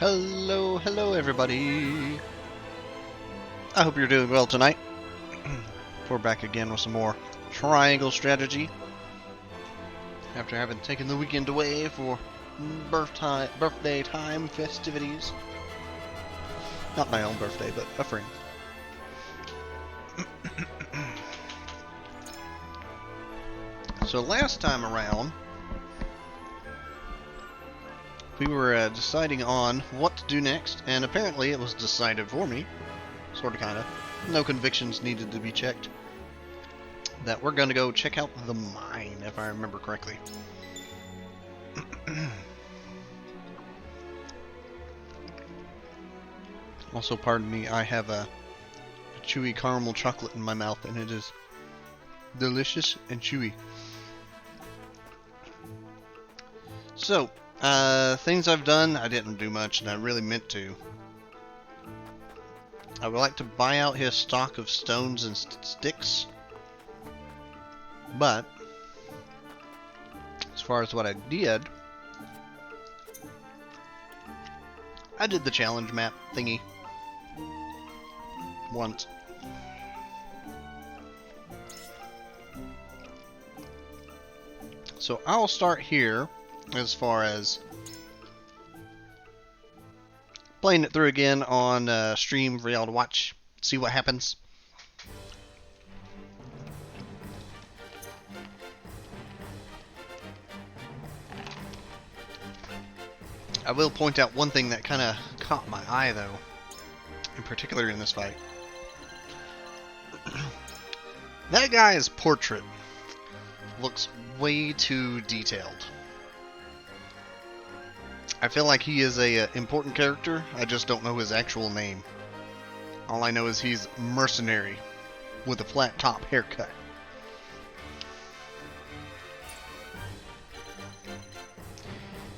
Hello, hello everybody. I hope you're doing well tonight. We're back again with some more Triangle Strategy. After having taken the weekend away for birthday time festivities. Not my own birthday, but a friend. So last time around, we were deciding on what to do next, and apparently it was decided for me, sort of, kind of. No convictions needed to be checked. That we're going to go check out the mine, if I remember correctly. Also, pardon me, I have a chewy caramel chocolate in my mouth, and it is delicious and chewy. So, things I've done, I didn't do much, and I really meant to. I would like to buy out his stock of stones and sticks, but as far as what I did the challenge map thingy once. So I'll start here as far as playing it through again on stream for y'all to watch, see what happens. I will point out one thing that kind of caught my eye, though, in particular in this fight. That guy's portrait looks way too detailed. I feel like he is a important character. I just don't know his actual name. All I know is he's mercenary with a flat top haircut.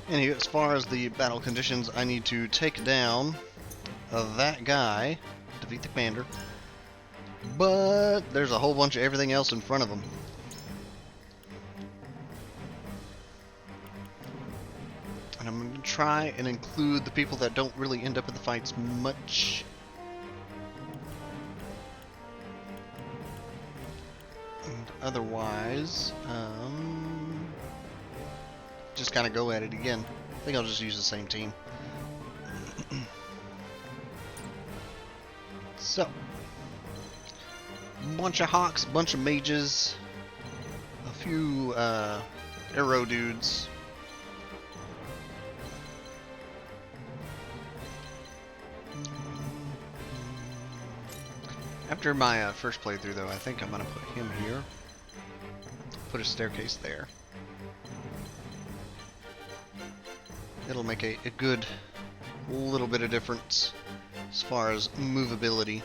Anyway, as far as the battle conditions, I need to take down that guy, defeat the commander, but there's a whole bunch of everything else in front of him. And I'm going to try and include the people that don't really end up in the fights much. And otherwise, just kind of go at it again. I think I'll just use the same team. So, bunch of hawks, bunch of mages, a few arrow dudes. After my first playthrough, though, I think I'm going to put him here. Put a staircase there. It'll make a good little bit of difference as far as movability.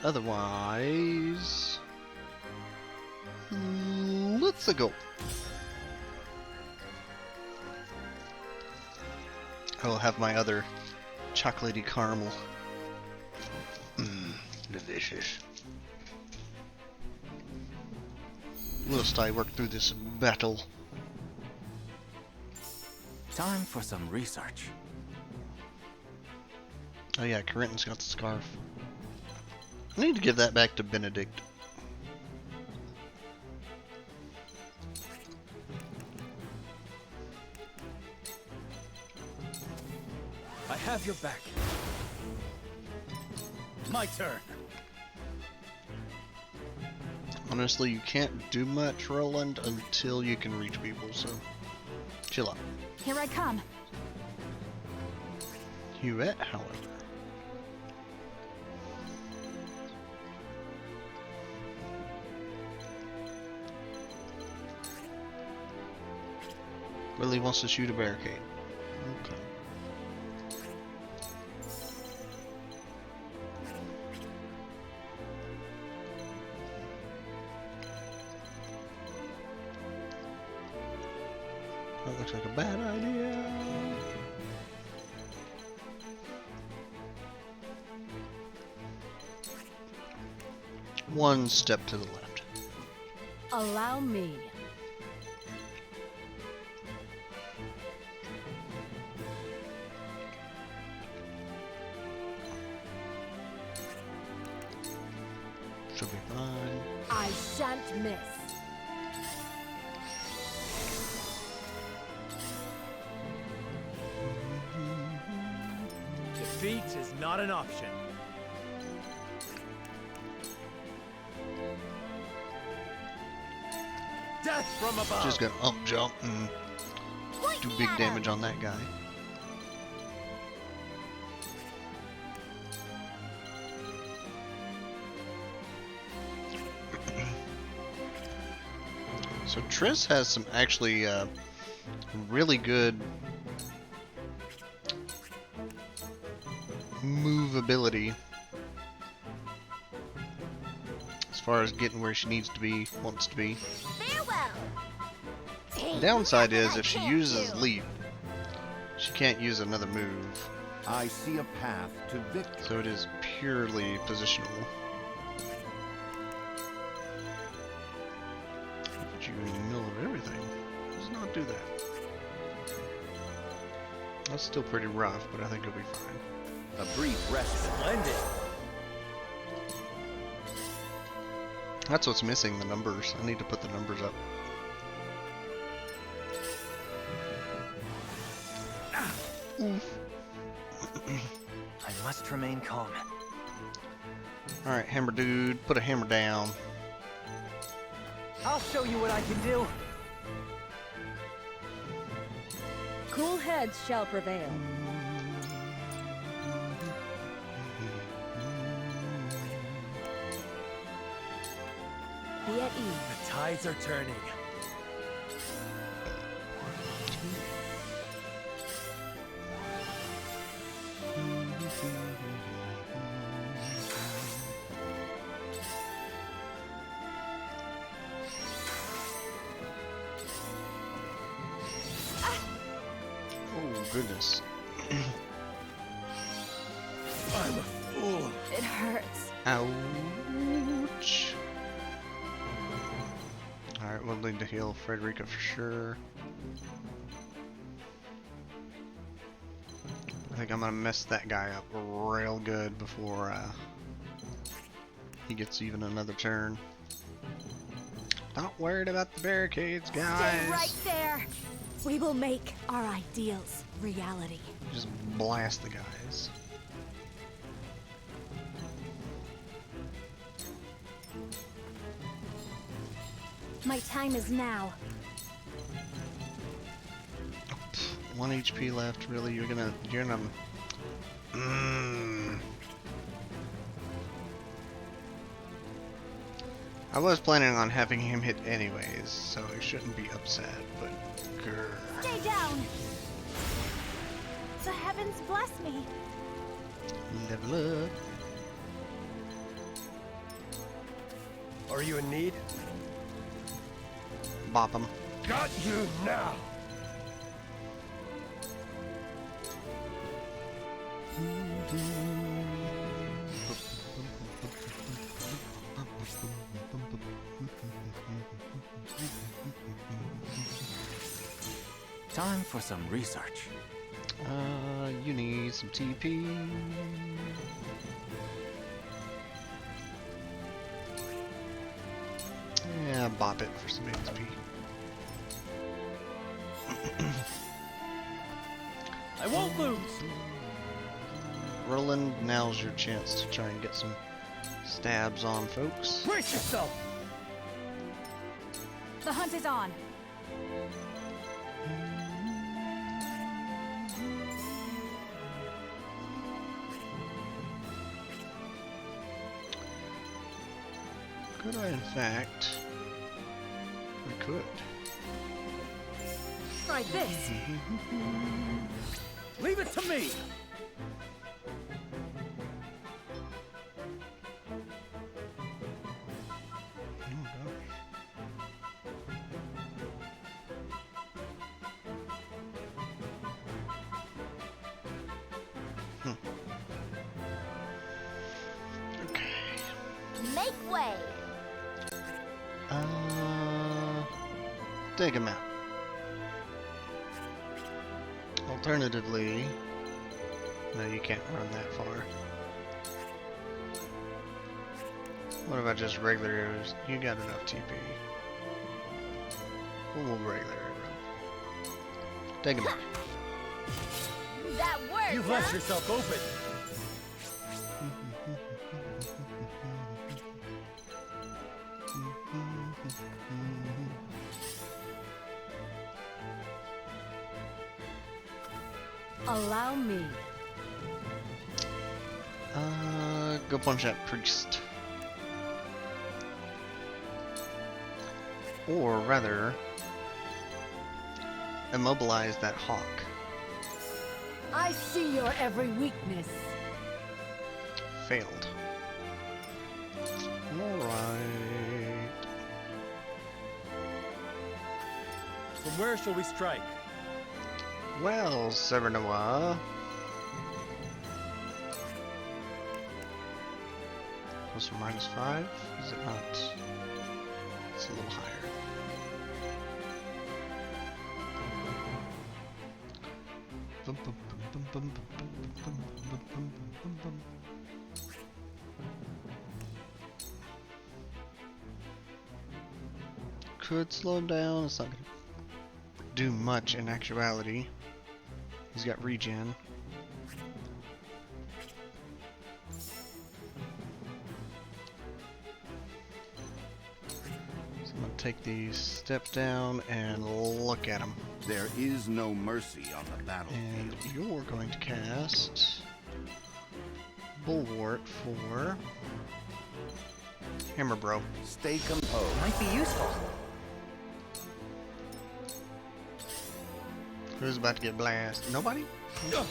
Otherwise, let's go. I'll have my other chocolatey caramel. Delicious. Whilst I work through this battle. Time for some research. Oh yeah, Corinton's got the scarf. I need to give that back to Benedict. I have your back. My turn. Honestly, you can't do much, Roland, until you can reach people, so chill out. Here I come. Huette, however. Really wants to shoot a barricade. Okay. That looks like a bad idea. One step to the left. Allow me. Should be fine. I shan't miss. Defeat is not an option. Death from above. Just gonna up jump and do big damage on that guy. So Triss has some actually really good movability as far as getting where she needs to be, wants to be. Farewell. The downside is if she uses leap, she can't use another move, I see a path to victory. so it is purely positional. Put you in the middle of everything. Let's not do that. That's still pretty rough, but I think it'll be fine. A brief rest. Splendid. That's what's missing, the numbers. I need to put the numbers up. I must remain calm. Alright, hammer dude, put a hammer down. I'll show you what I can do. Cool heads shall prevail. Be at ease. The tides are turning. Oh, goodness. I'm a fool. It hurts. Ouch. Alright, we'll need to heal Frederica for sure. I think I'm gonna mess that guy up real good before he gets even another turn. Not worried about the barricades, guys. Stay right there. We will make our ideals reality. Just blast the guys. My time is now. 1 HP left, really? You're gonna I was planning on having him hit anyways, so I shouldn't be upset, but grr. Stay down. The heavens bless me. Level up. Are you in need? Bop him. Got you now. Time for some research. You need some TP. Yeah, bop it for some XP. I won't lose. Roland, now's your chance to try and get some stabs on folks. Brace yourself. The hunt is on. Could I, in fact? We could. Try this. Leave it to me. Oh, gosh. Okay. Make way. Take him out. Alternatively, no, you can't run that far. What about just regular arrows? You got enough TP. We'll regular arrow. Take him out. That worked, You've left yourself open. Allow me. Go punch that priest. Or rather, immobilize that hawk. I see your every weakness. Failed. Alright. From where shall we strike? Well, Severnois. Plus or minus 5? Is it not? It's a little higher. Could slow him down. It's not gonna do much in actuality. He's got regen. So I'm gonna take the step down and look at him. There is no mercy on the battlefield. And you're going to cast Bulwart for Hammer Bro. Stay composed. Might be useful. Who's about to get blasted? Nobody? Ooh.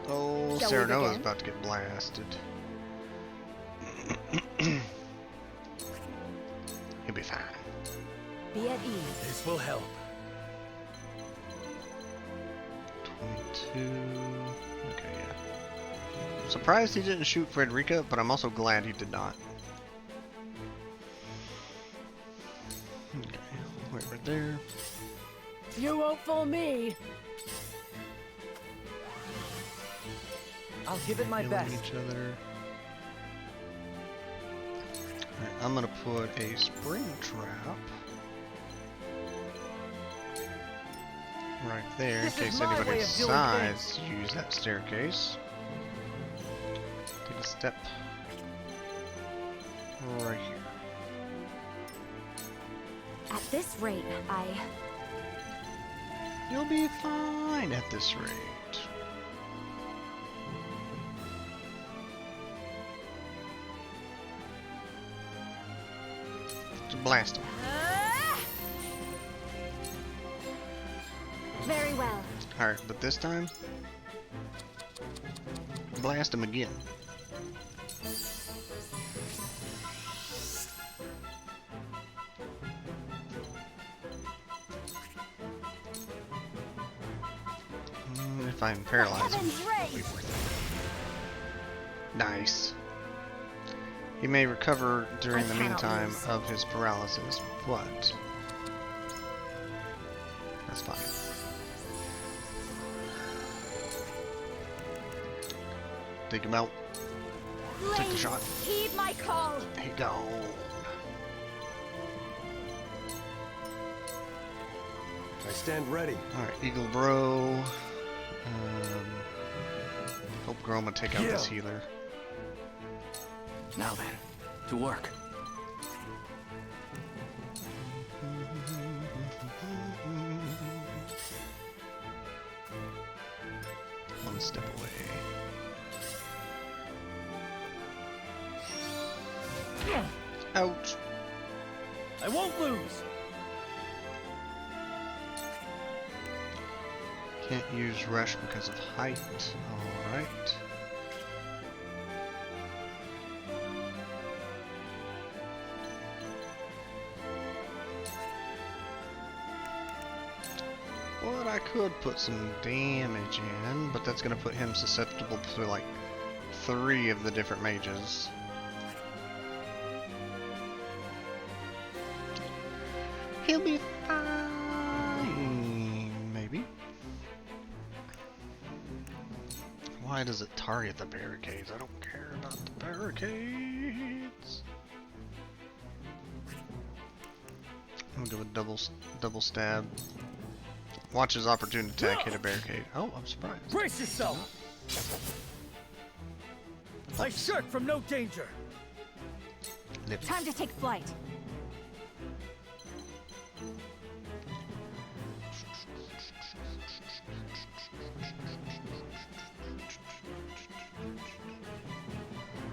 Oh, Shall we Serenoa's begin? about to get blasted. He'll be fine. Be at ease. This will help. 22. Okay, yeah. Surprised he didn't shoot Frederica, but I'm also glad he did not. Okay, wait right there. You won't fool me. I'll give it my Healing best. each other. Alright, I'm gonna put a spring trap right there This in is case my anybody way of doing decides to use that staircase. Take a step right here. At this rate, You'll be fine at this rate. Just blast him. Very well. Alright, but this time, blast him again. If I'm paralyzed, Heaven's it'll be rays. worth it. Nice. He may recover during I the cannot meantime lose. of his paralysis, but that's fine. Take him out. Take the Blades, shot. heed my call. He gone. I stand ready. Alright, Eagle Bro. Hope Groma take out this healer. Now then, to work. One step away. Ouch. I won't lose. Can't use rush because of height. Alright. But I could put some damage in, but that's going to put him susceptible to like 3 of the different mages. He'll be fine, maybe. Why does it target the barricades? I don't care about the barricades. I'm gonna go with double stab. Watch his opportune attack hit a barricade. Oh, I'm surprised. Brace yourself! I shirk from no danger! Lip. Time to take flight.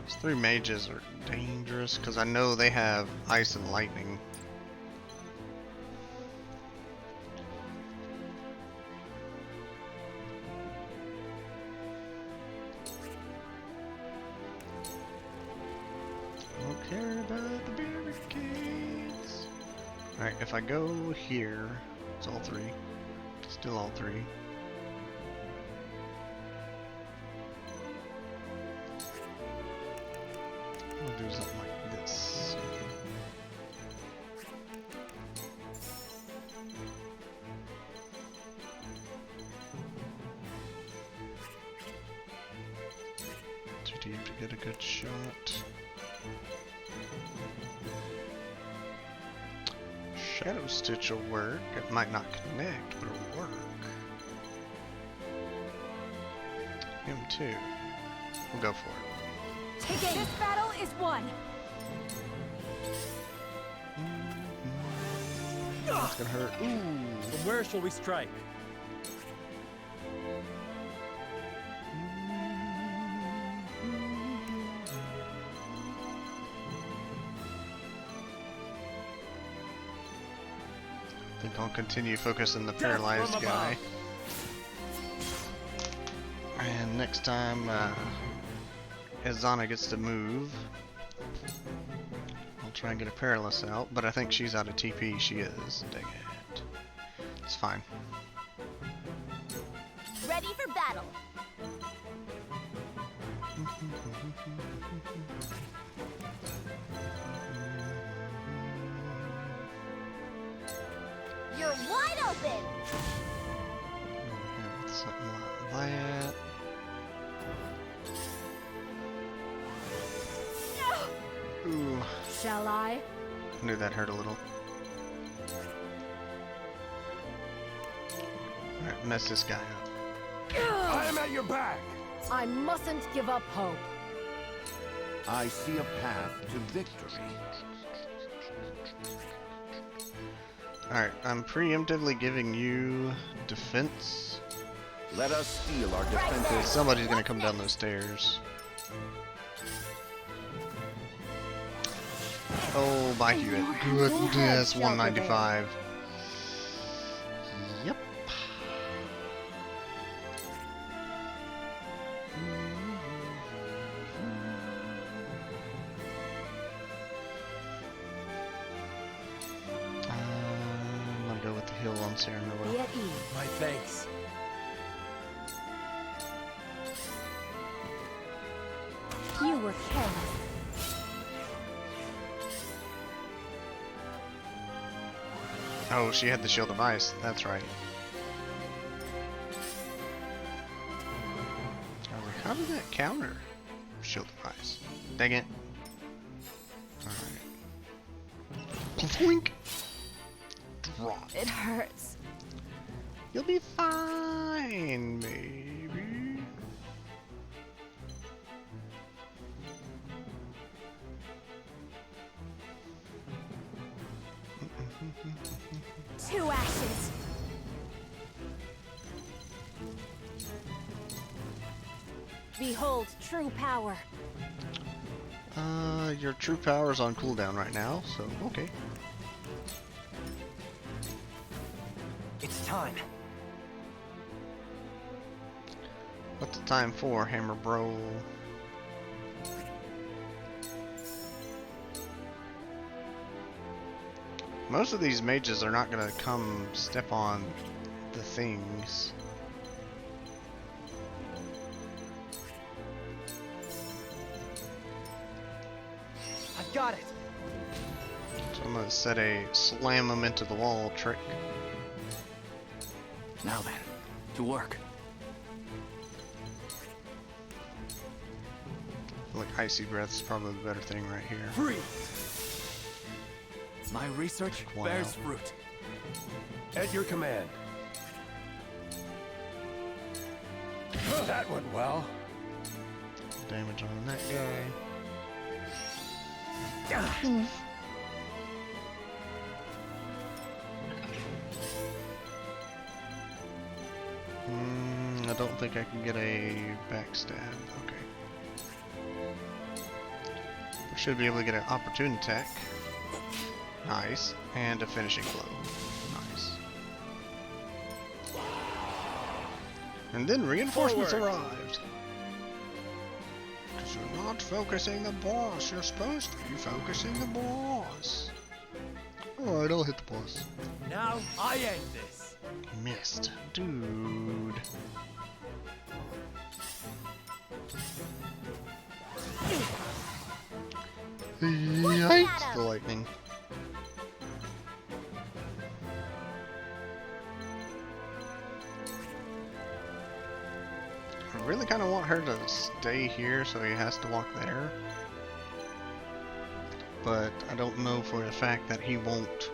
These three mages are dangerous because I know they have ice and lightning. Don't care about the barricades. Alright, if I go here, it's all three. Still all three. We'll do something like this. Too deep to get a good shot. Shadow Stitch will work. It might not connect, but it'll work. Him too. We'll go for it. Take it. This battle is won. It's gonna hurt. Ooh. From where shall we strike? I think I'll continue focusing the paralyzed from guy. And next time, as Zana gets to move, I'll try and get a Perilous out, but I think she's out of TP. She is. Dang it. It's fine. Ready for battle. You're wide open. Have something like that. Ooh, Shall I? I knew that hurt a little. Alright, mess this guy up. I am at your back! I mustn't give up hope. I see a path to victory. Alright, I'm preemptively giving you defense. Let us steal our defenses. Somebody's gonna come down those stairs. Oh, my Hewitt. Goodness, 195. Yep. I'm gonna go with the heal on Sarah Be Miller. at ease. My thanks. You were careless. Oh, she had the shield of ice. That's right. I was like, how did that counter shield of ice? Dang it. Alright. Clink! Drop. It hurts. You'll be fine, maybe. Two ashes. Behold true power. Your true power is on cooldown right now, so okay. It's time. What's the time for, Hammer Bro? Most of these mages are not gonna come step on the things. I've got it. So I'm gonna set a slam them into the wall trick. Now then, to work. Like Icy Breath is probably the better thing right here. Freeze! My research Wow. bears fruit. At your command. That went well. Damage on that guy. I don't think I can get a backstab. Okay. I should be able to get an opportune attack. Nice. And a finishing blow. Nice. And then reinforcements Forward. arrived. Because you're not focusing the boss. You're supposed to be focusing the boss. Alright, I'll hit the boss. Now I end this. Missed. Dude. Yikes, the lightning. I really kind of want her to stay here so he has to walk there. But I don't know for a fact that he won't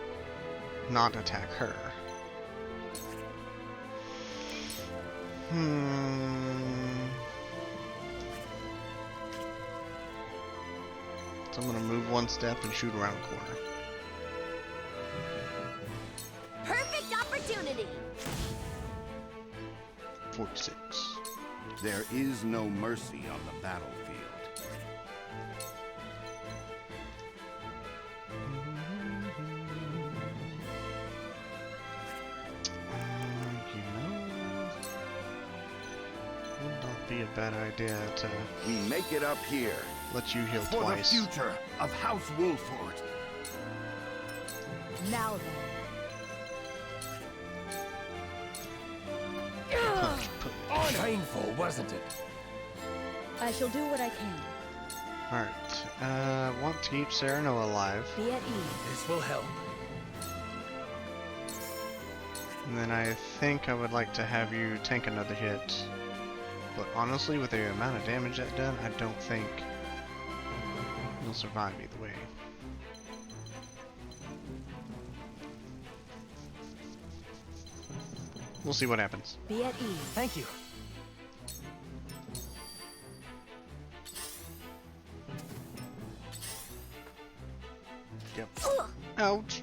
not attack her. So I'm gonna move one step and shoot around the corner. Perfect opportunity. 46. There is no mercy on the battlefield. You know, would not be a bad idea to We make it up here let you heal for twice. the future of House Wolford. Now then. Punch, punch. Painful, wasn't it? I shall do what I can. Alright, want to keep Sereno alive. Be at ease. This will help. And then I think I would like to have you tank another hit. But honestly, with the amount of damage that done, I don't think you'll survive either way. We'll see what happens. Be at ease. Thank you. Yep. Ouch.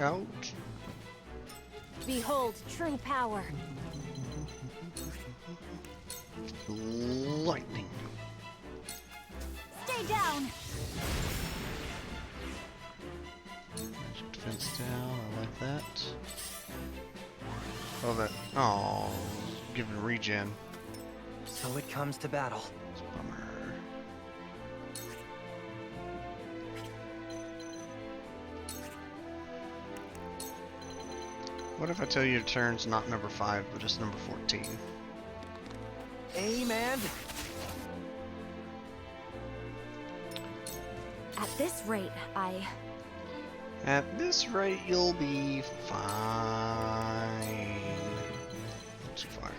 Ouch. Behold true power. Lightning. Stay down. Magic defense down. I like that. Oh, that. Oh, giving regen. So it comes to battle. It's a bummer. What if I tell you your turn's not number 5, but it's number 14? Amen. At this rate, At this rate, you'll be fine. Not too far.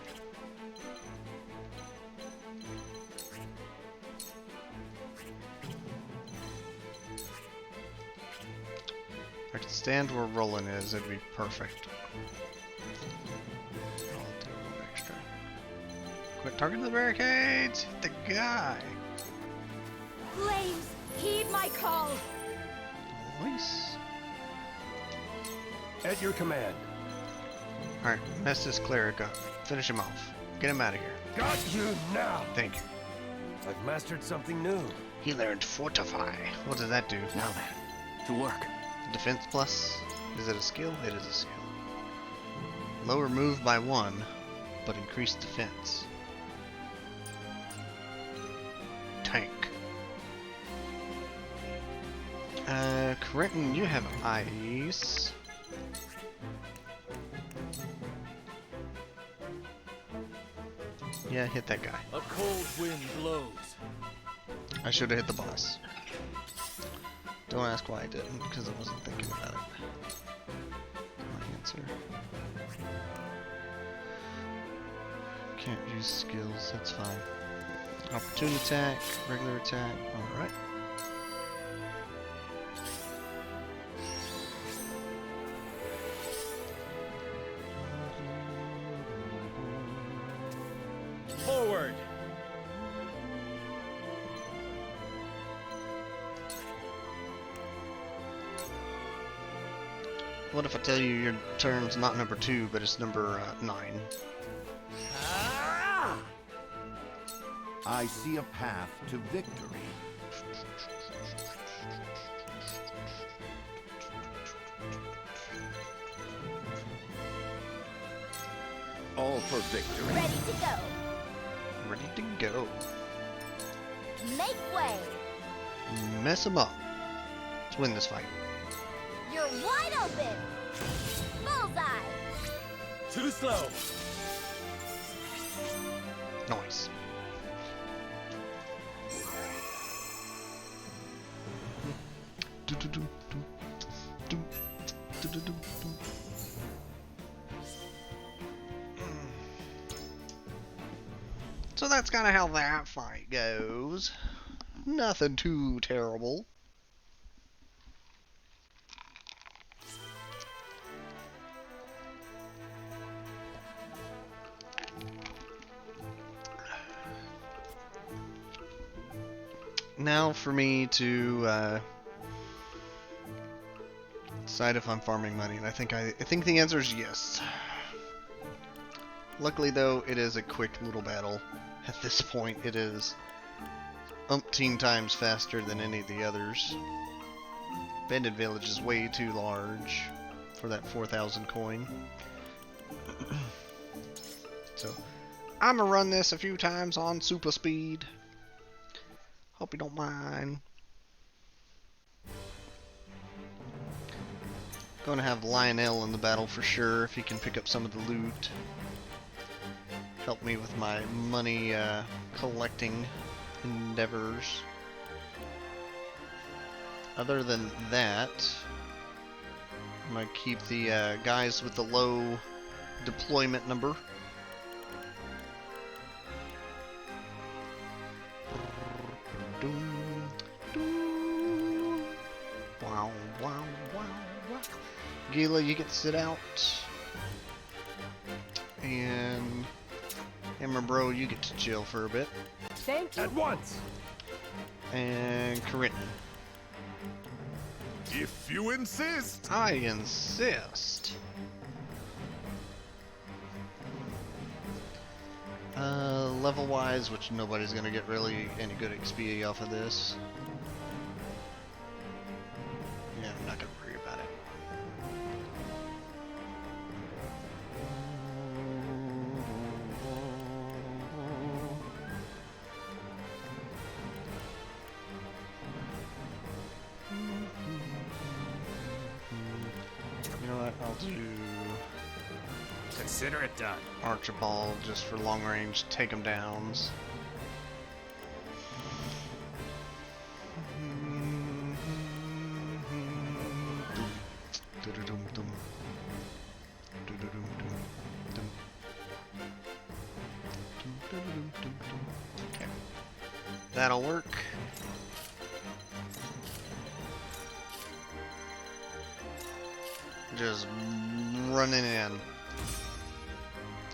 I could stand where Roland is, it'd be perfect. I'll do one extra. Quit targeting the barricades! Hit the guy! flames, heed my call. Nice. At your command. Alright, mess this cleric up. Finish him off. Get him out of here. Got you now. Thank you. I've mastered something new. He learned Fortify. What does that do? Now then, to work. Defense plus? Is it a skill? It is a skill. Lower move by 1, but increase defense. Tank. Quentin, you have ice. Yeah, hit that guy. A cold wind blows. I should have hit the boss. Don't ask why I didn't, because I wasn't thinking about it. My answer. Can't use skills, that's fine. Opportune attack, regular attack, alright. Forward. What if I tell you your turn's not number 2, but it's number 9? I see a path to victory. All for victory. Ready to go. Ready to go. Make way. Mess him up. Let's win this fight. You're wide open. Bullseye. Too slow. Nice. So that's kind of how that fight goes. Nothing too terrible. Now for me to decide if I'm farming money, and I think the answer is yes. Luckily though, it is a quick little battle. At this point, it is umpteen times faster than any of the others. Bandit Village is way too large for that 4,000 coin. So, I'm gonna run this a few times on super speed. Hope you don't mind. Gonna have Lionel in the battle for sure if he can pick up some of the loot. Help me with my money collecting endeavors. Other than that, I'm gonna keep the guys with the low deployment number. Wow, wow, wow, wow. Gila, you get to sit out. And Hammer Bro, you get to chill for a bit. Thank you. At once. And Corinne. If you insist. I insist. Level wise, which nobody's gonna get really any good XP off of this. Yeah, I'm not gonna worry about it. You know what? I'll do Consider it done. Archibald just for long range take 'em downs. Okay. That'll work. Just running in.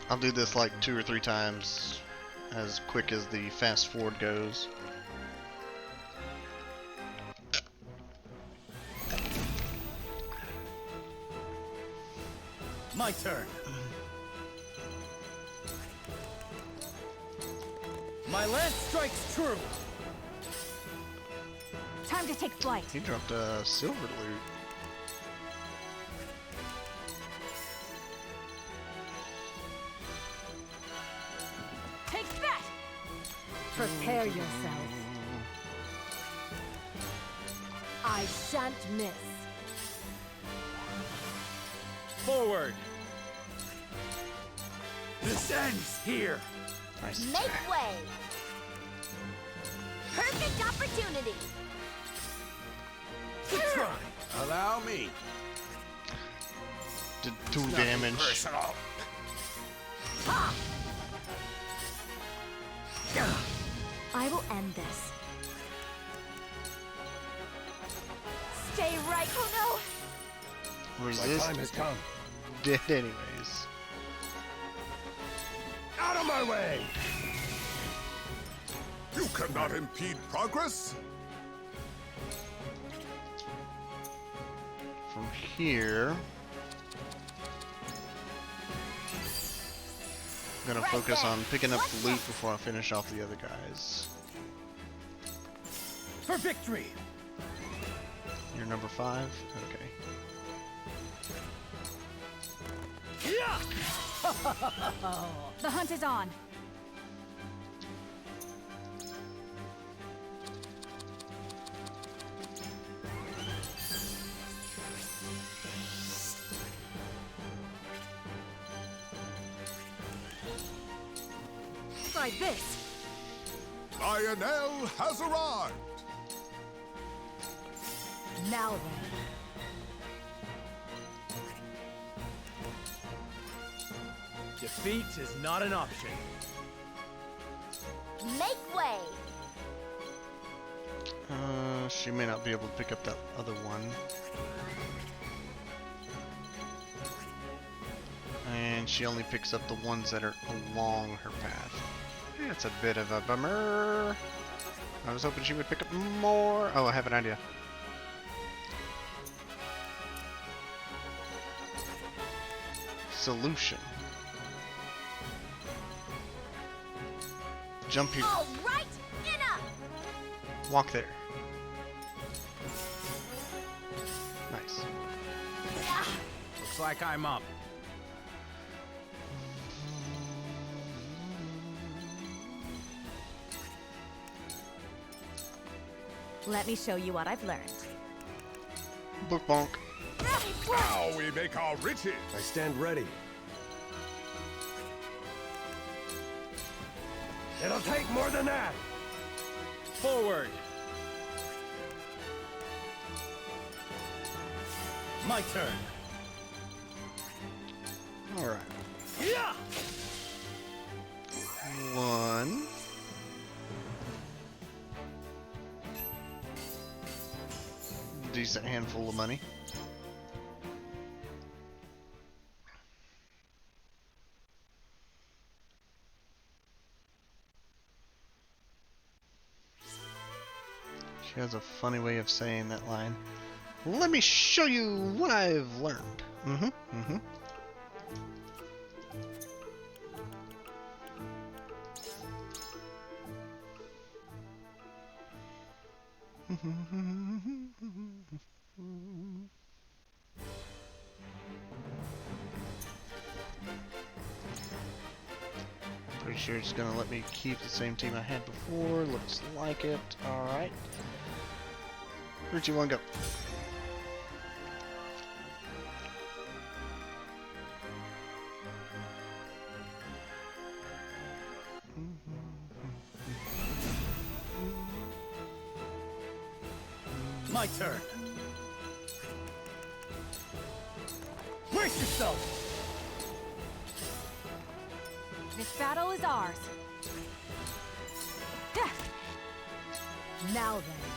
I'll do this like 2 or 3 times as quick as the fast forward goes. My turn. My lance strikes true. Time to take flight. He dropped a silver loot. Take that! Prepare yourself. I shan't miss. Forward. This ends here. Nice. Make way. Perfect opportunity. Good try. Allow me. Did 2 damage. Personal. Ha! I will end this. Stay right. Oh My Resist. time has come. Dead anyways. Out of my way! You cannot impede progress. From here, I'm gonna Right focus there. on picking up What's the loot next? before I finish off the other guys. For victory! You're number 5? Okay. Yeah! no! The hunt is on. Try this. Lionel has arrived. Now then. Defeat is not an option. Make way. She may not be able to pick up that other one. And she only picks up the ones that are along her path. That's a bit of a bummer. I was hoping she would pick up more. Oh, I have an idea. Solution. Jump here. All right, enough. Walk there. Nice. Looks like I'm up. Let me show you what I've learned. Book bonk. Now we make our riches. I stand ready. It'll take more than that! Forward! My turn. Alright. Yeah! 1. Decent handful of money. She has a funny way of saying that line. Let me show you what I've learned. Pretty sure it's gonna let me keep the same team I had before. Looks like it. Alright. 3, 2, 1, go. My turn. Brace yourself! This battle is ours. Yeah. Now then.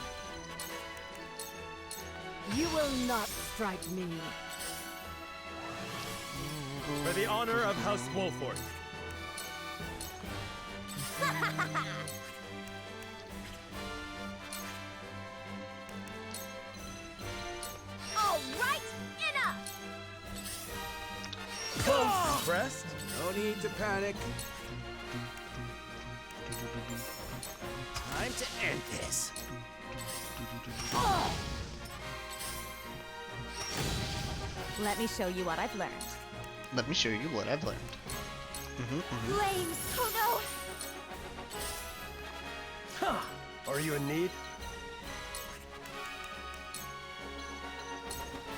You will not strike me. For the honor of House Wolford. All right, enough. Close, pressed. No need to panic. Time to end this. Let me show you what I've learned. Let me show you what I've learned. Flames! Oh Huh. Are you in need?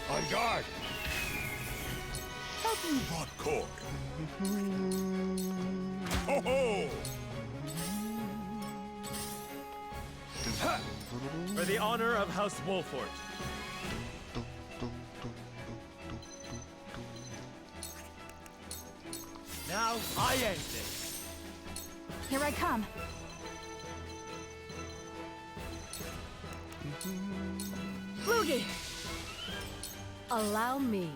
On guard! Have you brought coin? Ho ho! Ha! For the honor of House Wolford. Now I end this. no! Here I come. Flugie! Allow me.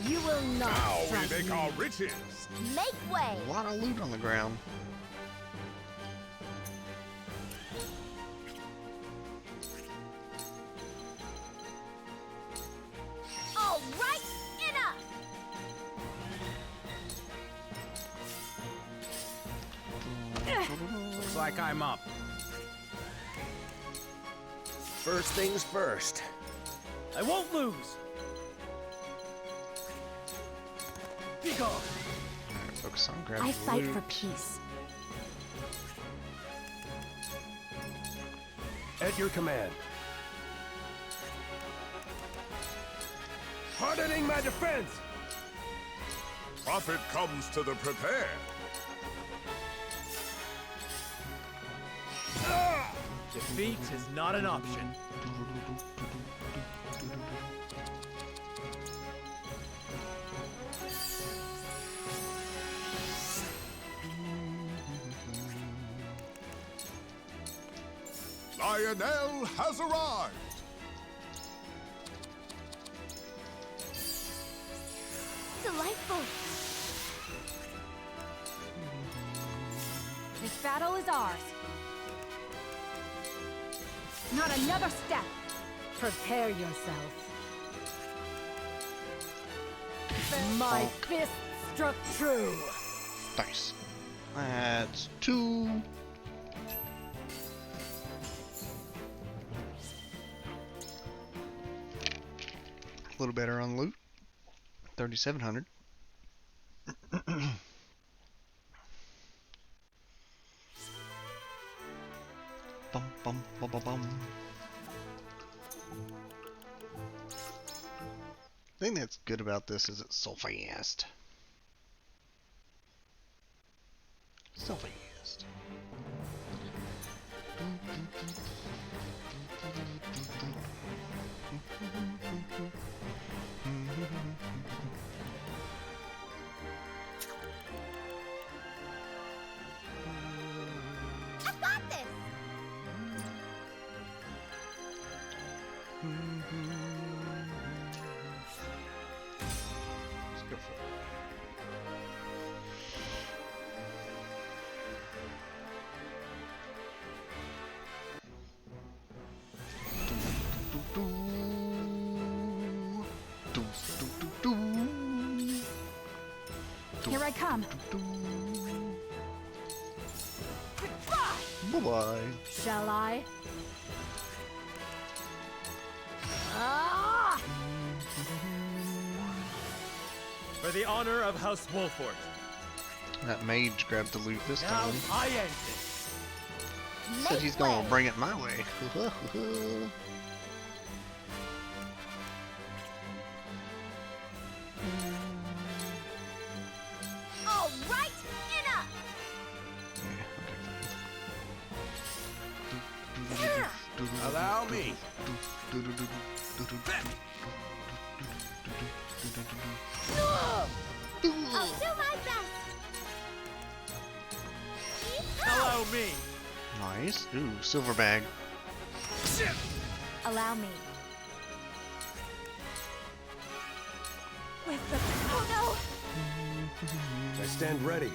You will not Now we strike make me. our riches. Make way. A lot of loot on the ground. All right, enough. Looks like I'm up. First things first. I won't lose. Be gone. Alright, focus on grabbing I the fight loot. for peace. At your command. Hardening my defense. Prophet comes to the prepare. Defeat is not an option. Lionel has arrived. Delightful. This battle is ours. Not another step. Prepare yourself. My fist struck true. Nice. That's 2. A little better on loot. 3,700. Bum bum bum bum bum. The thing that's good about this is it's so fast. So fast. I've got this. Let's go for it. Here I come. Bye-bye. Shall I? Ah! For the honor of House Wolford. That mage grabbed the loot this Now time. I end this. Said he's gonna bring it my way. All right, enough. Allow me. I'll do my best. Allow me. Nice. Ooh, silver bag. Allow me. With the oh I stand ready.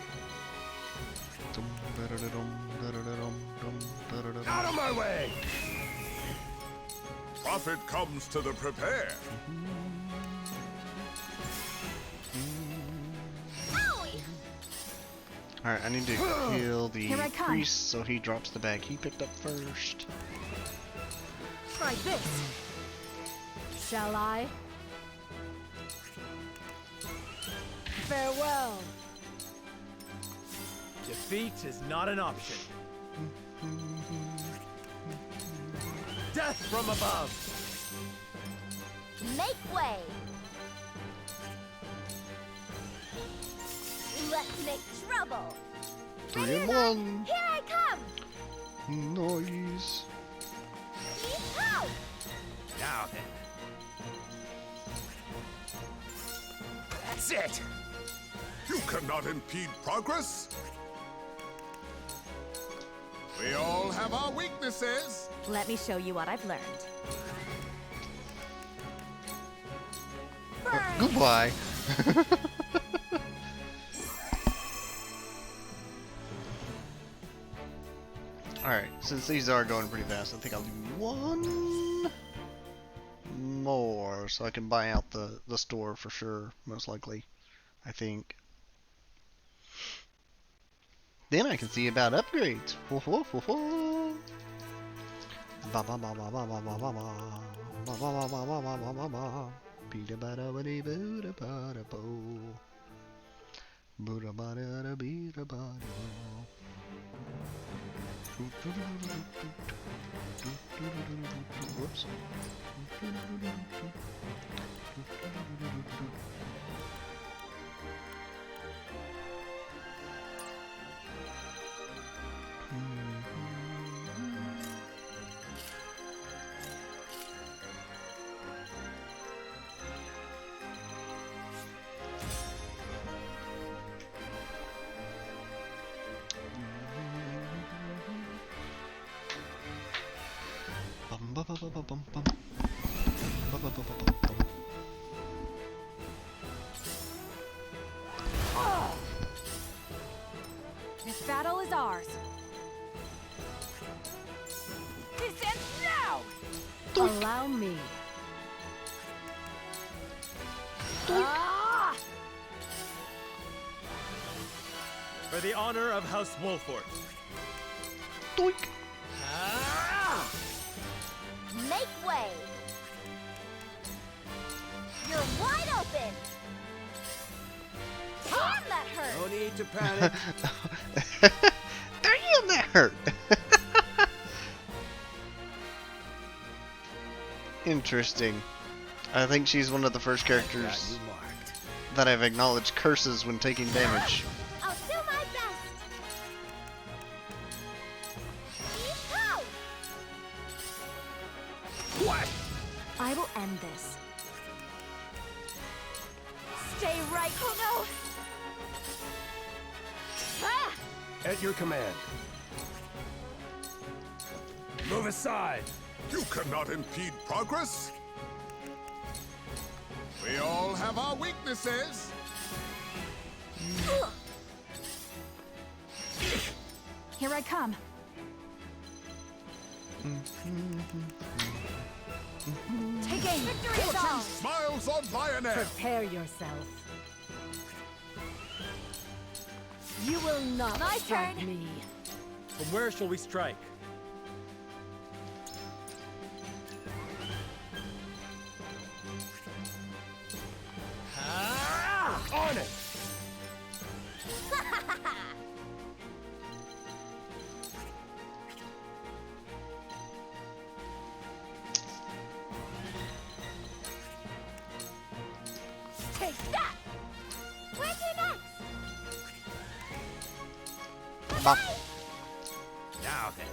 Out of my way. Prophet comes to the prepare. no! Owie! Alright, I need to kill the Here I come. priest so he drops the bag he picked up first. Try this. Shall I? Farewell. Defeat is not an option. Death from above. Make way. Let's make trouble. 3 and 1. Here I come. Noise. Yeehaw! Now then. That's it. You cannot impede progress. We all have our weaknesses. Let me show you what I've learned. Goodbye. Alright, since these are going pretty fast, I think I'll do one more so I can buy out the store for sure, most likely. I think. Then I can see about upgrades. Ho, ho, ho, ho. Ba ba ba ba ba ba ba ba ba. Ba ba ba ba ba ba ba ba ba. Bida ba da ba dee boo da ba da bo. Boo da ba da da bee da ba da bo. Whoops. Bum ba ba ba ba bum bum. Ba ba ba ba bum bum. This battle is ours. This ends now! Allow me. Ah! For the honor of House Wolford. Doink. Ah! Make way. You're wide open. Damn, that hurt. No need to panic. Damn, that hurt. Interesting. I think she's one of the first Got characters you marked. that I've acknowledged curses when taking damage. I'll do my best. Yeehaw! What? I will end this. Stay right. Oh no! Ah! At your command. Move aside. You cannot impede progress. We all have our weaknesses. Here I come. Take aim. Victory is ours. Smiles on Lionel. Prepare yourself. You will not strike me. From where shall we strike? Ah! On it. Take that. Where's your next? Bop. Now then.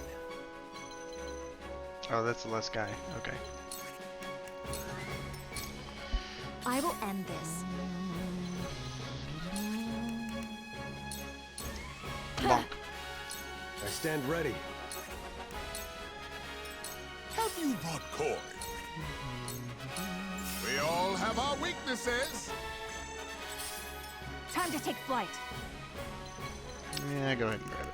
Oh, that's the last guy. Okay. I will end this. Bonk. I stand ready. Have you brought Koi? We all have our weaknesses. Time to take flight. Yeah, go ahead and grab it.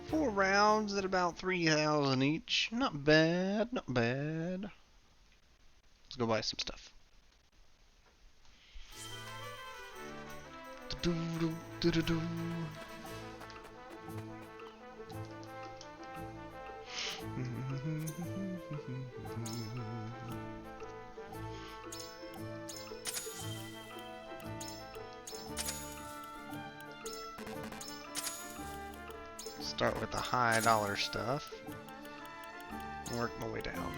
Four rounds at about 3,000 each. Not bad, not bad. Let's go buy some stuff. Do-do-do-do-do. Start with the high dollar stuff. Work my way down.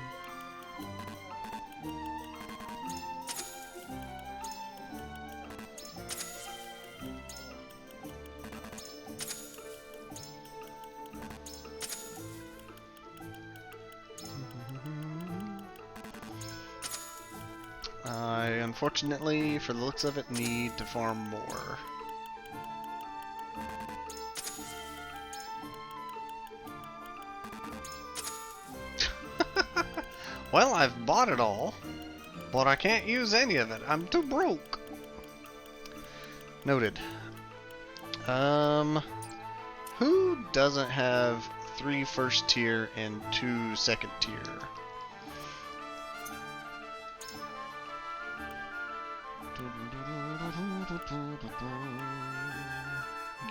I unfortunately, for the looks of it, need to farm more. Well, I've bought it all, but I can't use any of it. I'm too broke. Noted. Who doesn't have 3 first tier and 2 second tier?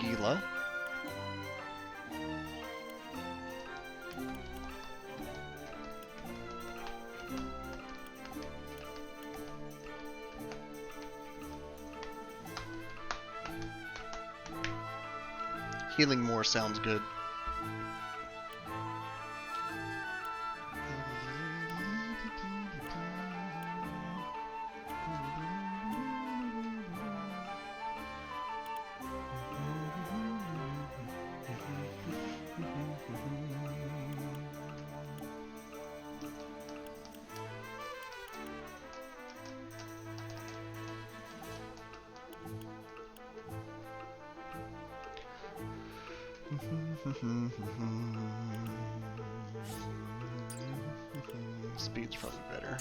Gila. Healing more sounds good. Speed's probably better.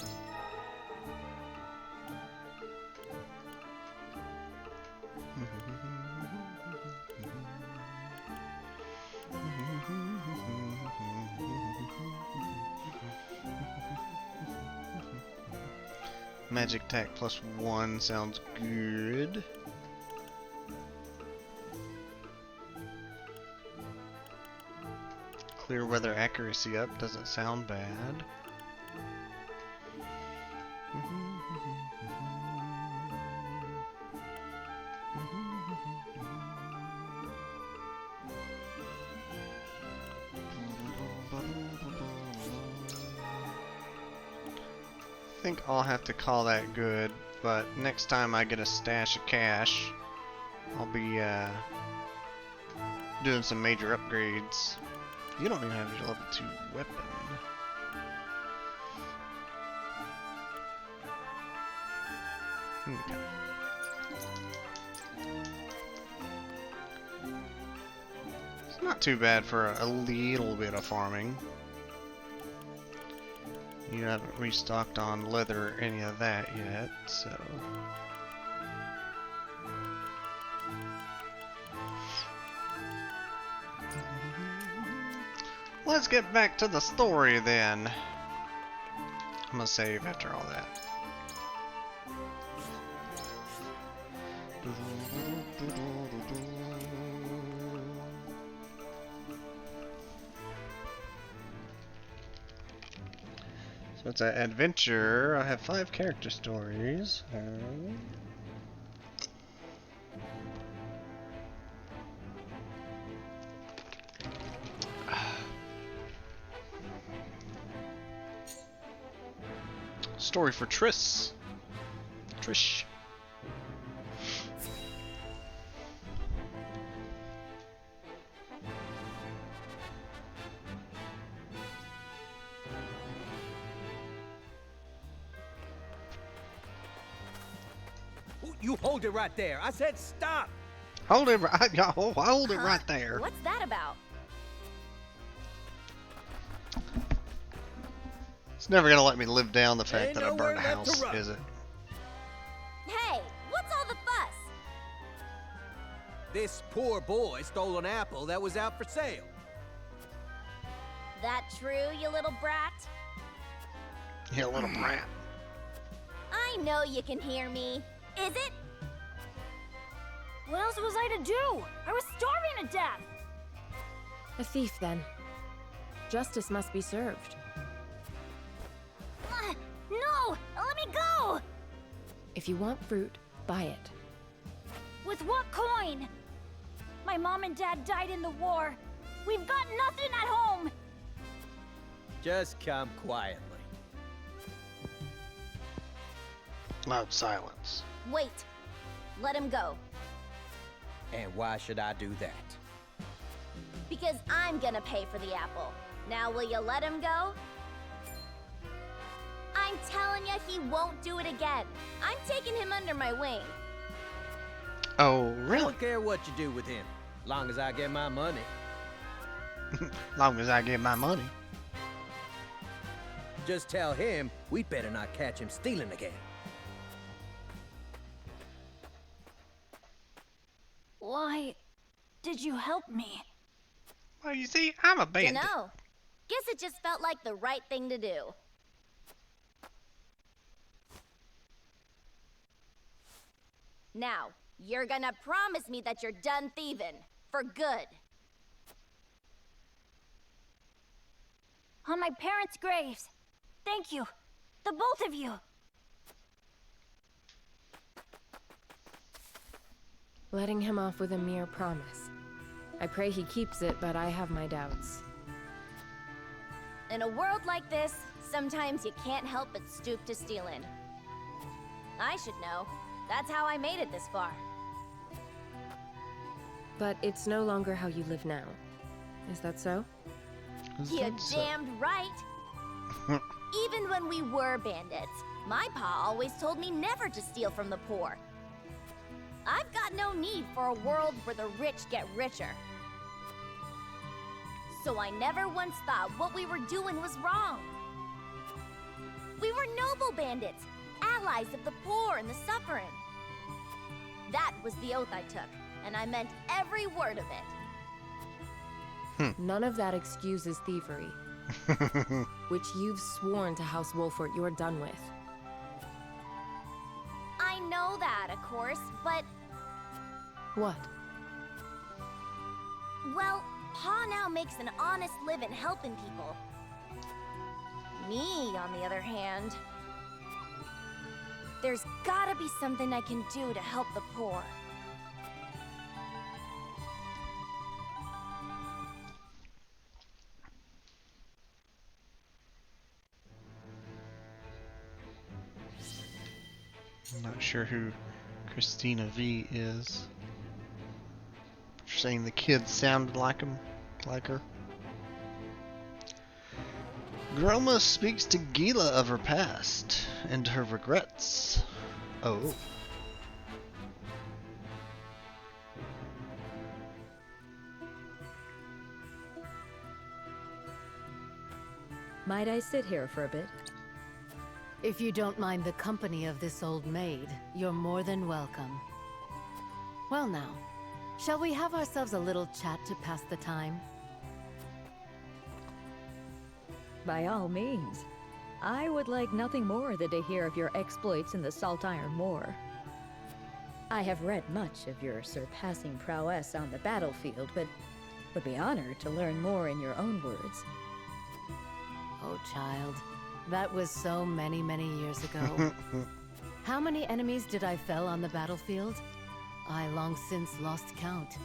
Magic attack +1 sounds good. Clear weather accuracy up doesn't sound bad. I think I'll have to call that good, but next time I get a stash of cash, I'll be doing some major upgrades. You don't even have your level 2 weapon. Okay. It's not too bad for a little bit of farming. You haven't restocked on leather or any of that yet, so... Let's get back to the story then. I'm gonna save after all that. So it's an adventure. I have 5 character stories. Story for Trish. You hold it right there. I said stop. Hold it right, hold it right there. What's that about? It's never gonna let me live down the fact Ain't that I burned a nowhere left to house, run. is it? Hey, what's all the fuss? This poor boy stole an apple that was out for sale. That true, you little brat? You little brat. I know you can hear me. Is it? What else was I to do? I was starving to death. A thief, then. Justice must be served. No! Let me go! If you want fruit, buy it. With what coin? My mom and dad died in the war. We've got nothing at home. Just come quietly. Loud silence. Wait. Let him go. And why should I do that? Because I'm gonna pay for the apple. Now will you let him go? I'm telling you, he won't do it again. I'm taking him under my wing. Oh, I really? don't care what you do with him, long as I get my money. Long as I get my money. Just tell him we better not catch him stealing again. Why did you help me? Well, you see, I'm a bandit. Dunno. Guess it just felt like the right thing to do. Now, you're gonna promise me that you're done thieving. For good. On my parents' graves. Thank you. The both of you. Letting him off with a mere promise. I pray he keeps it, but I have my doubts. In a world like this, sometimes you can't help but stoop to stealing. I should know. That's how I made it this far. But it's no longer how you live now. Is that so? You're damned right. Even when we were bandits, my pa always told me never to steal from the poor. I've got no need for a world where the rich get richer. So I never once thought what we were doing was wrong. We were noble bandits, allies of the poor and the suffering. That was the oath I took, and I meant every word of it. None of that excuses thievery, which you've sworn to House Wolford you're done with. I know that, of course, but, What? well, Pa now makes an honest living helping people. Me, on the other hand, there's gotta be something I can do to help the poor. I'm not sure who Christina V is. You're saying the kid sounded like her. Groma speaks to Gila of her past and her regrets. Oh. Might I sit here for a bit? If you don't mind the company of this old maid, you're more than welcome. Well now, shall we have ourselves a little chat to pass the time? By all means. I would like nothing more than to hear of your exploits in the Saltiron War. I have read much of your surpassing prowess on the battlefield, but would be honored to learn more in your own words. Oh, child. That was so many, many years ago. How many enemies did I fell on the battlefield? I long since lost count.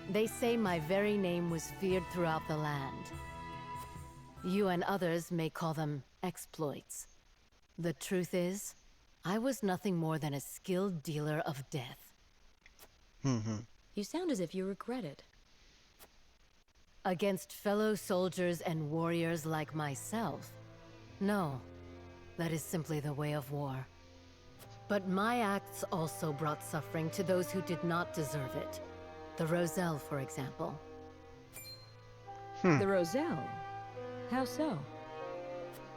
They say my very name was feared throughout the land. You and others may call them exploits. The truth is, I was nothing more than a skilled dealer of death. You sound as if you regret it. Against fellow soldiers and warriors like myself? No, that is simply the way of war. But my acts also brought suffering to those who did not deserve it. The Roselle, for example. The Roselle? How so?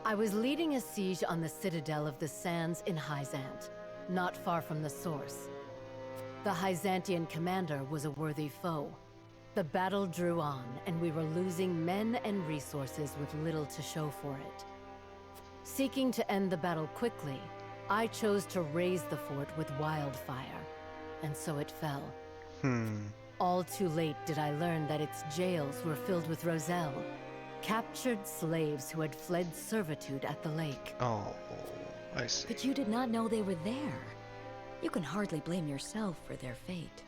I was leading a siege on the citadel of the Sands in Hyzant, not far from the source. The Hyzantian commander was a worthy foe. The battle drew on, and we were losing men and resources with little to show for it. Seeking to end the battle quickly, I chose to raise the fort with wildfire, and so it fell. All too late did I learn that its jails were filled with Roselle, captured slaves who had fled servitude at the lake. Oh, I see. But you did not know they were there. You can hardly blame yourself for their fate.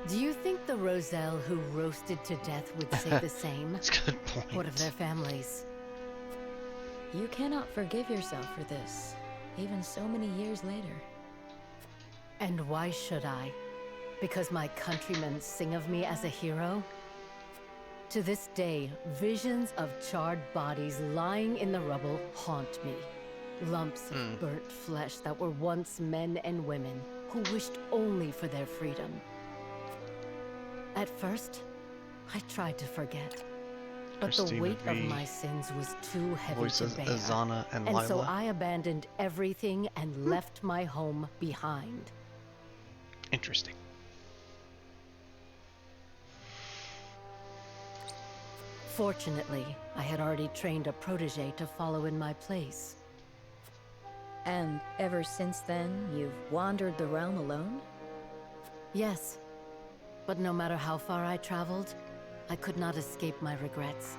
Do you think the Roselle who roasted to death would say the same? That's a good point. What of their families? You cannot forgive yourself for this, even so many years later. And why should I? Because my countrymen sing of me as a hero? To this day, visions of charred bodies lying in the rubble haunt me. Lumps of burnt flesh that were once men and women who wished only for their freedom. At first, I tried to forget. But the Christina weight of V. my sins was too heavy Voices to bear. Azana and And Lila. so I abandoned everything and left my home behind. Interesting. Fortunately, I had already trained a protege to follow in my place. And ever since then, you've wandered the realm alone? Yes, but no matter how far I traveled, I could not escape my regrets.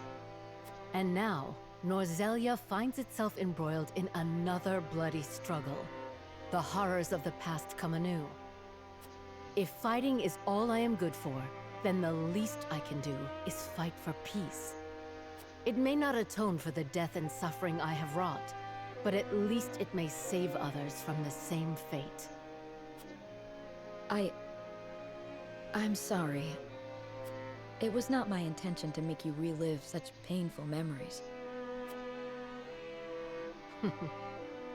And now, Norzelia finds itself embroiled in another bloody struggle. The horrors of the past come anew. If fighting is all I am good for, then the least I can do is fight for peace. It may not atone for the death and suffering I have wrought, but at least it may save others from the same fate. I'm sorry. It was not my intention to make you relive such painful memories.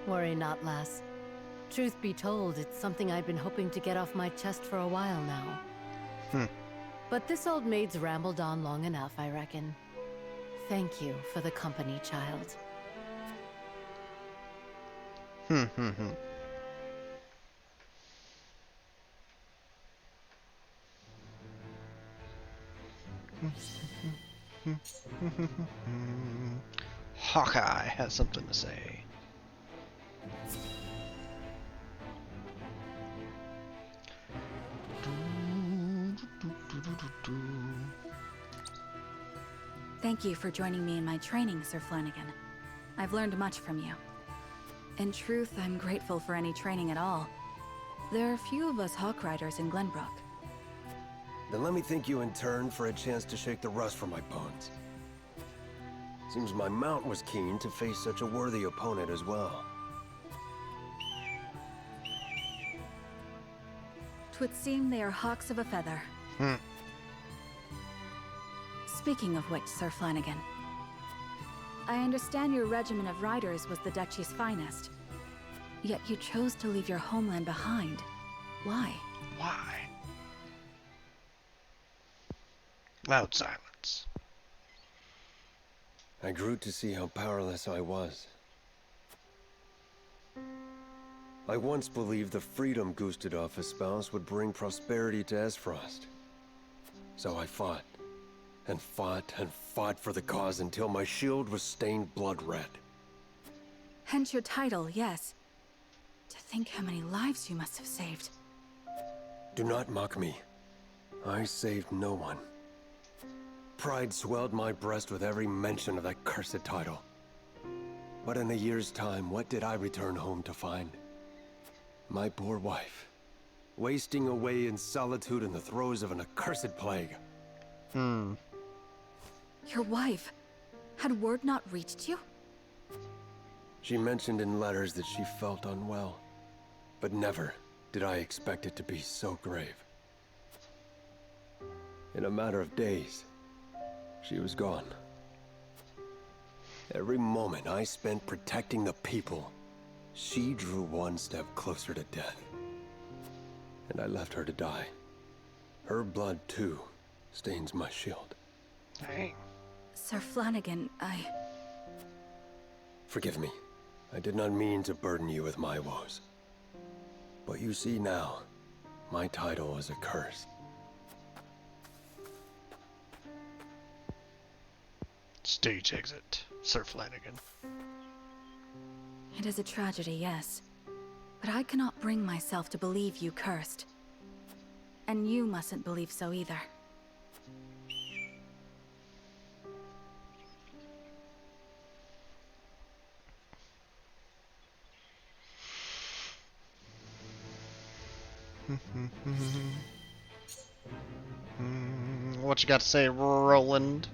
Worry not, lass. Truth be told, it's something I've been hoping to get off my chest for a while now. But this old maid's rambled on long enough, I reckon. Thank you for the company, child. Hawkeye has something to say. Thank you for joining me in my training, Sir Flanagan. I've learned much from you. In truth, I'm grateful for any training at all. There are few of us Hawk Riders in Glenbrook. Then let me thank you in turn for a chance to shake the rust from my bones. Seems my mount was keen to face such a worthy opponent as well. 'Twould seem they are hawks of a feather. Speaking of which, Sir Flanagan, I understand your regiment of riders was the Duchy's finest. Yet you chose to leave your homeland behind. Why? Why? Loud silence. I grew to see how powerless I was. I once believed the freedom Gustadolf espoused would bring prosperity to Esfrost. So I fought, and fought, and fought for the cause until my shield was stained blood red. Hence your title, yes. To think how many lives you must have saved. Do not mock me. I saved no one. Pride swelled my breast with every mention of that cursed title. But in a year's time, what did I return home to find? My poor wife, wasting away in solitude in the throes of an accursed plague. Your wife? Had word not reached you? She mentioned in letters that she felt unwell, but never did I expect it to be so grave. In a matter of days, she was gone. Every moment I spent protecting the people, she drew one step closer to death. And I left her to die. Her blood, too, stains my shield. Dang. Sir Flanagan, Forgive me. I did not mean to burden you with my woes. But you see now, my title is a curse. Stage exit, Sir Flanagan. It is a tragedy, yes. But I cannot bring myself to believe you cursed. And you mustn't believe so either. What you got to say, Roland?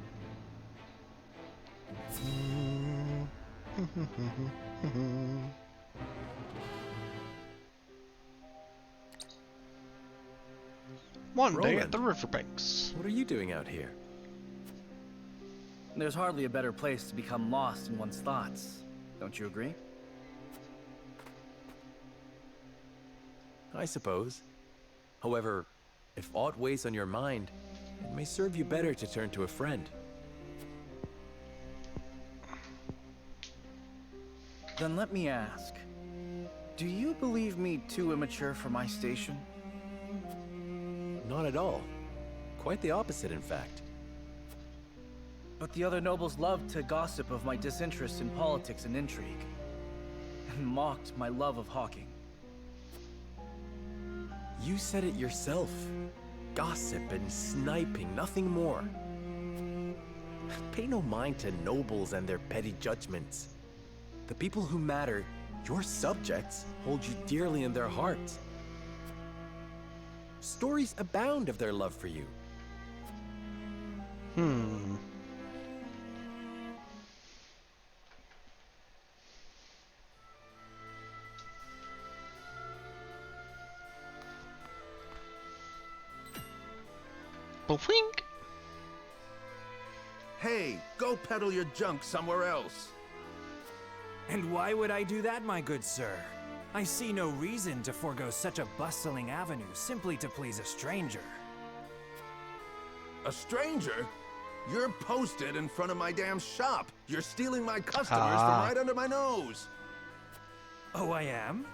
One day at Roland. the riverbanks. What are you doing out here? There's hardly a better place to become lost in one's thoughts. Don't you agree? I suppose. However, if aught weighs on your mind, it may serve you better to turn to a friend. Then let me ask, do you believe me too immature for my station? Not at all. Quite the opposite, in fact. But the other nobles loved to gossip of my disinterest in politics and intrigue, and mocked my love of hawking. You said it yourself. Gossip and sniping, nothing more. Pay no mind to nobles and their petty judgments. The people who matter, your subjects, hold you dearly in their hearts. Stories abound of their love for you. Wink. Hey, go peddle your junk somewhere else. And why would I do that, my good sir? I see no reason to forego such a bustling avenue simply to please a stranger. A stranger? You're posted in front of my damn shop. You're stealing my customers from right under my nose. Oh, I am?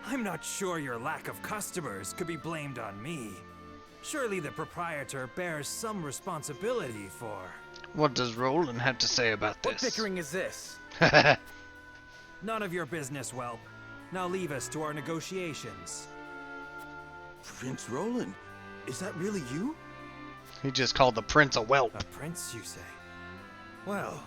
I'm not sure your lack of customers could be blamed on me. Surely the proprietor bears some responsibility for... What does Roland have to say about this? What bickering is this? None of your business, whelp. Now leave us to our negotiations. Prince Roland, is that really you? He just called the prince a whelp. A prince, you say? Well,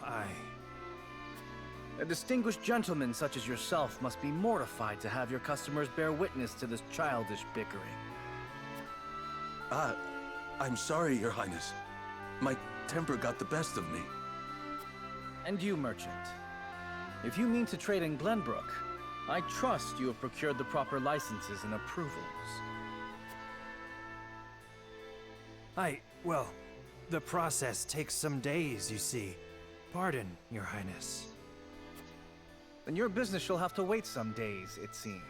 A distinguished gentleman such as yourself must be mortified to have your customers bear witness to this childish bickering. I'm sorry, Your Highness. My temper got the best of me. And you, merchant. If you mean to trade in Glenbrook, I trust you have procured the proper licenses and approvals. Well, the process takes some days, you see. Pardon, Your Highness. Then your business shall have to wait some days, it seems.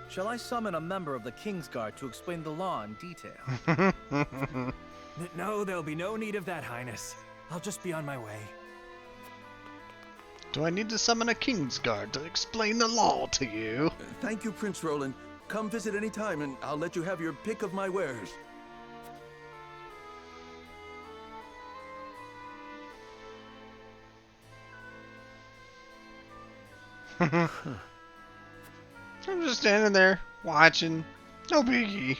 Shall I summon a member of the Kingsguard to explain the law in detail? No, there'll be no need of that, Highness. I'll just be on my way. Do I need to summon a Kingsguard to explain the law to you? Thank you, Prince Roland. Come visit any time, and I'll let you have your pick of my wares. I'm just standing there, watching. No biggie.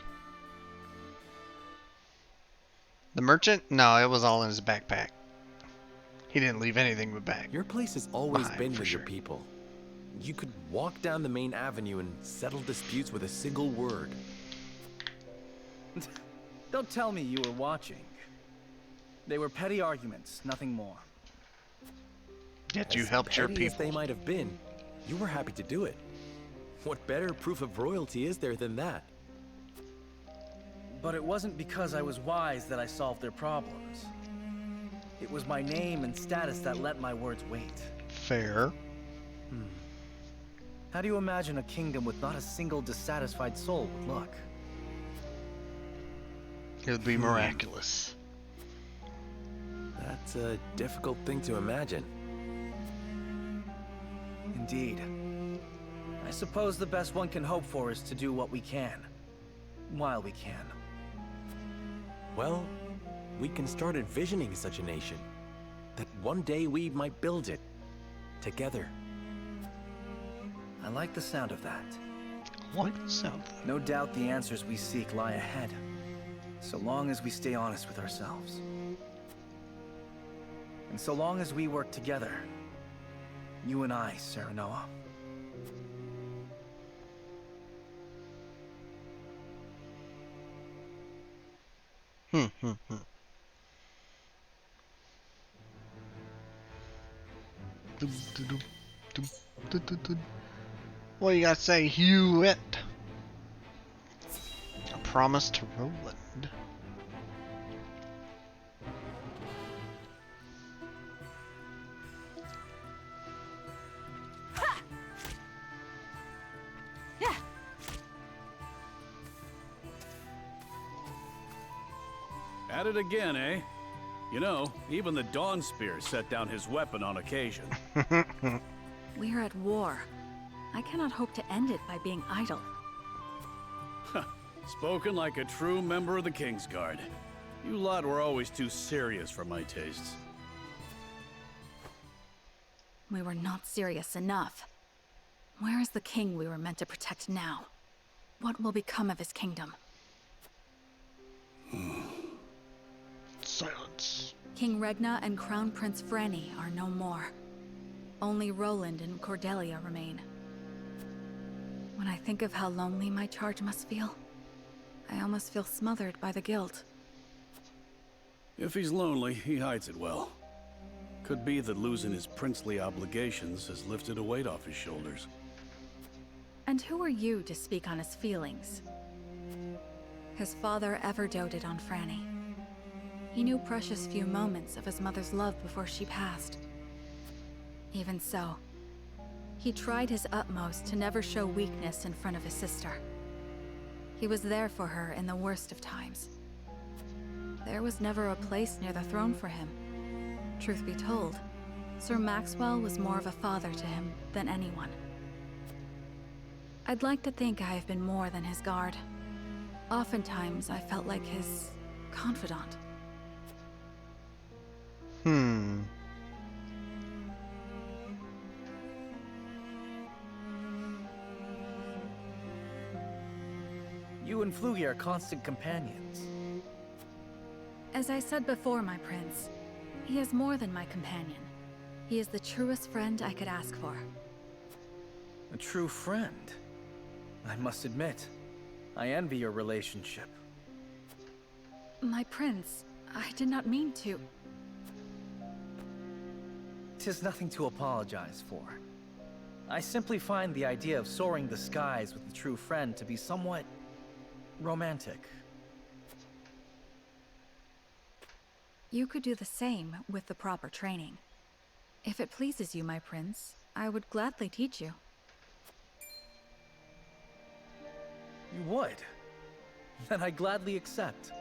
The merchant? No, it was all in his backpack. He didn't leave anything but back. Your place has always Behind, been for with sure. your people. You could walk down the main avenue and settle disputes with a single word. Don't tell me you were watching. They were petty arguments, nothing more. Yet you As helped your petty as people. they might have been, you were happy to do it. What better proof of royalty is there than that? But it wasn't because I was wise that I solved their problems. It was my name and status that let my words weight. Fair. How do you imagine a kingdom with not a single dissatisfied soul would look? It would be miraculous. That's a difficult thing to imagine. Indeed. I suppose the best one can hope for is to do what we can, while we can. Well, we can start envisioning such a nation. That one day we might build it. Together. I like the sound of that. Like the sound. No doubt the answers we seek lie ahead, so long as we stay honest with ourselves. And so long as we work together, you and I, Serenoa. What you gotta say, Hewitt? A promise to Roland. At it again, eh? You know, even the Dawnspear set down his weapon on occasion. We are at war. I cannot hope to end it by being idle. Spoken like a true member of the Kingsguard. You lot were always too serious for my tastes. We were not serious enough. Where is the king we were meant to protect now? What will become of his kingdom? Silence. King Regna and Crown Prince Franny are no more. Only Roland and Cordelia remain. When I think of how lonely my charge must feel, I almost feel smothered by the guilt. If he's lonely, he hides it well. Could be that losing his princely obligations has lifted a weight off his shoulders. And who are you to speak on his feelings? His father ever doted on Franny. He knew precious few moments of his mother's love before she passed. Even so, he tried his utmost to never show weakness in front of his sister. He was there for her in the worst of times. There was never a place near the throne for him. Truth be told, Sir Maxwell was more of a father to him than anyone. I'd like to think I have been more than his guard. Oftentimes, I felt like his confidant. You and Flugy are constant companions. As I said before, my prince, he is more than my companion. He is the truest friend I could ask for. A true friend? I must admit, I envy your relationship. My prince, I did not mean to. 'Tis nothing to apologize for. I simply find the idea of soaring the skies with a true friend to be somewhat romantic. You could do the same with the proper training. If it pleases you, my prince, I would gladly teach you. You would? Then I gladly accept.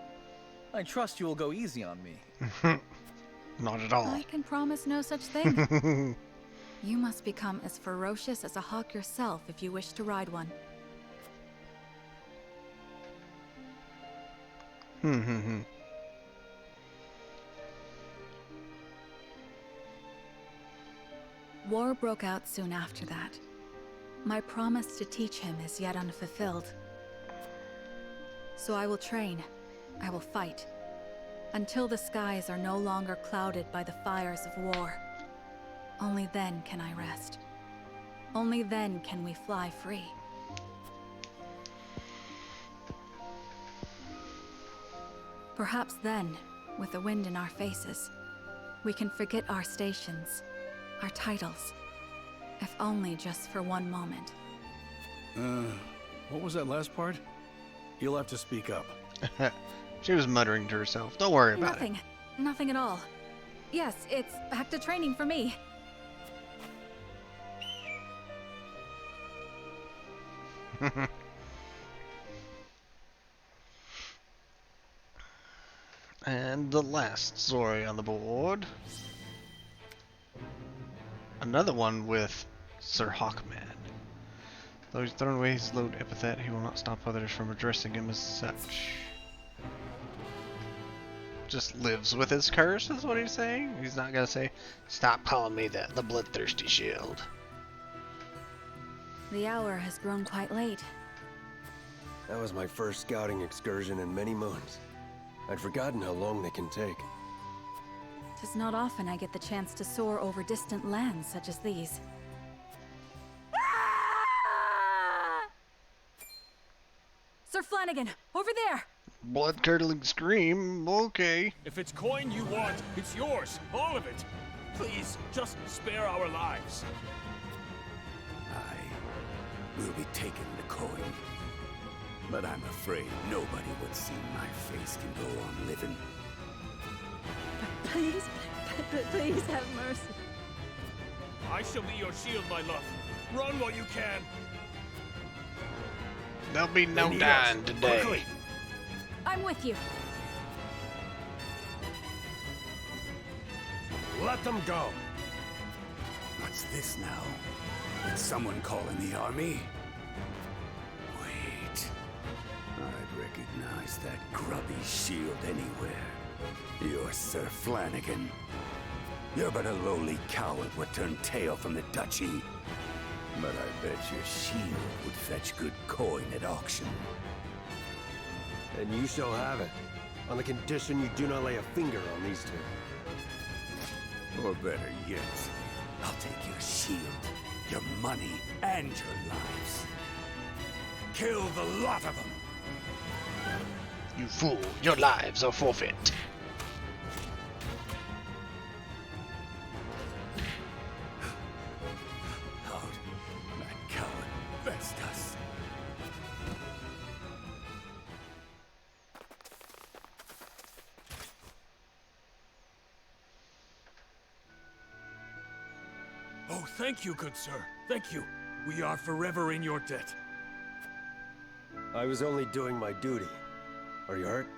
I trust you will go easy on me. Not at all. I can promise no such thing. You must become as ferocious as a hawk yourself if you wish to ride one. War broke out soon after that. My promise to teach him is yet unfulfilled. So I will train, I will fight, until the skies are no longer clouded by the fires of war. Only then can I rest. Only then can we fly free. Perhaps then, with the wind in our faces, we can forget our stations, our titles, if only just for one moment. What was that last part? You'll have to speak up. She was muttering to herself. Don't worry about Nothing. Nothing at all. Yes, it's back to training for me. it. And the last story on the board. Another one with Sir Hawkman. Though he's thrown away his load epithet, he will not stop others from addressing him as such. Just lives with his curse, is what he's saying? He's not gonna say, stop calling me the bloodthirsty shield. The hour has grown quite late. That was my first scouting excursion in many moons. I'd forgotten how long they can take. 'Tis not often I get the chance to soar over distant lands such as these. Sir Flanagan, over there! Blood-curdling scream, okay. If it's coin you want, it's yours, all of it. Please, just spare our lives. I will be taking the coin. But I'm afraid nobody would see my face can go on living. Please, please have mercy. I shall be your shield, my love. Run while you can. There'll be no dying today. I'm with you. let them go. What's this now? Did someone call in the army? Wait. I'd recognize that grubby shield anywhere. You're Sir Flanagan. You're but a lowly coward would turn tail from the duchy. But I bet your shield would fetch good coin at auction. And you shall have it, on the condition you do not lay a finger on these two. Or better yet, I'll take your shield, your money, and your lives. Kill the lot of them! You fool, your lives are forfeit. Out, that coward Vestas. Oh, thank you, good sir. Thank you. We are forever in your debt. I was only doing my duty. Are you hurt?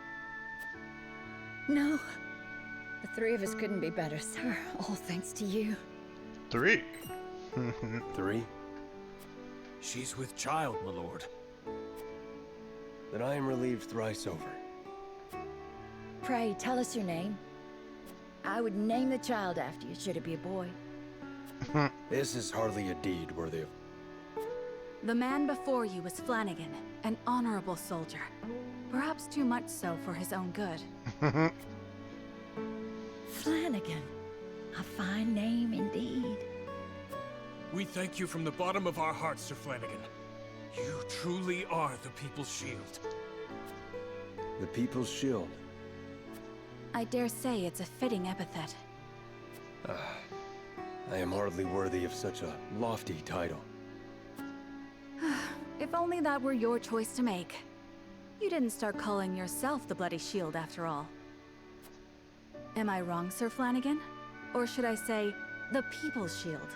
No. The three of us couldn't be better, sir. All thanks to you. 3. 3? She's with child, my lord. Then I am relieved thrice over. Pray, tell us your name. I would name the child after you, should it be a boy. This is hardly a deed worthy of... The man before you was Flanagan, an honorable soldier. Perhaps too much so for his own good. Flanagan. A fine name indeed. We thank you from the bottom of our hearts, Sir Flanagan. You truly are the People's Shield. The People's Shield. I dare say it's a fitting epithet. I am hardly worthy of such a lofty title. If only that were your choice to make. You didn't start calling yourself the Bloody Shield after all. Am I wrong, Sir Flanagan? Or should I say, the People's Shield?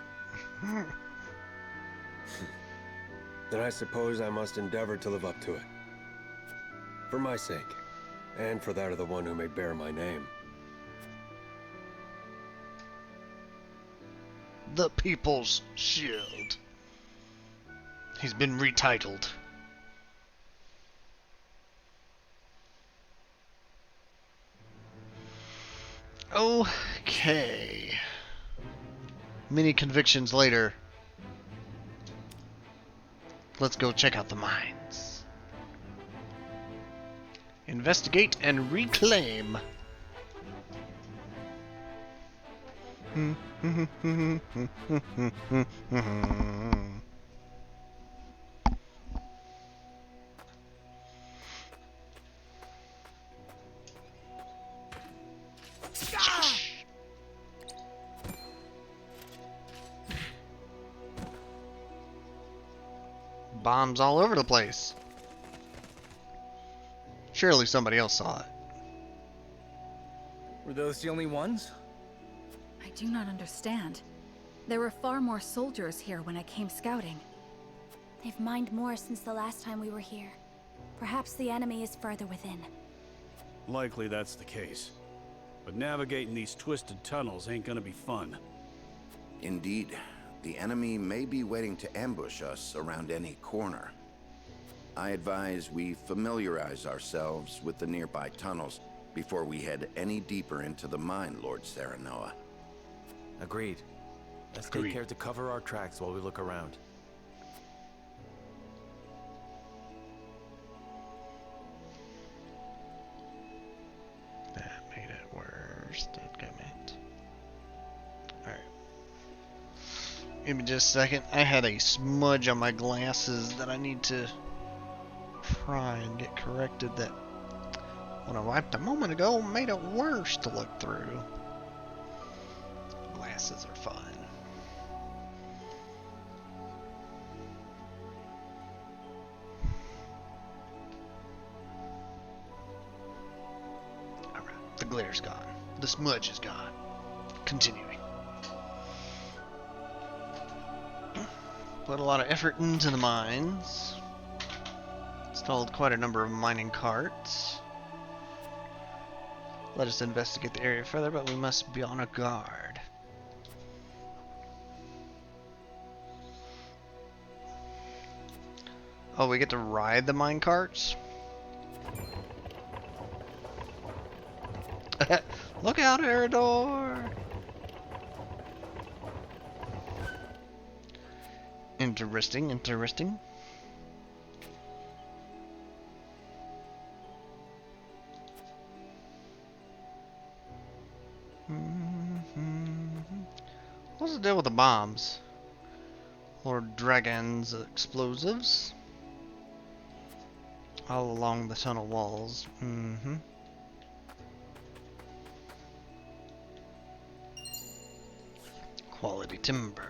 Then I suppose I must endeavor to live up to it. For my sake, and for that of the one who may bear my name. The People's Shield. He's been retitled. Okay. Many convictions later. Let's go check out the mines. Investigate and reclaim. Bombs all over the place. Surely somebody else saw it. Were those the only ones? I do not understand. There were far more soldiers here when I came scouting. They've mined more since the last time we were here. Perhaps the enemy is further within. Likely that's the case. But navigating these twisted tunnels ain't gonna be fun. Indeed. The enemy may be waiting to ambush us around any corner. I advise we familiarize ourselves with the nearby tunnels before we head any deeper into the mine, Lord Serenoa. Agreed. Let's take care to cover our tracks while we look around. That made it worse. Dadgummit. Alright. Give me just a second. I had a smudge on my glasses that I need to try and get corrected that when I wiped a moment ago made it worse to look through. Glasses are fun. Alright, the glare's gone. The smudge is gone. Continuing. Put a lot of effort into the mines. Installed quite a number of mining carts. Let us investigate the area further, but we must be on our guard. Oh, we get to ride the minecarts? Look out, Eridor! Interesting, interesting. What's the deal with the bombs? Lord Dragon's explosives? All along the tunnel walls. Quality timber.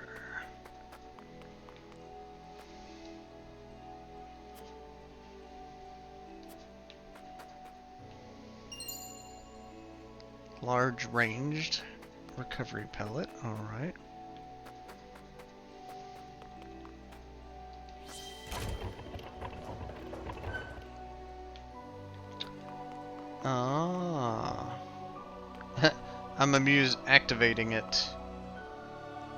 Large ranged recovery pellet, alright. Ah. I'm amused activating it.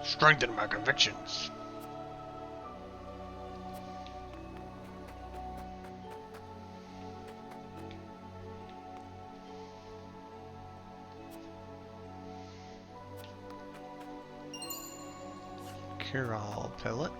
Strengthen my convictions. Cure-all pellet.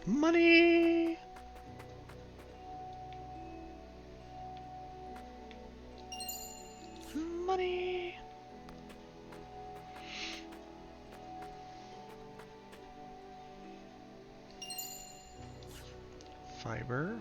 Money! Money! Fiber.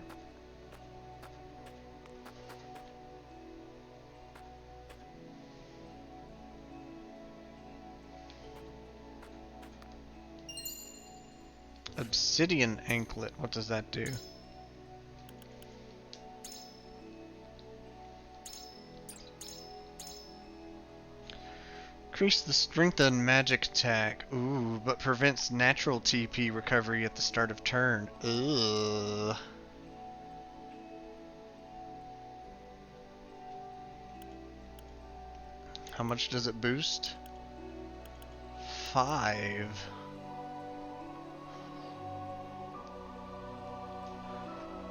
Obsidian anklet, what does that do? Increase the strength on magic attack. Ooh, but prevents natural TP recovery at the start of turn. Ugh. How much does it boost? 5.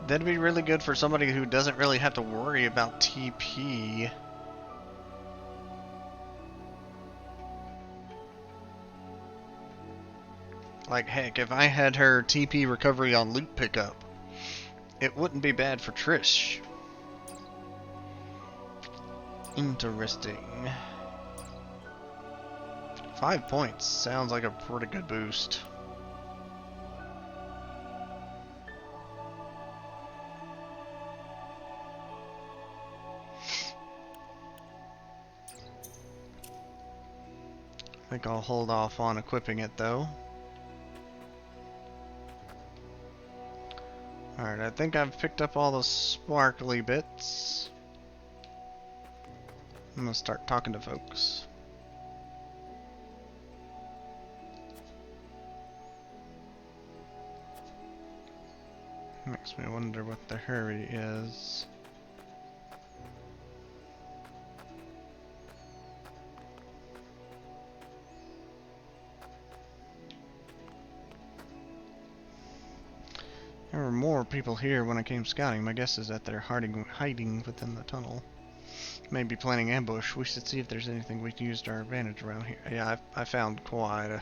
That'd be really good for somebody who doesn't really have to worry about TP. Like, heck, if I had her TP recovery on loot pickup, it wouldn't be bad for Trish. Interesting. 5 points sounds like a pretty good boost. I think I'll hold off on equipping it though. Alright, I think I've picked up all the sparkly bits. I'm gonna start talking to folks. Makes me wonder what the hurry is. There were more people here when I came scouting. My guess is that they're hiding within the tunnel. Maybe planning ambush. We should see if there's anything we can use to our advantage around here. Yeah, I found quite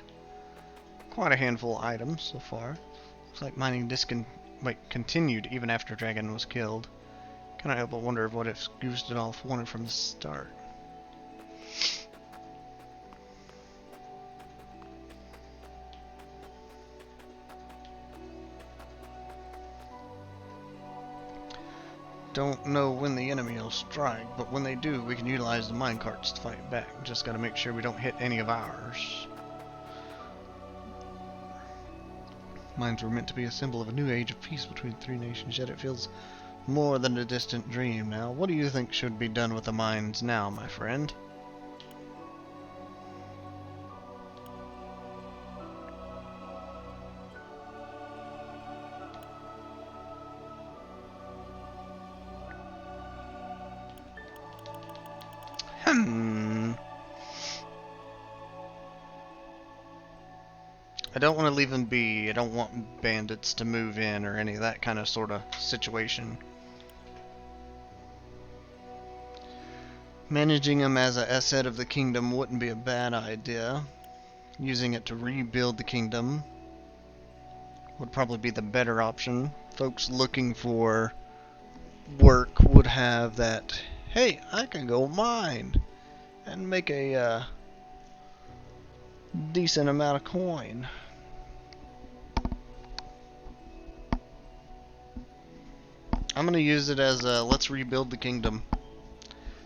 a handful of items so far. Looks like mining continued even after Dragon was killed. Cannot help but wonder what if Gustadolf wanted from the start. Don't know when the enemy will strike, but when they do, we can utilize the minecarts to fight back. Just gotta make sure we don't hit any of ours. Mines were meant to be a symbol of a new age of peace between the three nations, yet it feels more than a distant dream now. What do you think should be done with the mines now, my friend? I don't want to leave them be. I don't want bandits to move in or any of that kind of sort of situation. Managing them as an asset of the kingdom wouldn't be a bad idea. Using it to rebuild the kingdom would probably be the better option. Folks looking for work would have that, hey, I can go mine and make a decent amount of coin. I'm gonna use it as a let's rebuild the kingdom.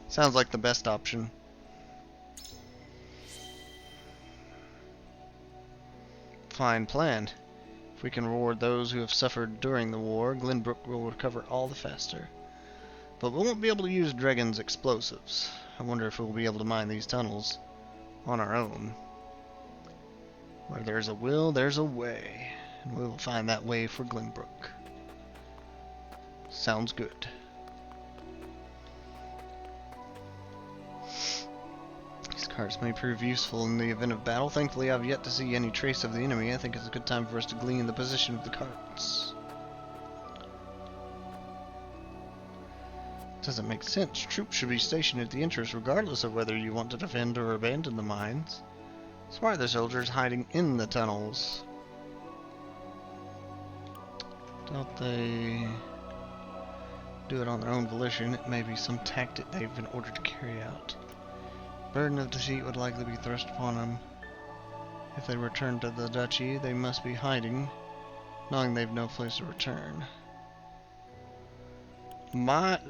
Sounds like the best option. Fine plan. If we can reward those who have suffered during the war, Glenbrook will recover all the faster. But we won't be able to use Dragon's explosives. I wonder if we'll be able to mine these tunnels on our own. Where there's a will, there's a way. And we will find that way for Glenbrook. Sounds good. These carts may prove useful in the event of battle. Thankfully, I've yet to see any trace of the enemy. I think it's a good time for us to glean the position of the carts. Doesn't make sense. Troops should be stationed at the entrance regardless of whether you want to defend or abandon the mines. So why are the soldiers hiding in the tunnels? Don't they do it on their own volition? It may be some tactic they've been ordered to carry out. Burden of defeat would likely be thrust upon them. If they return to the duchy, they must be hiding, knowing they've no place to return.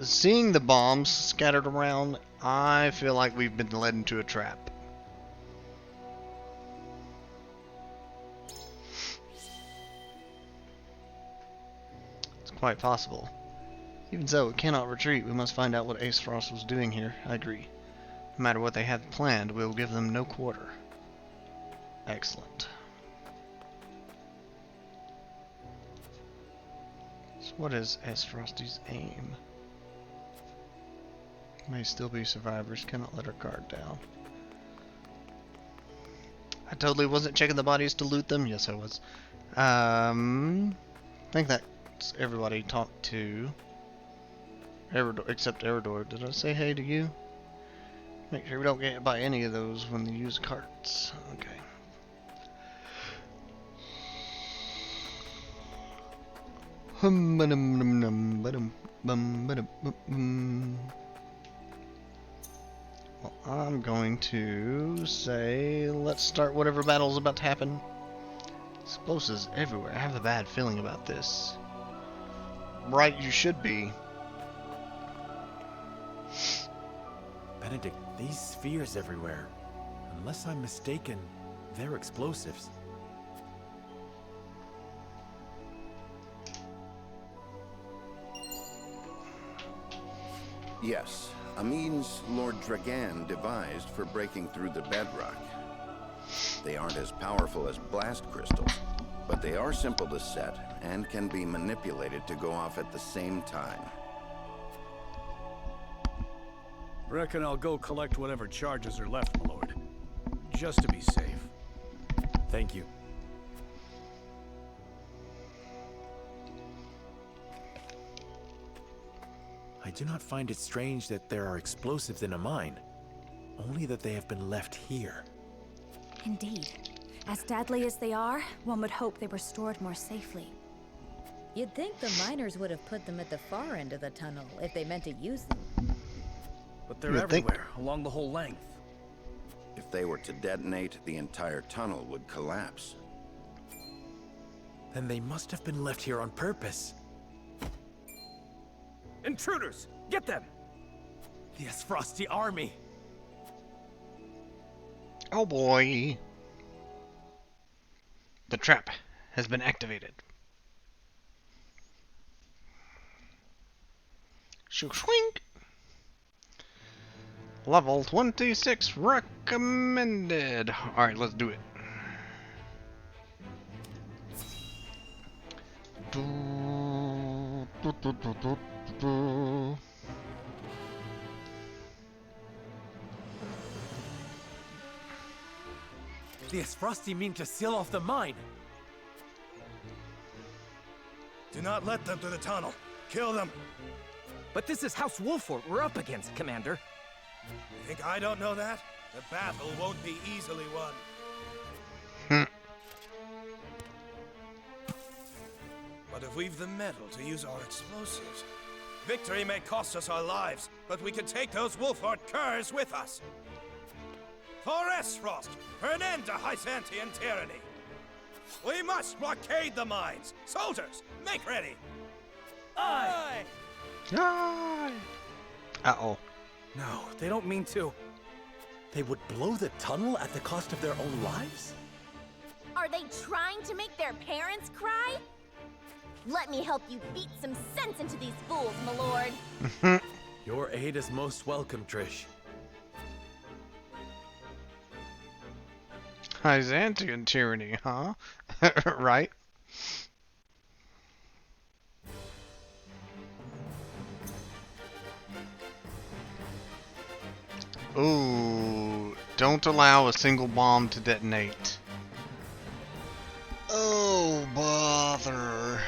Seeing the bombs scattered around, I feel like we've been led into a trap. It's quite possible. Even so, we cannot retreat. We must find out what Aesfrost was doing here. I agree. No matter what they have planned, we will give them no quarter. Excellent. So what is Aesfrosti's aim? May still be survivors. Cannot let our guard down. I totally wasn't checking the bodies to loot them. Yes, I was. I think that's everybody talked to. Eredor, except Eredor. Did I say hey to you? Make sure we don't get hit by any of those when they use carts. Okay. Well, I'm going to say let's start whatever battle's about to happen. Explosives everywhere. I have a bad feeling about this. Right, you should be. Benedict, these spheres everywhere. Unless I'm mistaken, they're explosives. Yes, a means Lord Dragan devised for breaking through the bedrock. They aren't as powerful as blast crystals, but they are simple to set and can be manipulated to go off at the same time. Reckon I'll go collect whatever charges are left, my lord. Just to be safe. Thank you. I do not find it strange that there are explosives in a mine. Only that they have been left here. Indeed. As deadly as they are, one would hope they were stored more safely. You'd think the miners would have put them at the far end of the tunnel if they meant to use them. But they're everywhere, along the whole length. If they were to detonate, the entire tunnel would collapse. Then they must have been left here on purpose. Intruders! Get them! The Aesfrosti army! Oh boy! The trap has been activated. Swink. Level 26 recommended. Alright, let's do it. The Isfrosti mean to seal off the mine. Do not let them through the tunnel. Kill them. But this is House Wolfort we're up against, Commander. You think I don't know that? The battle won't be easily won. But if we've the metal to use our explosives, victory may cost us our lives, but we can take those Wolfort curs with us. For Esfrost, for an end to Hyzantian tyranny. We must blockade the mines. Soldiers, make ready. Aye! Aye! Uh-oh. No, they don't mean to. They would blow the tunnel at the cost of their own lives? Are they trying to make their parents cry? Let me help you beat some sense into these fools, my lord. Your aid is most welcome, Trish. Byzantian tyranny, huh? Right? Ooh, don't allow a single bomb to detonate. Oh, bother.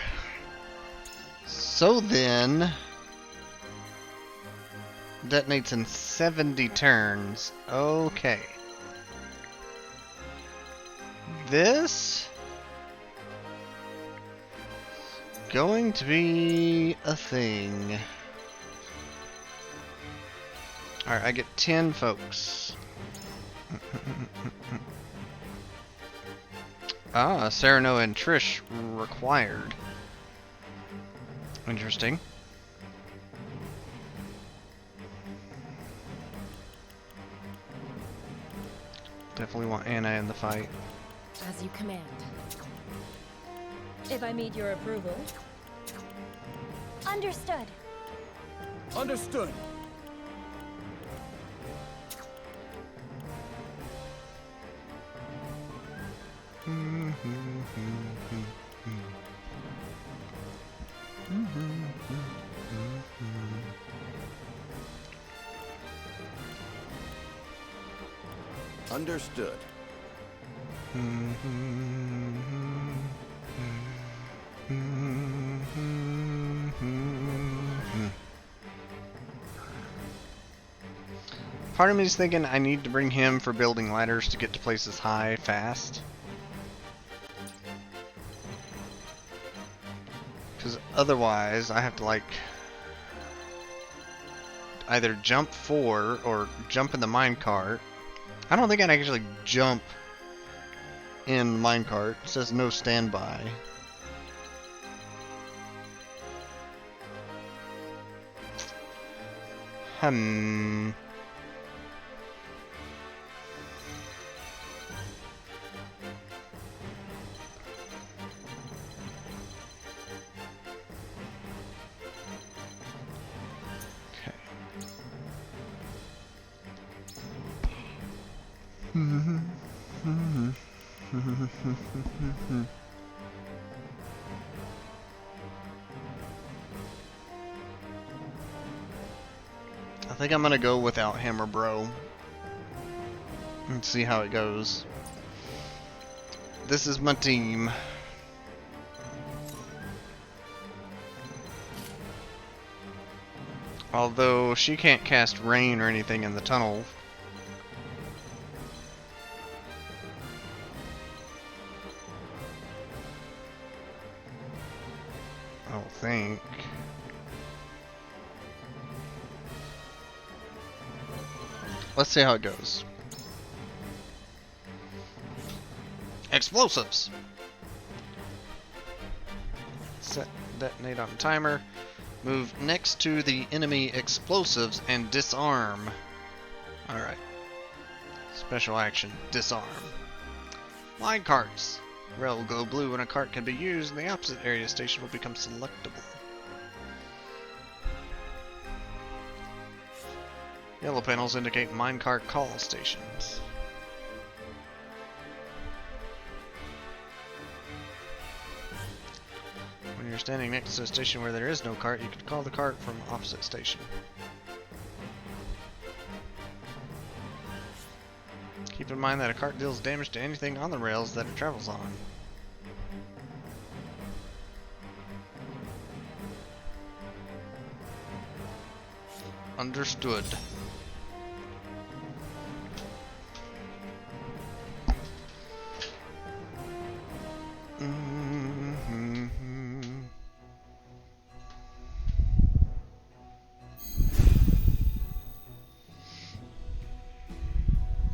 So then, detonates in 70 turns. Okay. This going to be a thing. Alright, I get 10 folks. Ah, Sereno and Trish required. Interesting. Definitely want Anna in the fight. As you command. If I meet your approval. Understood. Understood. Understood. Part of me is thinking I need to bring him for building ladders to get to places high fast. Because otherwise I have to like either jump for or jump in the minecart. I don't think I can actually jump in minecart. It says no standby. I think I'm gonna go without Hammer Bro and see how it goes. This is my team. Although she can't cast rain or anything in the tunnel. I don't think. Let's see how it goes. Explosives! Set detonate on timer. Move next to the enemy explosives and disarm. Alright. Special action, disarm. Mine carts. Rail will go blue when a cart can be used and the opposite area station will become selectable. Yellow panels indicate minecart call stations. When you're standing next to a station where there is no cart, you can call the cart from opposite station. Keep in mind that a cart deals damage to anything on the rails that it travels on. Understood.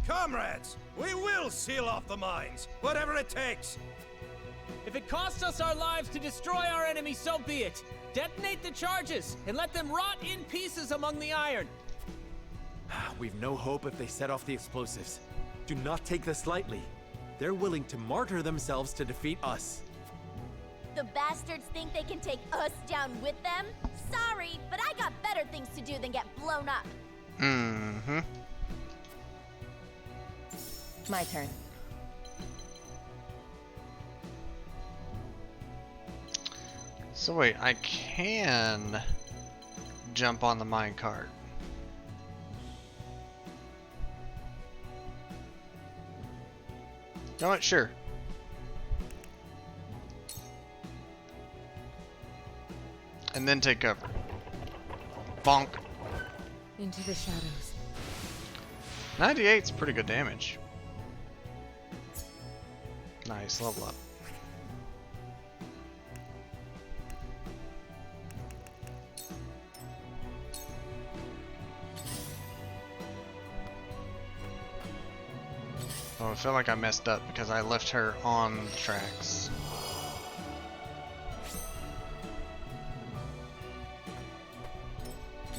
Comrades, we will seal off the mines, whatever it takes. If it costs us our lives to destroy our enemy, so be it. Detonate the charges and let them rot in pieces among the iron. We've no hope if they set off the explosives. Do not take this lightly. They're willing to martyr themselves to defeat us. The bastards think they can take us down with them? Sorry, but I got better things to do than get blown up. Mm-hmm. My turn. So wait, I can jump on the minecart. You know what? Sure. And then take cover. Bonk. Into the shadows. 98's pretty good damage. Nice, level up. Oh, I feel like I messed up because I left her on the tracks.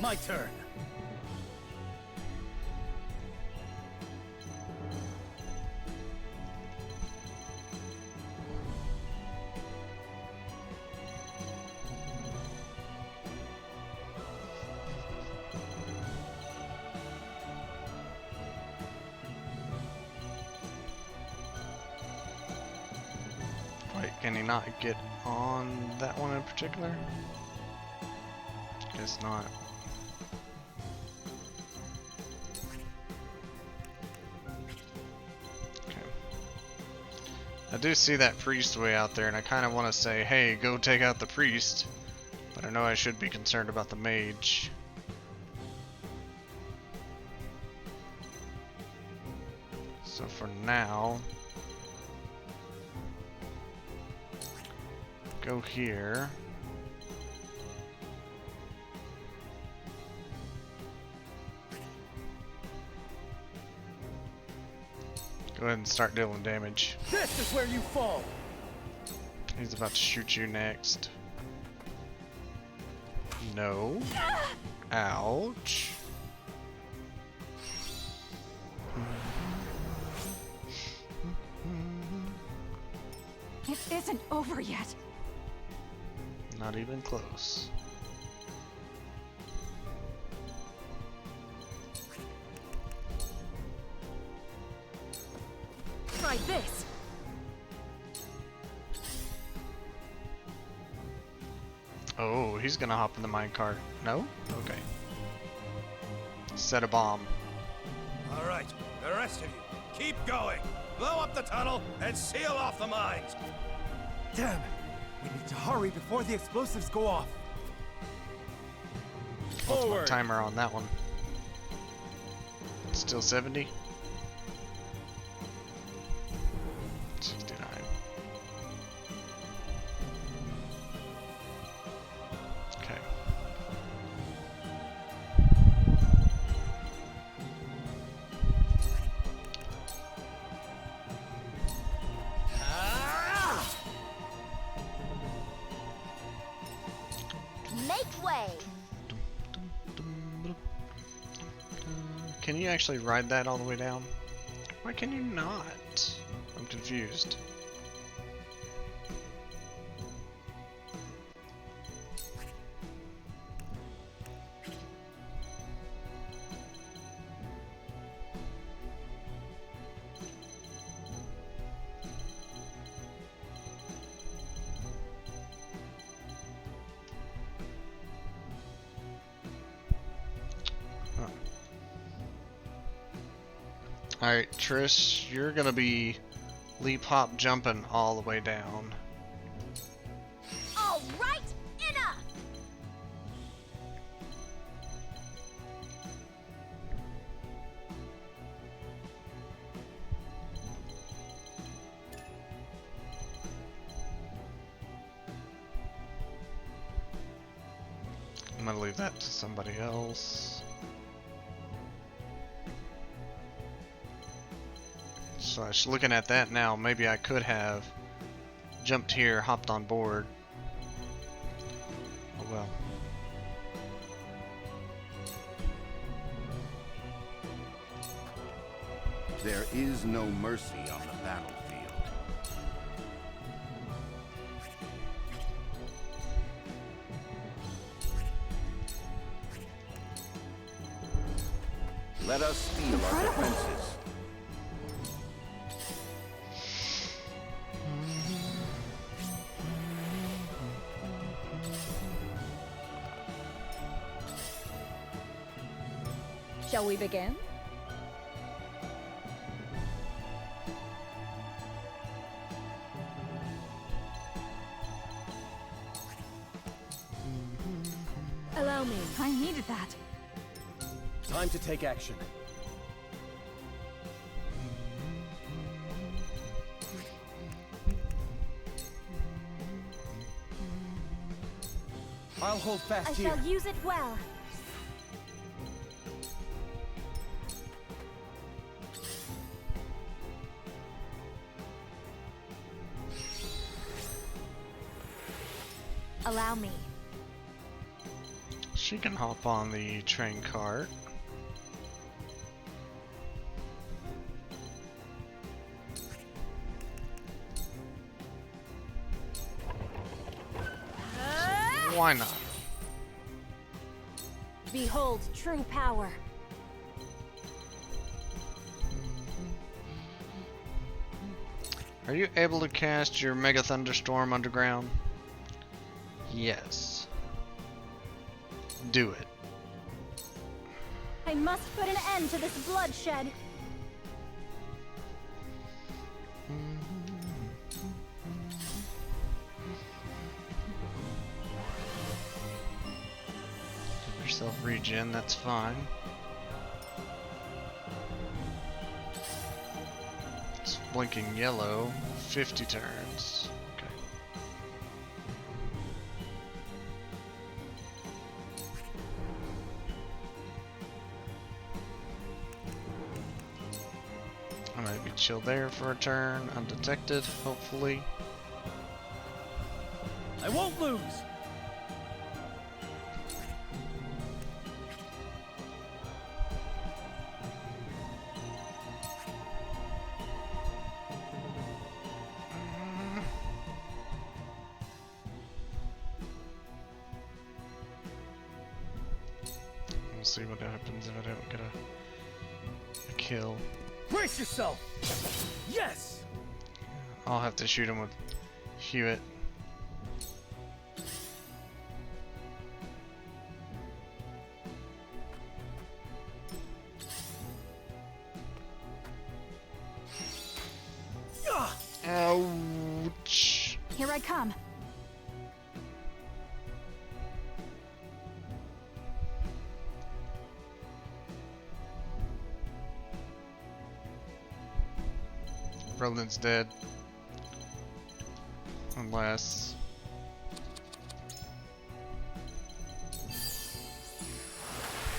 My turn. Wait, can he not get on that one in particular? Guess not. Okay. I do see that priest way out there, and I kind of want to say, hey, go take out the priest. But I know I should be concerned about the mage. So for now, go here. Go ahead and start dealing damage. This is where you fall. He's about to shoot you next. No. Ouch. It isn't over yet. Not even close. Try this. Oh, he's gonna hop in the minecart. No? Okay. Set a bomb. All right, the rest of you, keep going. Blow up the tunnel and seal off the mines. Damn! We need to hurry before the explosives go off. What's my timer on that one? Still 70? 69. Okay. Make way. Can you actually ride that all the way down? Why can you not? I'm confused. Alright, Trish, you're gonna be leap, hop, jumping all the way down. All right, Inna! I'm gonna leave that to somebody else. So looking at that now, maybe I could have jumped here, hopped on board. Oh well. There is no mercy on the battlefield. Let us steal our defenses. Shall we begin? Allow me. I needed that. Time to take action. I'll hold fast I here. shall use it well. Allow me. She can hop on the train cart. Why not? Behold true power. Are you able to cast your Mega Thunderstorm underground? Yes. Do it. I must put an end to this bloodshed. Give yourself regen, that's fine. It's blinking yellow, 50 turns. Okay. I might be chill there for a turn, undetected, hopefully. I won't lose. We'll see what happens if I don't get a kill. Brace yourself. Yes. I'll have to shoot him with Hewitt. Ouch. Here I come. Roland's dead. Unless...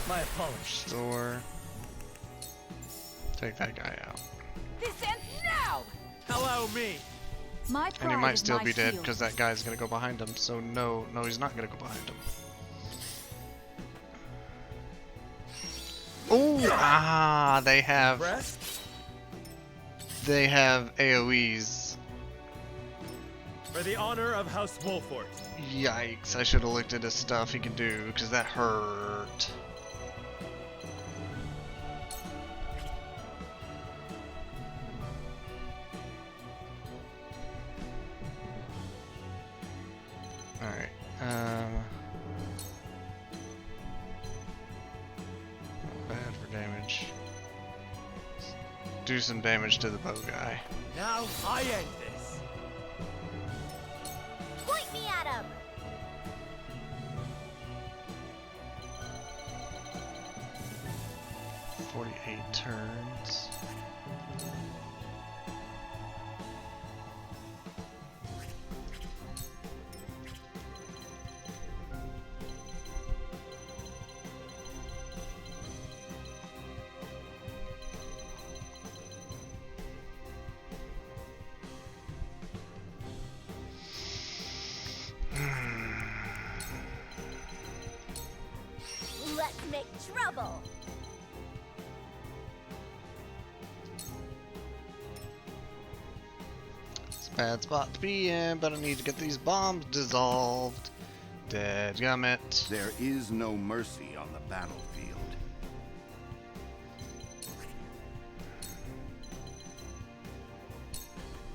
My apologies. Restore. Take that guy out. This ends now! Allow me. My And he pride might is still my be dead shield. because that guy's gonna go behind him. So no, he's not gonna go behind him. Oh, they have AoEs. For the honor of House Wolfort. Yikes! I should have looked at his stuff he can do because that hurt. All right. Not bad for damage. do some damage to the bow guy. Now I end this. Point me at him! 48 turns. Let's make trouble! It's a bad spot to be in, but I need to get these bombs dissolved. Dadgummit. There is no mercy on the battlefield.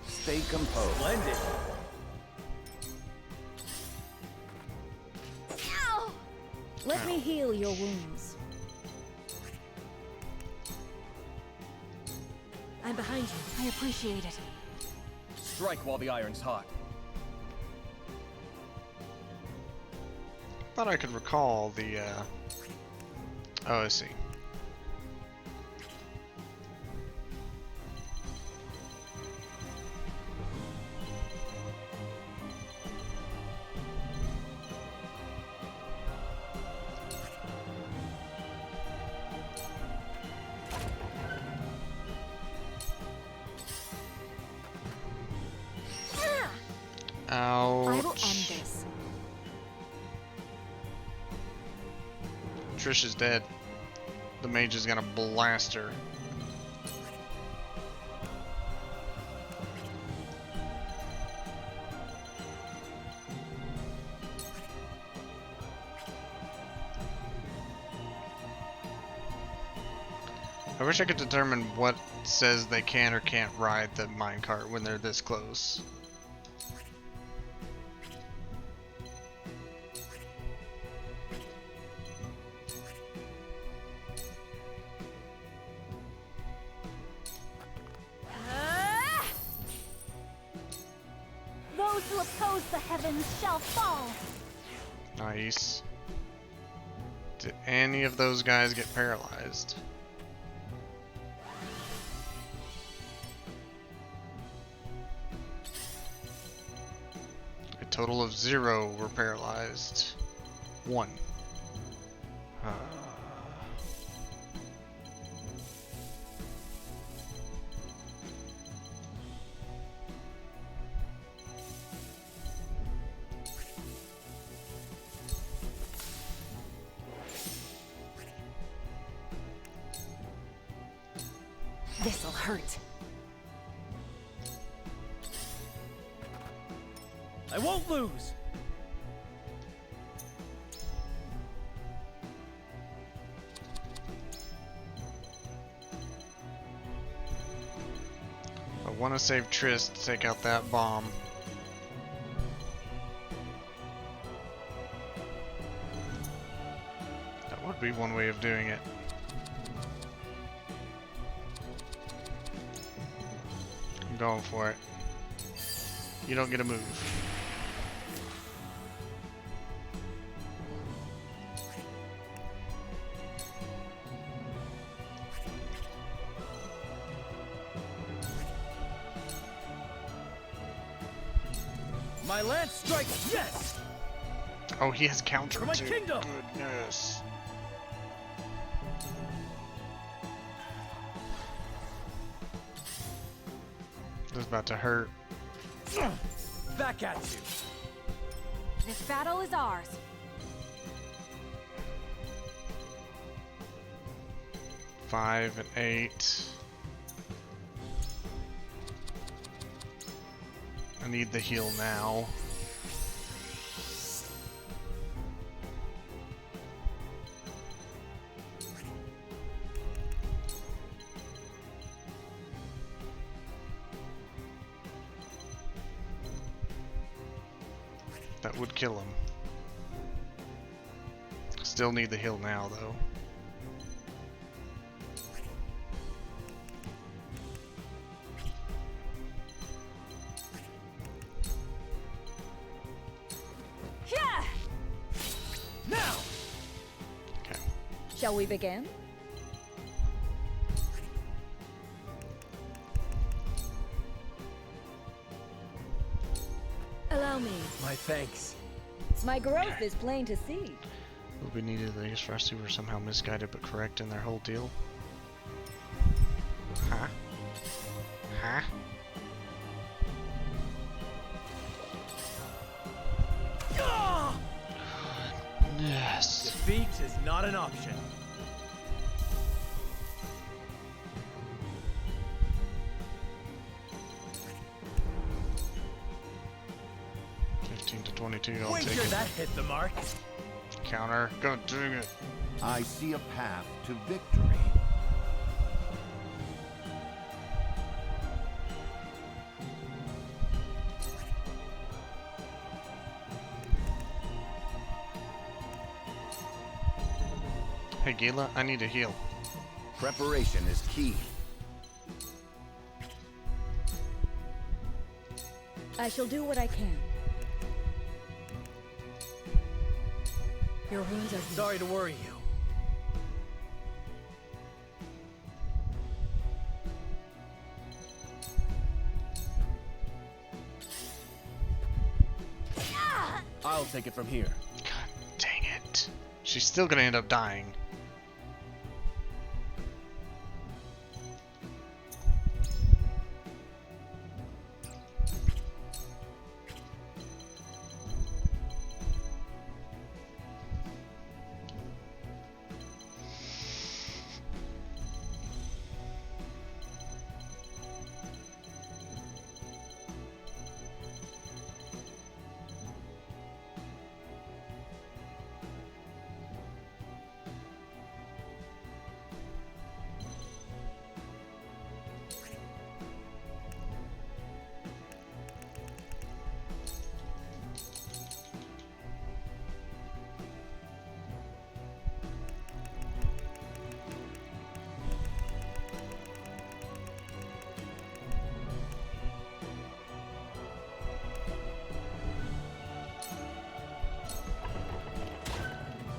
Stay composed. Splendid. Ow! Let me heal your wounds. I'm behind you. I appreciate it. Strike while the iron's hot. Thought I could recall the, Oh, I see. I will Ouch. end this. Trish is dead. The mage is gonna blast her. I wish I could determine what says they can or can't ride the minecart when they're this close. Those who oppose the heavens shall fall. Nice. Did any of those guys get paralyzed? A total of 0 were paralyzed. 1. This'll hurt. I won't lose. I want to save Triss to take out that bomb. That would be one way of doing it. I'm going for it. You don't get a move. My lance strikes, yes! Oh, he has counter For my too. kingdom! Goodness. This is about to hurt. Back at you. This battle is ours. Five and 8. I need the heal now. That would kill him. Still need the heal now, though. Shall we begin? Allow me. My thanks. My growth is plain to see. Will be needed these Rusty were somehow misguided but correct in their whole deal. Huh? Huh? Yes. Defeat is not an option. $15 to $22. I'll Wait take till it. that hit the mark. Counter. Go dang it. I see a path to victory. Hey Gila, I need to heal. Preparation is key. I shall do what I can. Your wounds are Sorry to worry you. I'll take it from here. God dang it. She's still gonna end up dying.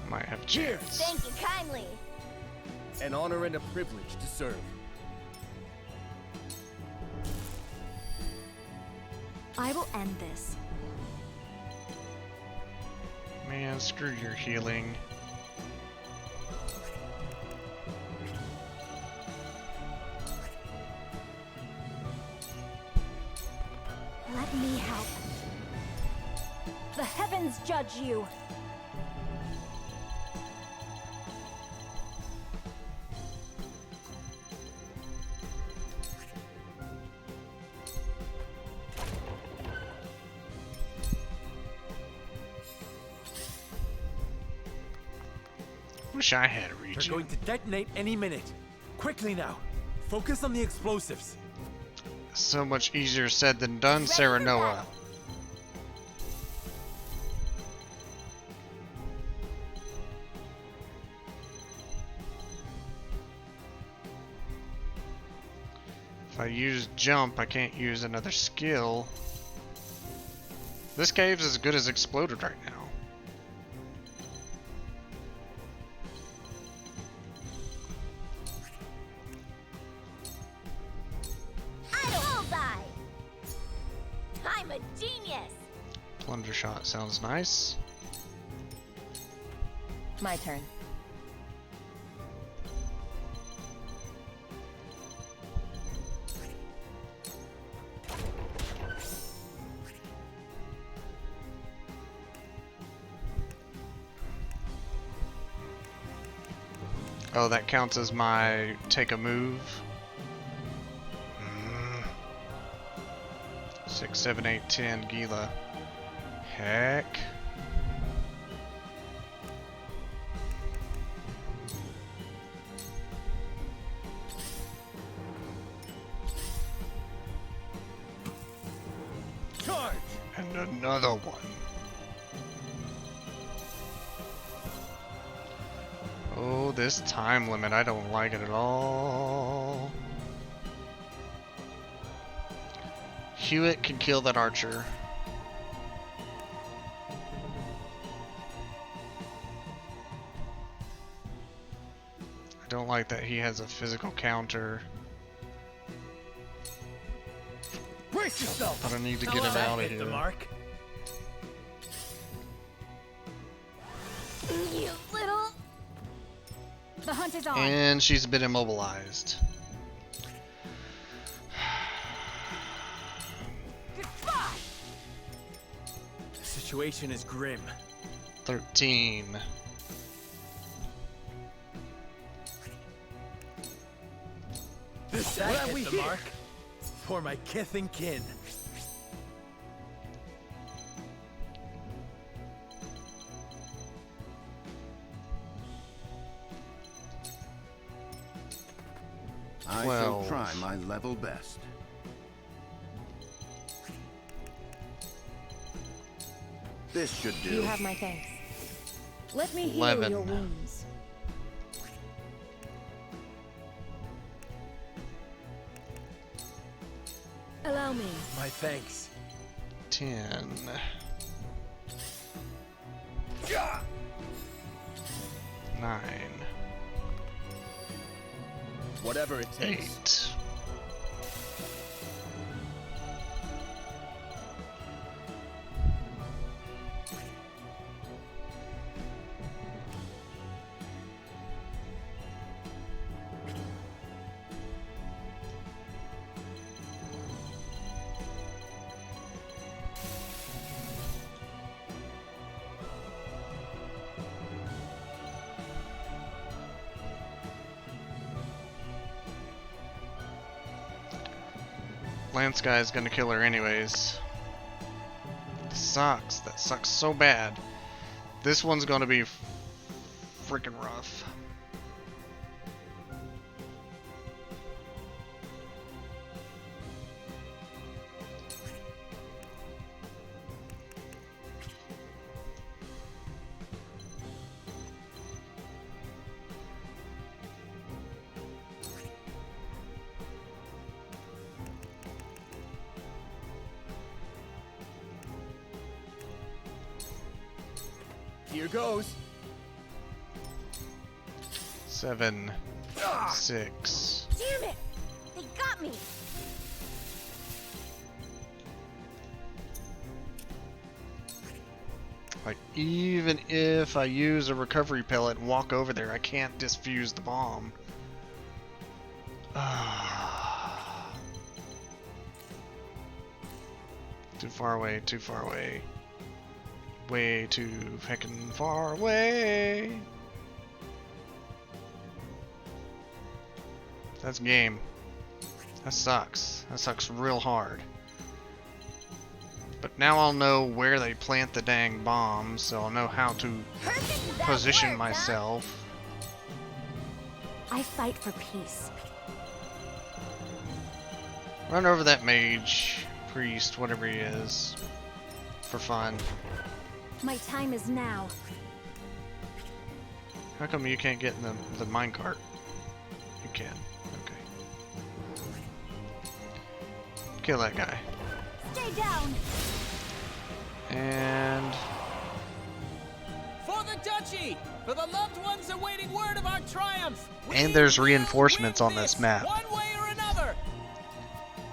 Might have Cheers! Thank you kindly. An honor and a privilege to serve. I will end this. Man, screw your healing. Let me help. The heavens judge you. Wish I had a They're region. going to detonate any minute. Quickly now. Focus on the explosives. So much easier said than done, Sarah Noah. If I use jump, I can't use another skill. This cave's as good as exploded right now. Bullseye! I'm a genius! Plunger shot sounds nice. My turn. Oh, that counts as my take a move. 6, 7, 8, 10, Gila. Heck. Charge! And another one. Oh, this time limit, I don't like it at all. Hewitt can kill that archer. Don't like that he has a physical counter. Brace yourself. But I need to get him out of Hit the here. mark. You little... The hunt is on. And she's been immobilized. Goodbye. The situation is grim. 13. That hit the mark for my kith and kin. I shall try my level best. This should do. You have my thanks. Let me heal 11. your wounds. Allow me. My thanks. 10. 9. Whatever it takes. 8. Lance guy is gonna kill her anyways. Sucks. That sucks so bad. This one's gonna be freaking rough. Here goes. 7. 6. Damn it! They got me! Like, even if I use a recovery pellet and walk over there, I can't disfuse the bomb. Too far away, too far away. Way too heckin' far away. That's game. That sucks. That sucks real hard. But now I'll know where they plant the dang bombs, so I'll know how to position myself. I fight for peace. Run over that mage, priest, whatever he is, for fun. My time is now. How come you can't get in the minecart? You can. Okay. Kill that guy. Stay down. And For the duchy! For the loved ones awaiting word of our triumph! there's reinforcements on this map. One way or another!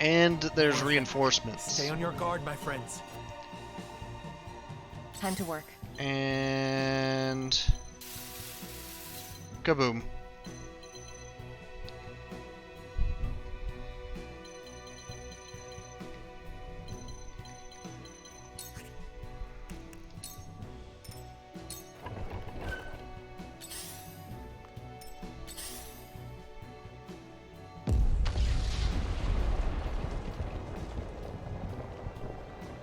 And there's reinforcements. Stay on your guard, my friends. Time to work. And kaboom.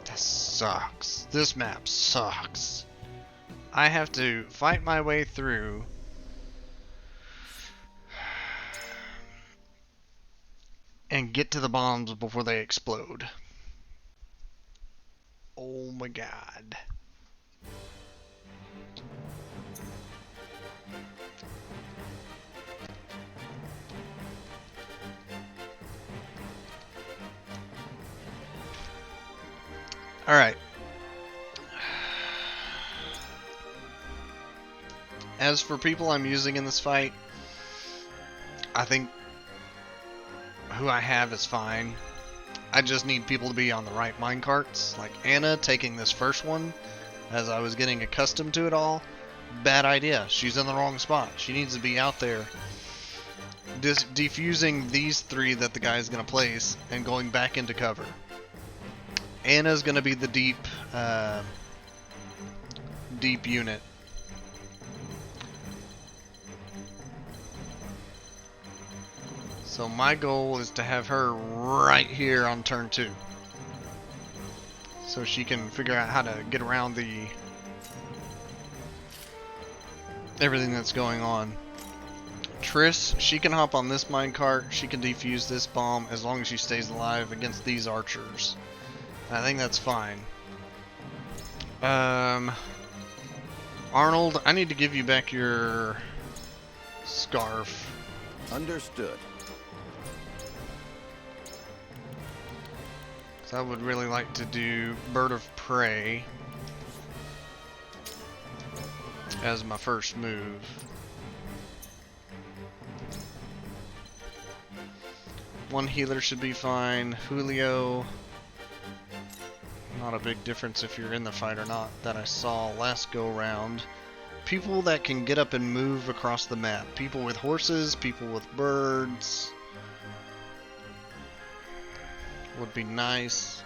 This sucks. This map sucks. I have to fight my way through and get to the bombs before they explode. Oh my god. Alright. As for people I'm using in this fight, I think who I have is fine. I just need people to be on the right minecarts. Like Anna taking this first one, as I was getting accustomed to it all. Bad idea. She's in the wrong spot. She needs to be out there defusing these 3 that the guy's going to place and going back into cover. Anna's going to be the deep unit. So my goal is to have her right here on turn 2. So she can figure out how to get around everything that's going on. Triss, she can hop on this minecart, she can defuse this bomb as long as she stays alive against these archers. I think that's fine. Arnold, I need to give you back your scarf. Understood. So I would really like to do Bird of Prey as my first move. One healer should be fine. Julio, not a big difference if you're in the fight or not, that I saw last go round. People that can get up and move across the map. People with horses, people with birds would be nice.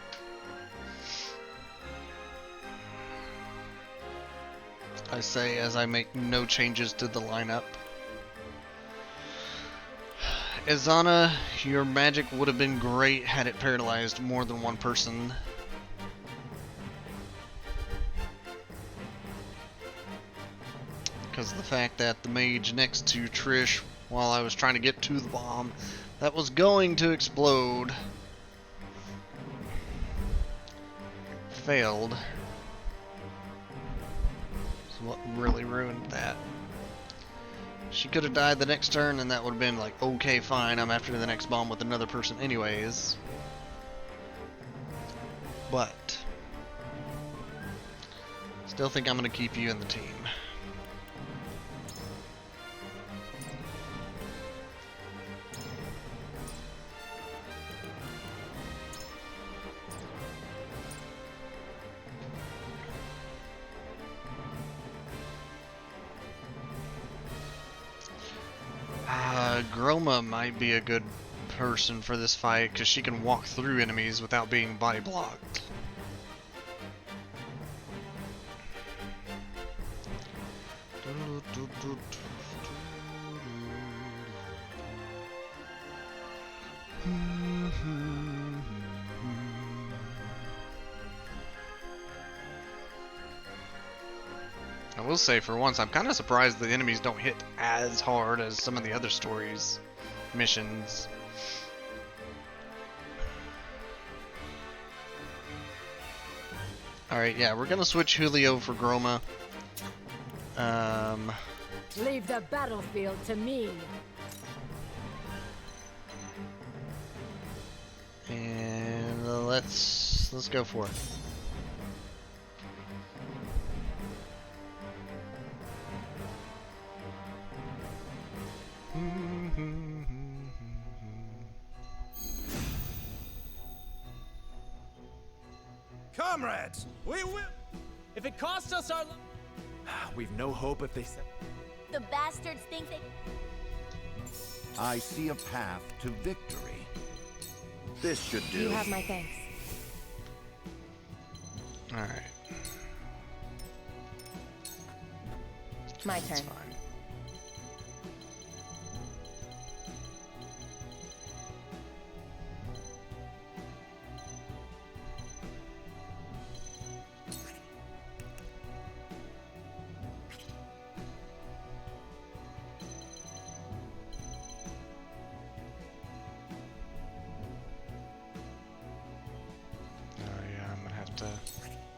I say as I make no changes to the lineup. Izana, your magic would have been great had it paralyzed more than one person. Because the fact that the mage next to Trish, while I was trying to get to the bomb, that was going to explode, failed. So what really ruined that? She could have died the next turn and that would have been like, okay, fine, I'm after the next bomb with another person anyways. But still think I'm going to keep you in the team. Groma might be a good person for this fight because she can walk through enemies without being body blocked. I will say, for once, I'm kind of surprised the enemies don't hit as hard as some of the other stories, missions. Alright, yeah, we're gonna switch Julio for Groma. Leave the battlefield to me. And let's go for it. Comrades, we will. If it costs us our... We've no hope if they said... The bastards think they... I see a path to victory. This should do. You have my thanks. Alright. My turn.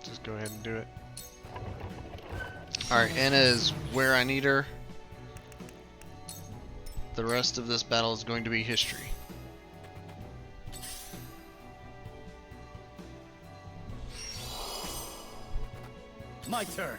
Just go ahead and do it. Alright, Anna is where I need her. The rest of this battle is going to be history. My turn.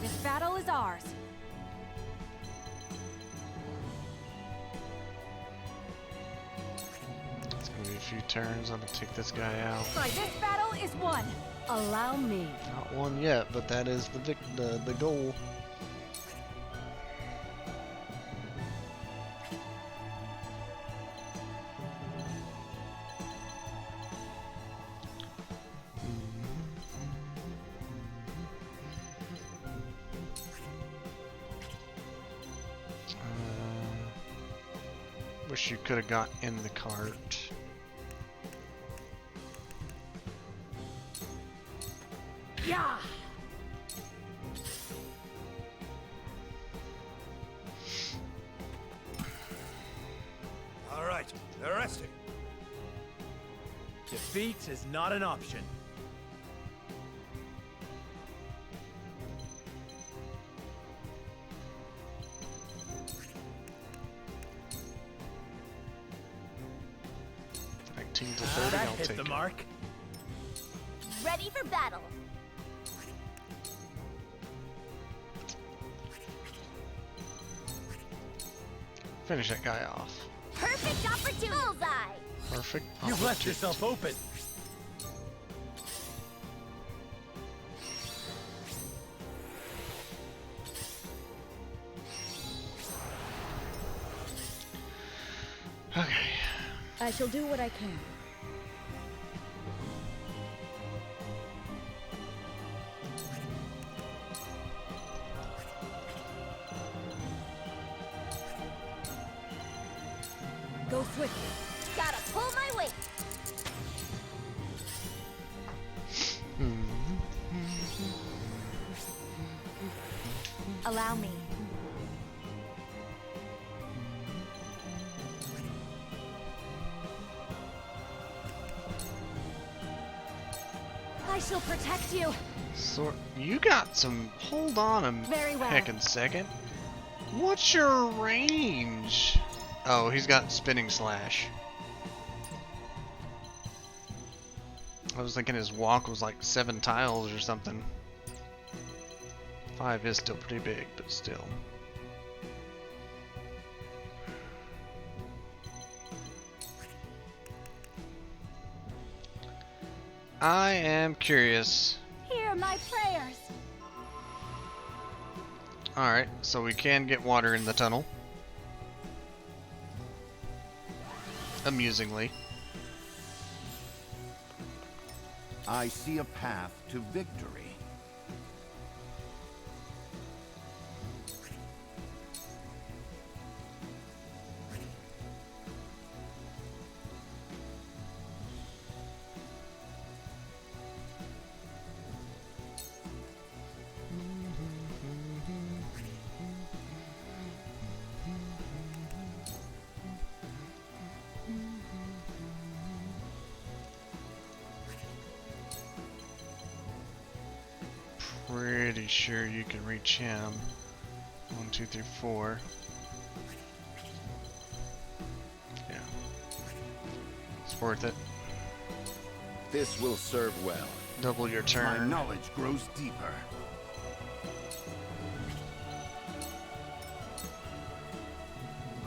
This battle is ours. It's gonna be a few turns. I'm gonna take this guy out. This battle is won. Allow me. Not one yet, but that is the goal. Wish you could have got in the cart. Yeah. All right, they're resting. Defeat is not an option. To 30, that I'll hit take the it. mark. Ready for battle. Finish that guy off. Perfect opportunity. Bullseye. Perfect. You've left yourself open. Okay. I shall do what I can. Go swiftly. Gotta pull my weight. Allow me. I shall protect you. So you got some. Hold on a Very well. heckin' second. What's your range? Oh, he's got spinning slash. I was thinking his walk was like 7 tiles or something. 5 is still pretty big, but still. I am curious. Hear my prayers. Alright, so we can get water in the tunnel. Amusingly. I see a path to victory. Pretty sure you can reach him. 1, 2, 3, 4. Yeah. It's worth it. This will serve well. Double your My turn. knowledge grows deeper.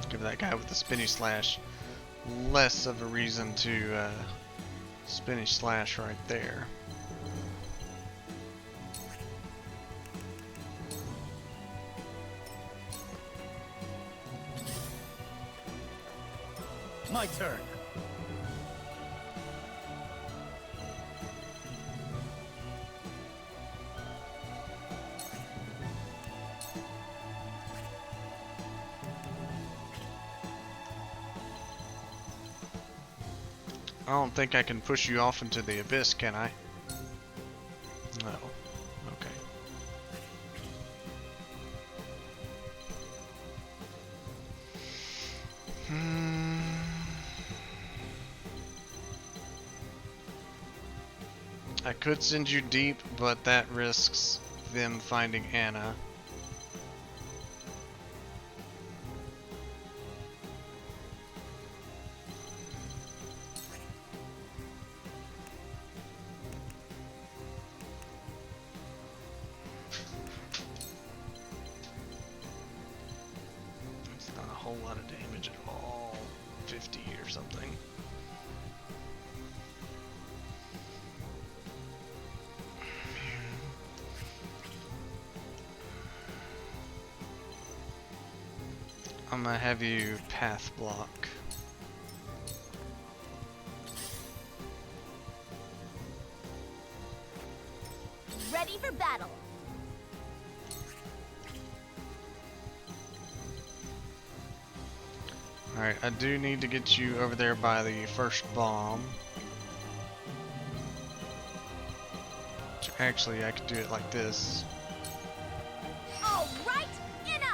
Give that guy with the spinny slash less of a reason to spinny slash right there. My turn. I don't think I can push you off into the abyss, can I? No. Okay. I could send you deep, but that risks them finding Anna. whole lot of damage at all. 50 or something. I'm gonna have you path block. Ready for battle. Alright, I do need to get you over there by the first bomb. Actually, I could do it like this. All right, Inna.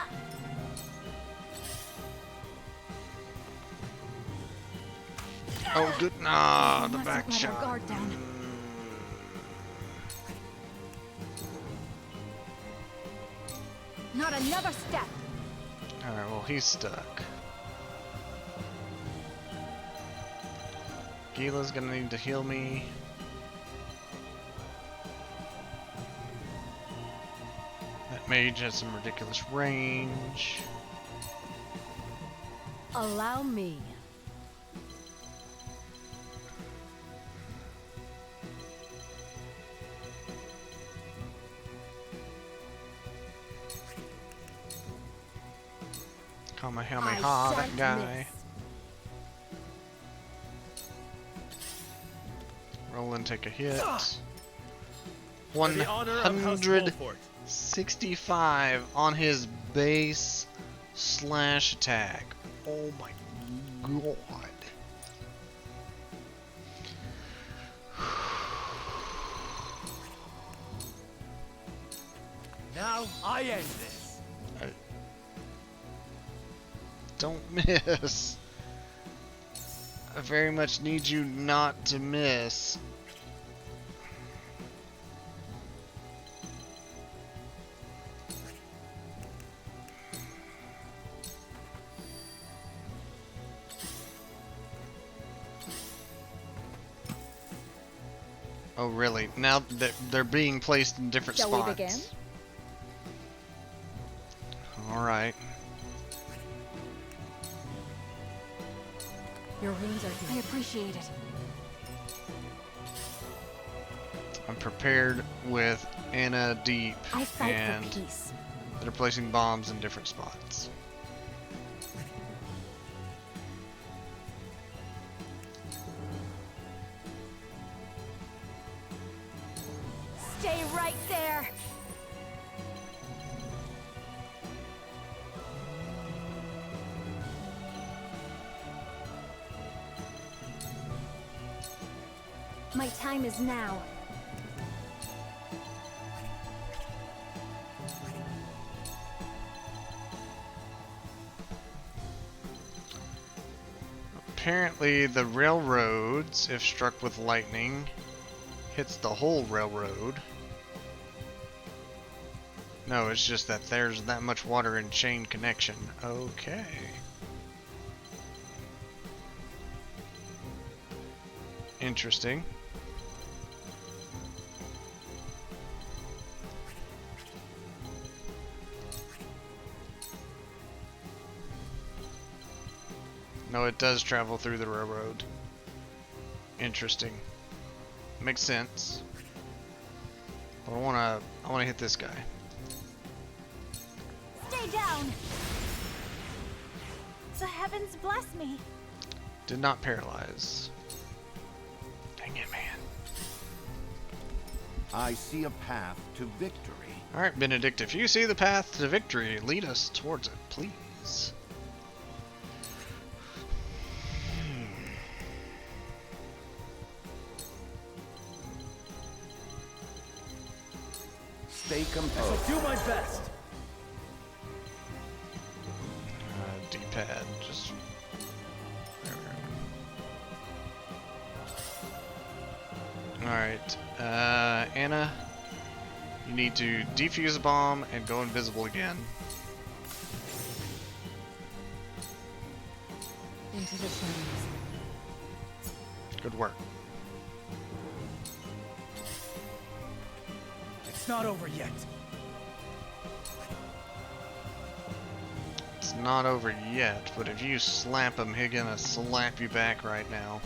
Oh, good. Nah, the Mustn't back let our shot. guard down. Not another step. Alright, well, he's stuck. Gila's gonna need to heal me. That mage has some ridiculous range. Allow me. Kamehameha, that guy. Roll and take a hit. For the honor of House Wolfort. 165 on his base slash attack. Oh my god. Now I end this. Don't miss. I very much need you not to miss. Oh really? Now that they're being placed in different Shall spots. we begin? Alright. Your wounds are healed. I appreciate it. I'm prepared with Anna deep, I fight and for peace. they're placing bombs in different spots. Stay right there. My time is now. Apparently the railroads, if struck with lightning, hits the whole railroad. No, it's just that there's that much water in chain connection. Okay. Interesting. No, it does travel through the railroad. Interesting. Makes sense. But I wanna hit this guy. Stay down. The heavens bless me. Did not paralyze. Dang it, man. I see a path to victory. Alright, Benedict, if you see the path to victory, lead us towards it, please. Stay I composed. shall do my best. D-pad, just... There we go. Alright, Anna, you need to defuse a bomb and go invisible again. Into the shadows. Good work. It's not over yet. It's not over yet, but if you slap him, he's gonna slap you back right now.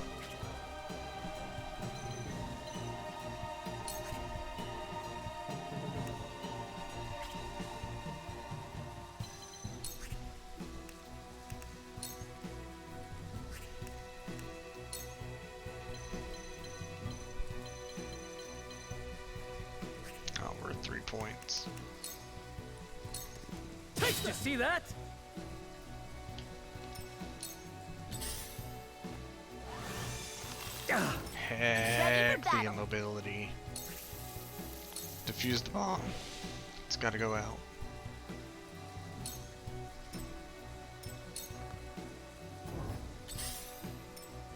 Oh, we're at 3 points. Did you see that? Heck, the immobility. Defuse the bomb. It's gotta go out.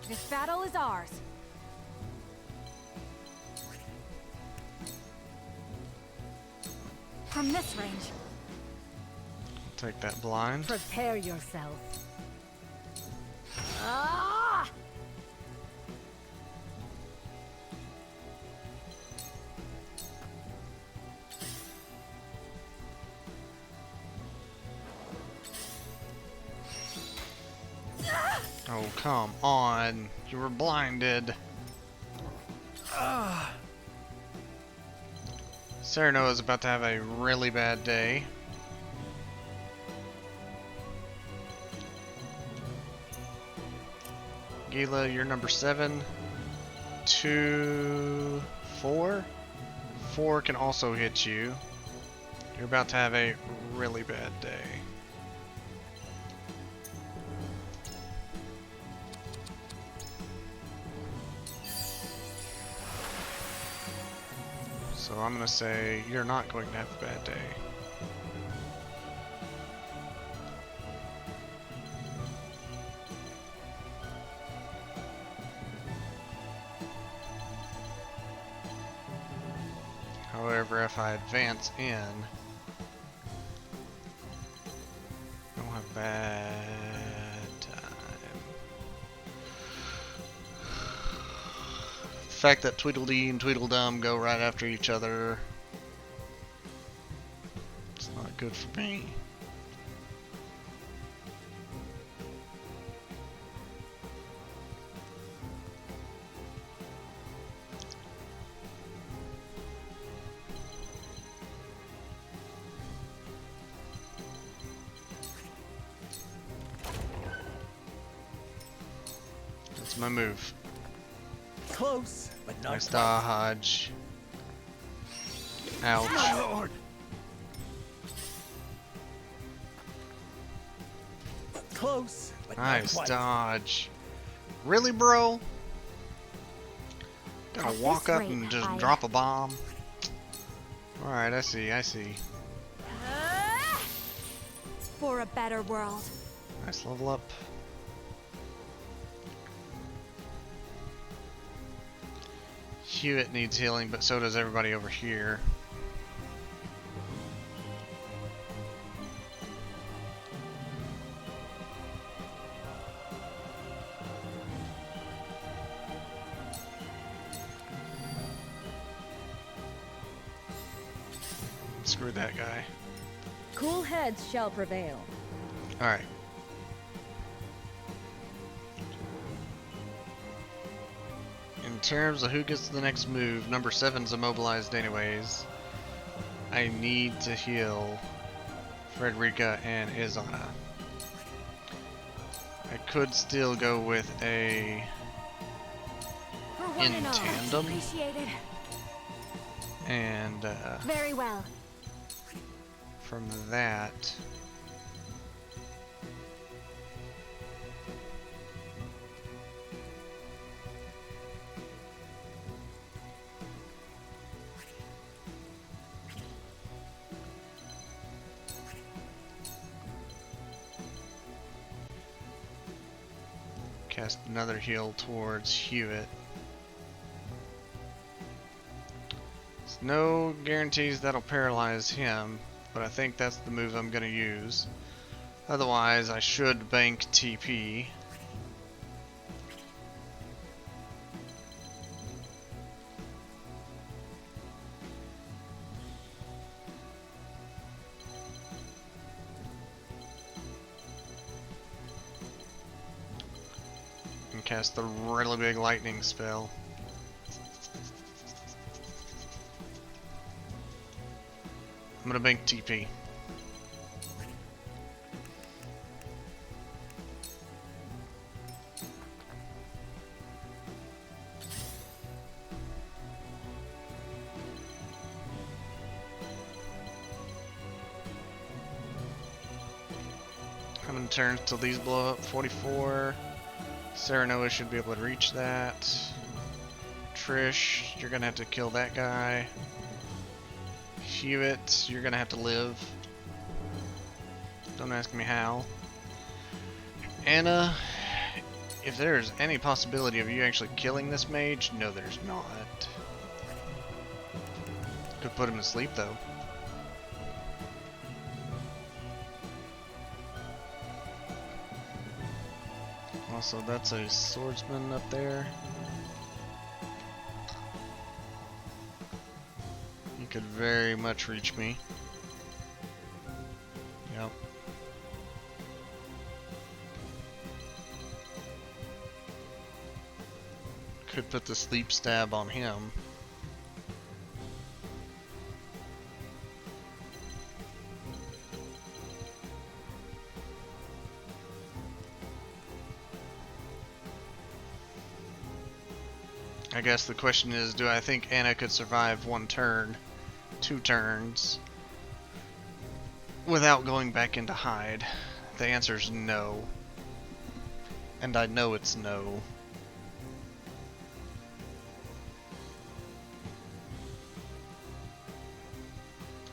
This battle is ours. From this range. Take that blind. Prepare yourself. Ah! Oh, come on. You were blinded. Cyrano is about to have a really bad day. Gila, you're number 7. 2, 4. 4 can also hit you. You're about to have a really bad day. So I'm gonna say you're not going to have a bad day. However, if I advance in, I'll have a bad time. The fact that Tweedledee and Tweedledum go right after each other, it's not good for me. That's my move. Close, but not Nice quite. dodge. Ouch. My lord. Close, but Nice not quite. dodge. Really, bro? Gotta At walk this up rate, and just I- drop a bomb. Alright, I see, I see. For a better world. Nice level up. Hewitt needs healing, but so does everybody over here. Screw that guy. Cool heads shall prevail. Alright. In terms of who gets the next move, number 7's immobilized anyways. I need to heal Frederica and Izana. I could still go with a For one in and all. tandem Appreciated. and Very well. from that cast another heal towards Hewitt. There's no guarantees that'll paralyze him, but I think that's the move I'm gonna use. Otherwise, I should bank TP. cast the really big lightning spell. I'm gonna bank TP. How many turns till these blow up? 44. Serenoa should be able to reach that. Trish, you're gonna have to kill that guy. Hewitt, you're gonna have to live. Don't ask me how. Anna, if there's any possibility of you actually killing this mage, no there's not. Could put him to sleep though. Also, that's a swordsman up there. He could very much reach me. Yep. Could put the sleep stab on him. I guess the question is, do I think Anna could survive 1 turn, 2 turns, without going back into hide? The answer is no. And I know it's no.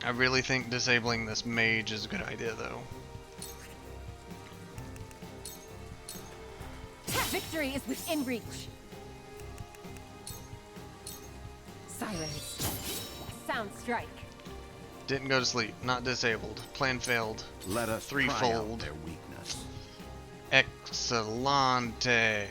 I really think disabling this mage is a good idea though. Victory is within reach. Silence. Sound strike. Didn't go to sleep. Not disabled. Plan failed. Let us threefold. their weakness. Excellente.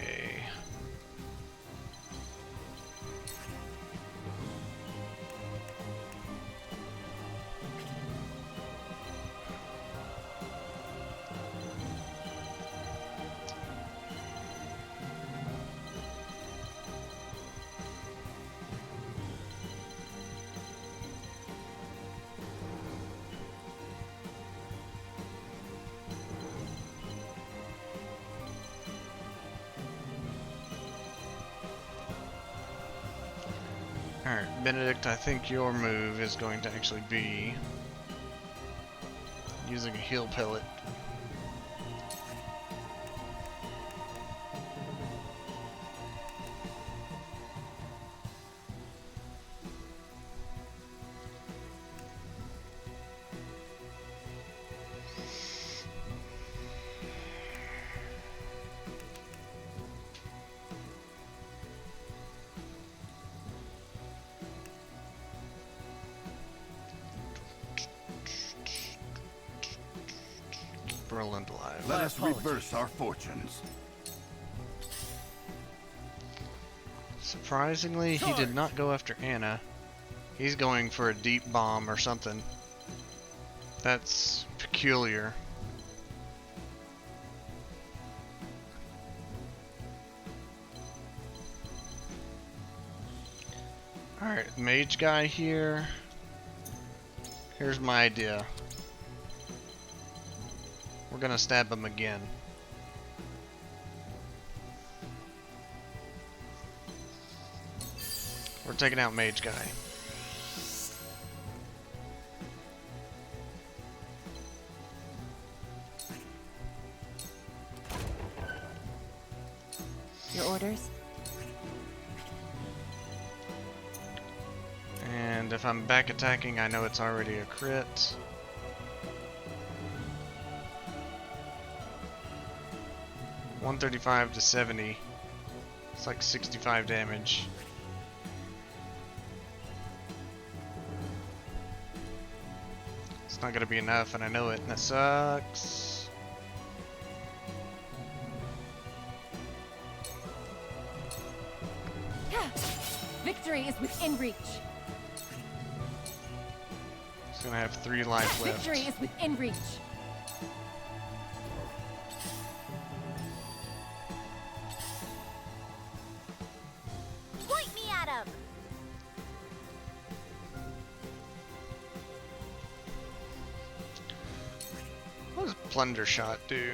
Alright, Benedict, I think your move is going to actually be using a heal pellet. Roland alive. Let us reverse our fortunes. Surprisingly, he did not go after Anna. He's going for a deep bomb or something. That's peculiar. Alright, mage guy here. Here's my idea. We're gonna stab him again. We're taking out mage guy. Your orders? And if I'm back attacking, I know it's already a crit. $135 to 70. It's like 65 damage. It's not gonna be enough, and I know it, and that sucks. Victory is within reach. It's gonna have 3 life left. Victory is within reach. Plunder Shot do?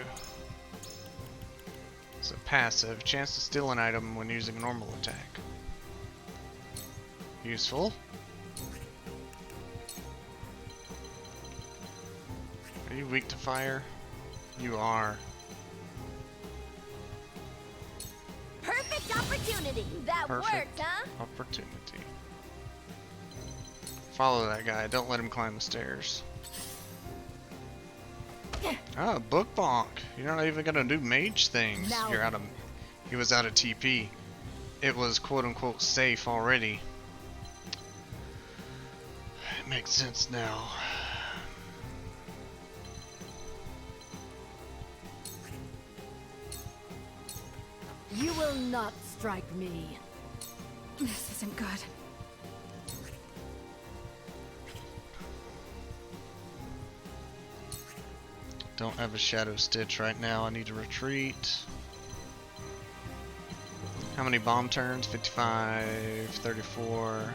It's a passive. Chance to steal an item when using a normal attack. Useful. Are you weak to fire? You are. Perfect opportunity. That Perfect worked, huh? Opportunity. Follow that guy. Don't let him climb the stairs. Ah, Book Bonk. You're not even gonna do mage things. Now You're out of. He was out of TP. It was quote unquote safe already. It makes sense now. You will not strike me. This isn't good. Don't have a Shadow Stitch right now. I need to retreat. How many bomb turns? 55, 34.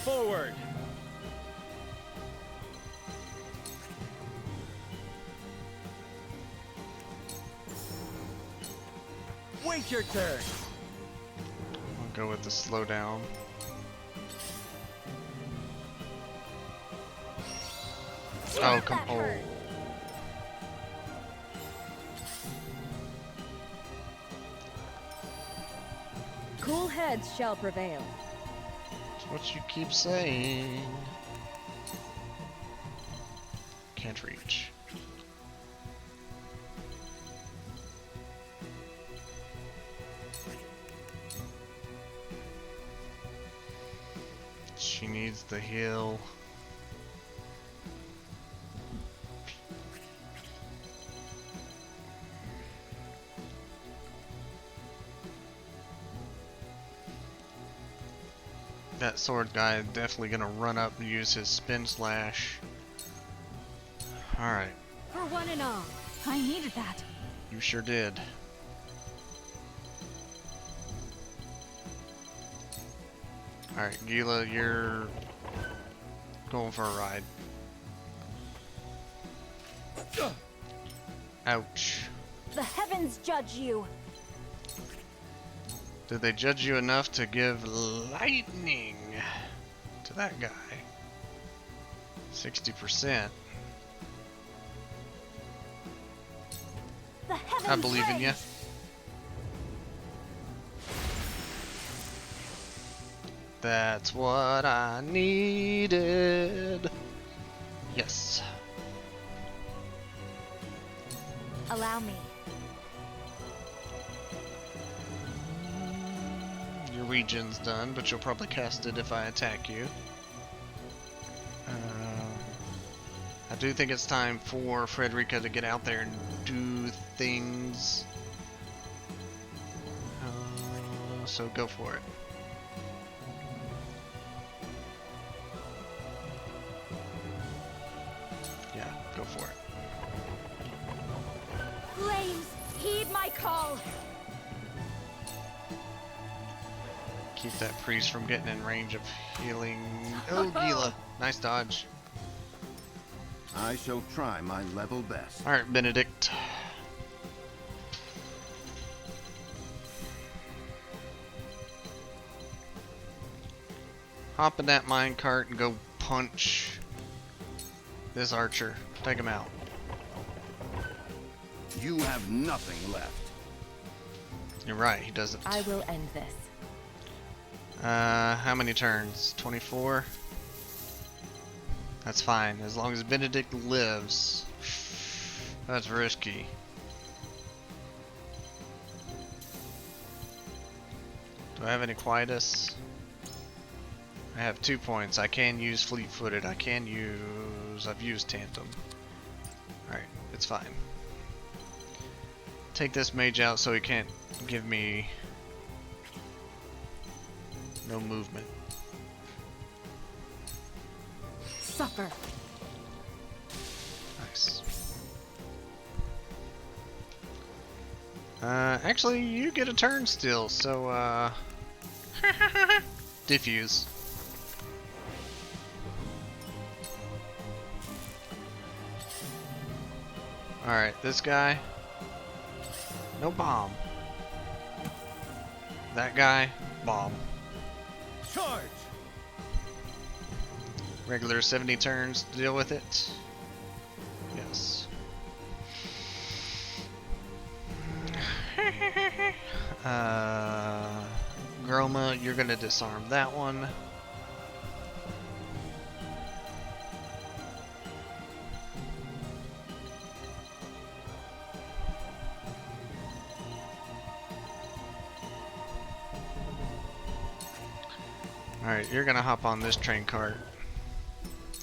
Forward! Wait your turn! I'll go with the slowdown. Oh, come on. Cool heads shall prevail. That's what you keep saying. Can't reach. She needs the heal. That sword guy is definitely gonna run up and use his spin slash. Alright. For one and all. I needed that. You sure did. Alright, Gila, you're going for a ride. Ouch. The heavens judge you. Did they judge you enough to give lightning to that guy? 60%. The heavens I believe in you. rage. That's what I needed. Yes. Allow me. Your regen's done, but you'll probably cast it if I attack you. I do think it's time for Frederica to get out there and do things. So go for it. Yeah, go for it. Flames, heed my call. Keep that priest from getting in range of healing. Oh, Gila. Nice dodge. I shall try my level best. Alright, Benedict. Hop in that minecart and go punch this archer. Take him out. You have nothing left. You're right, he doesn't. I will end this. How many turns? 24? That's fine, as long as Benedict lives. That's risky. Do I have any quietus? I have 2 points. I can use fleet-footed. I've used tantrum. Alright, it's fine. Take this mage out so he can't give me no movement. Suffer. Nice. Actually, you get a turn still, so diffuse. Alright, this guy. No bomb. That guy, bomb. Charge! Regular 70 turns to deal with it. Yes. Groma, you're gonna disarm that one. Alright, you're gonna hop on this train cart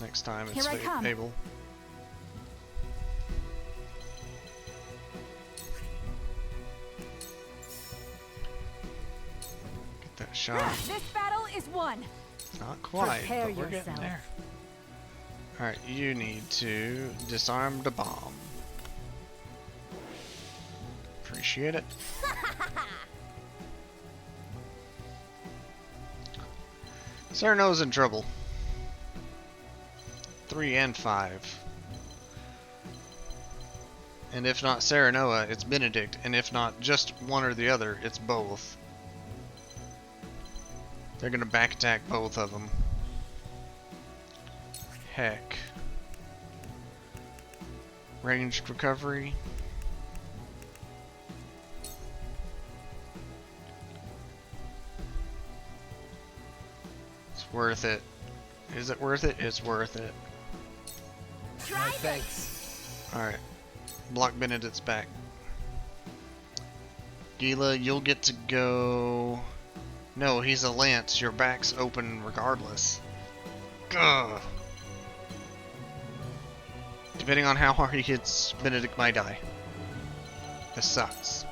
next time it's able. Get that shot. This battle is won. Not quite, Prepare but we're getting yourself. there. Alright, you need to disarm the bomb. Appreciate it. Cyrano's in trouble. 3 and 5. And if not Serenoa, it's Benedict. And if not just one or the other, it's both. They're gonna back attack both of them. Heck. Ranged recovery. It's worth it. Is it worth it? It's worth it. Try thanks. Alright. Block Benedict's back. Gila, you'll get to go... No, he's a lance. Your back's open regardless. Ugh. Depending on how hard he hits, Benedict might die. This sucks.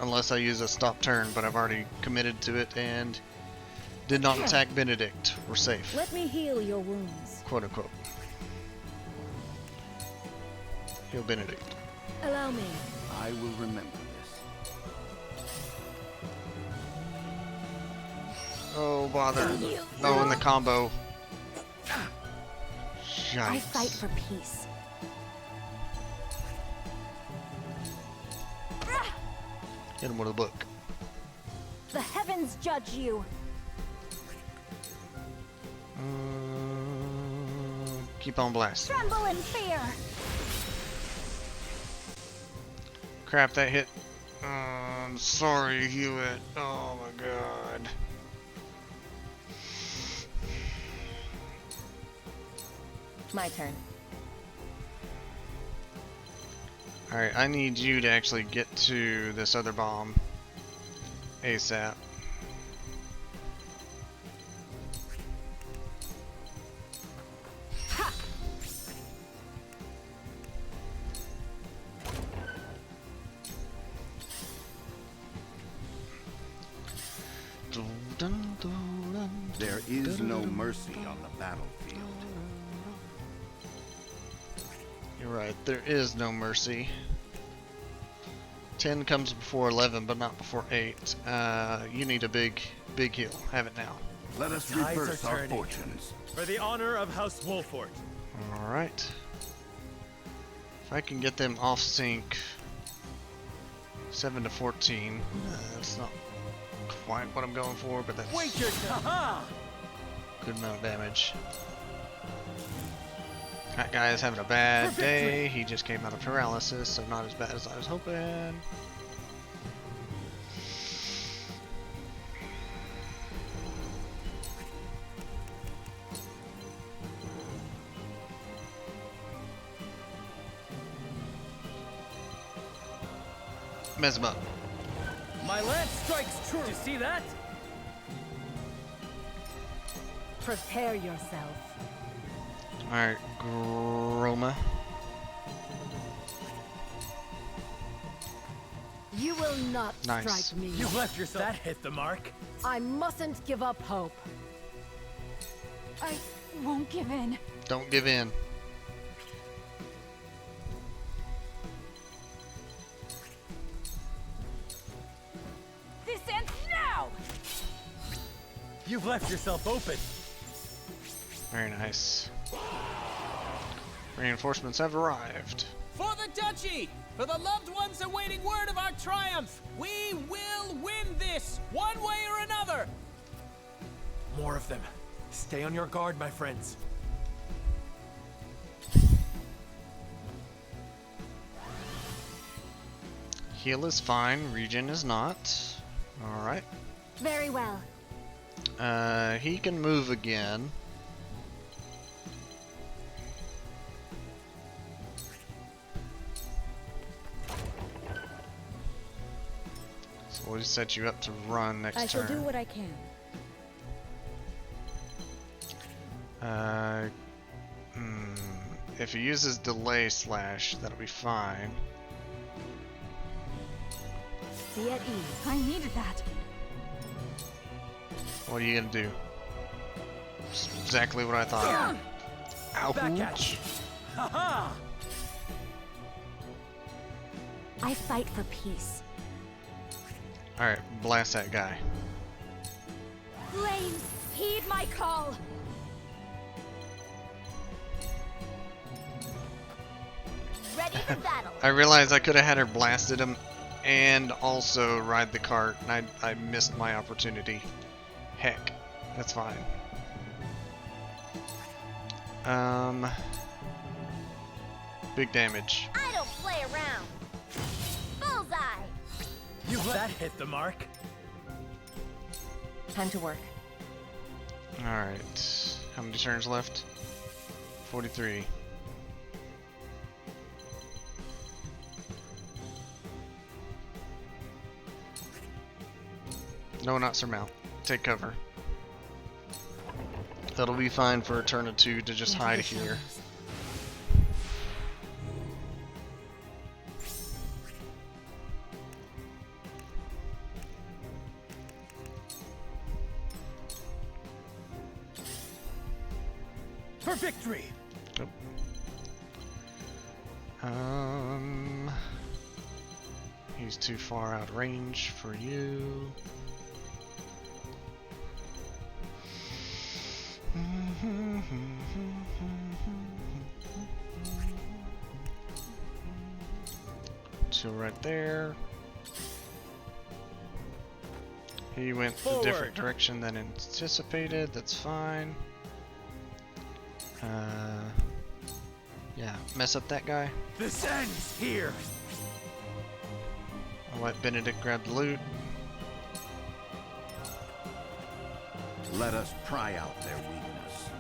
Unless I use a stop turn, but I've already committed to it and did not attack Benedict. We're safe. Let me heal your wounds. Quote unquote. Heal Benedict. Allow me. I will remember this. Oh, bother. Oh, and the combo. I Yikes. fight for peace. Hit him with a book. The heavens judge you. Keep on blasting. Tremble in fear. Crap, that hit. I'm sorry, Hewitt. Oh my god. My turn. Alright, I need you to actually get to this other bomb ASAP. There is no mercy on the battlefield. You're right, there is no mercy. 10 comes before 11, but not before 8. You need a big heal. Have it now. Let us Tides reverse are our turning. fortunes. For the honor of House Wolfort. Alright. If I can get them off sync 7 to 14. That's not quite what I'm going for, but that's Wait your turn. good amount of damage. That guy is having a bad day. He just came out of paralysis, so not as bad as I was hoping. Mess him up. My lance strikes true. Did you see that? Prepare yourself. Alright, Groma. You will not Nice. strike me. You left yourself. That hit the mark. I mustn't give up hope. I won't give in. Don't give in. This ends now! You've left yourself open. Very nice. Reinforcements have arrived. For the Duchy! For the loved ones awaiting word of our triumph! We will win this, one way or another! More of them. Stay on your guard, my friends. Heal is fine, regen is not. Alright. Very well. He can move again. So we'll just set you up to run next turn. I shall do what I can. If he uses delay slash, that'll be fine. Be at ease. I needed that. What are you gonna do? Just exactly what I thought. Back at you. Haha! I fight for peace. Alright, blast that guy. Flames, heed my call. Ready for battle. I realized I could have had her blasted him and also ride the cart, and I missed my opportunity. Heck, that's fine. Big damage. I don't play around. Bullseye. That hit the mark. Time to work. Alright, how many turns left? 43. No, not Sir Mal. Take cover. That'll be fine for a turn or two to just hide here. For victory! He's too far out of range for you. Two right there. He went a different direction than anticipated. That's fine. Yeah, mess up that guy. This ends here. I'll let Benedict grab the loot. Let us pry out their weakness.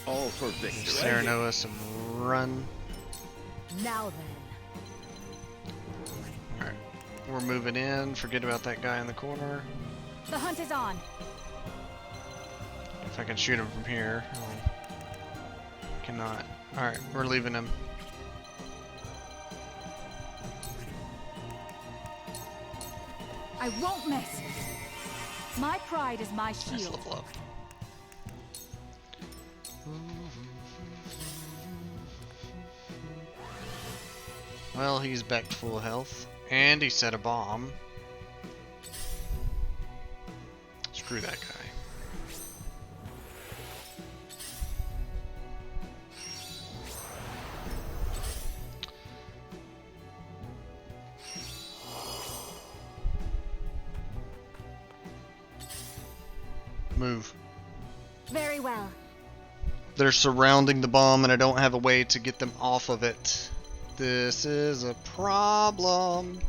All for victory. Serenoa some run. Now then. Alright, we're moving in. Forget about that guy in the corner. The hunt is on. If I can shoot him from here. Oh. Cannot. Alright, we're leaving him. I won't miss. My pride is my shield. Nice level up. Well, he's back to full health. And he set a bomb. Screw that guy. Move. Very well. They're surrounding the bomb and I don't have a way to get them off of it. This is a problem.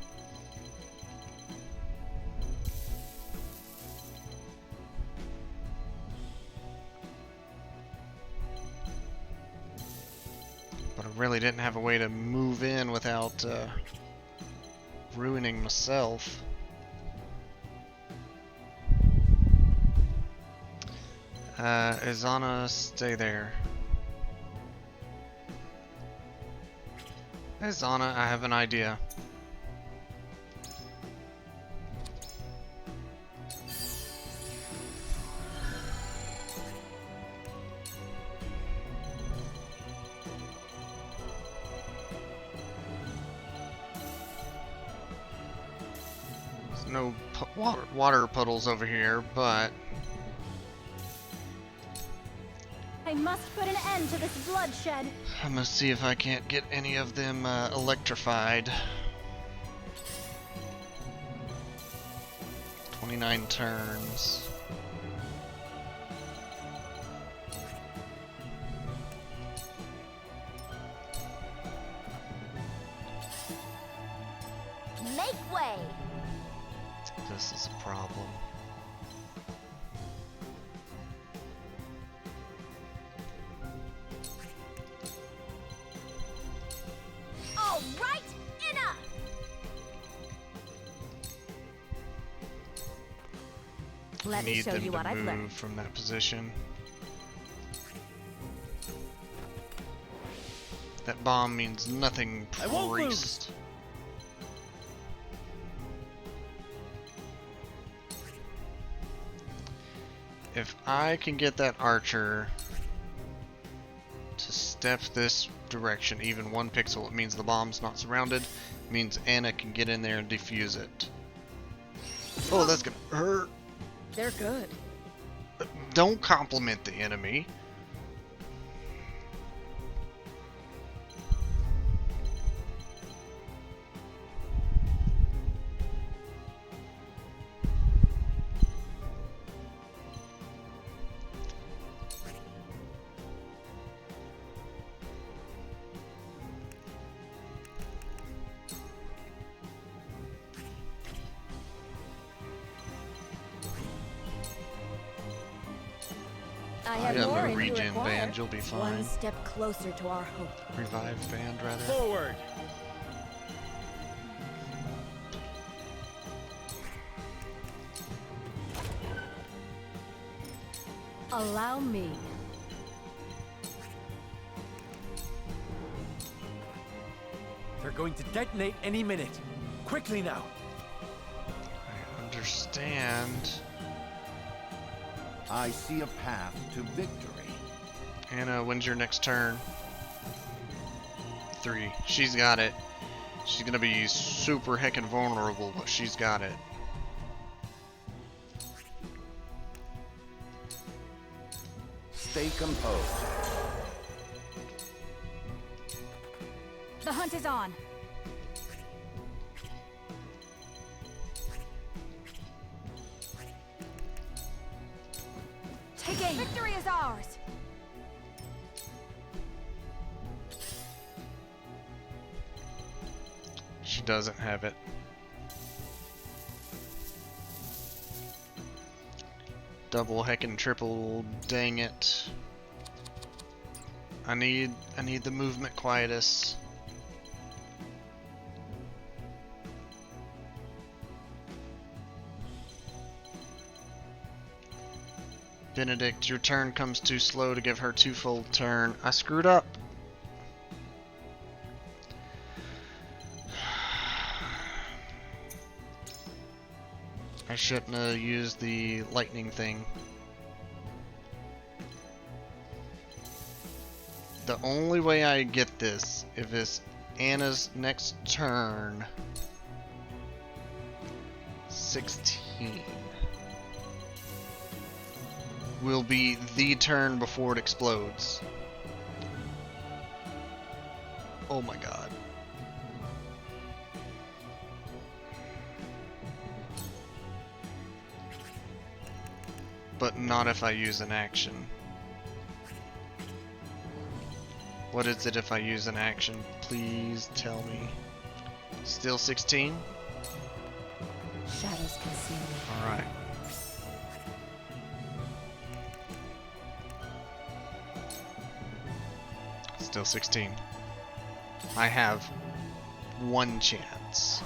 But I really didn't have a way to move in without ruining myself. Izana, stay there. Izana, I have an idea. There's no water puddles over here, but must put an end to this bloodshed. I'm gonna see if I can't get any of them electrified. 29 turns. Make way! This is a problem. All right, enough! I need them to move from that position. That bomb means nothing, priest. If I can get that archer to step this direction even 1 pixel, it means the bomb's not surrounded. It means Anna can get in there and defuse it. Oh, that's gonna hurt. They're good. Don't compliment the enemy. I got no regen band, you'll be fine. One step closer to our hope. Revive band, rather. Forward! Allow me. They're going to detonate any minute. Quickly now. I understand. I see a path to victory. Anna, when's your next turn? 3. She's got it. She's gonna be super heckin' vulnerable, but she's got it. Stay composed. The hunt is on. Take aim. Victory is ours. She doesn't have it. Double heckin' triple, dang it. I need the movement quietus. Benedict, your turn comes too slow to give her twofold turn. I screwed up. I shouldn't have used the lightning thing. The only way I get this, if it's Anna's next turn, 16, will be the turn before it explodes. Oh my god. But not if I use an action. What is it if I use an action? Please tell me. Still 16? Shadows conceal me. Alright. Still 16. I have 1 chance.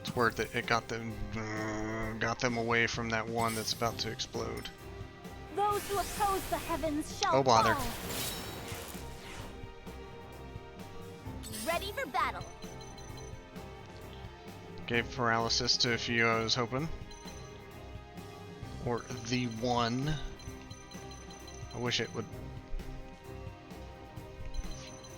It's worth it. It got them away from that one that's about to explode. Those who oppose the heavens shall Oh bother. fall. Ready for battle. Gave paralysis to a few I was hoping. Or the one. I wish it would.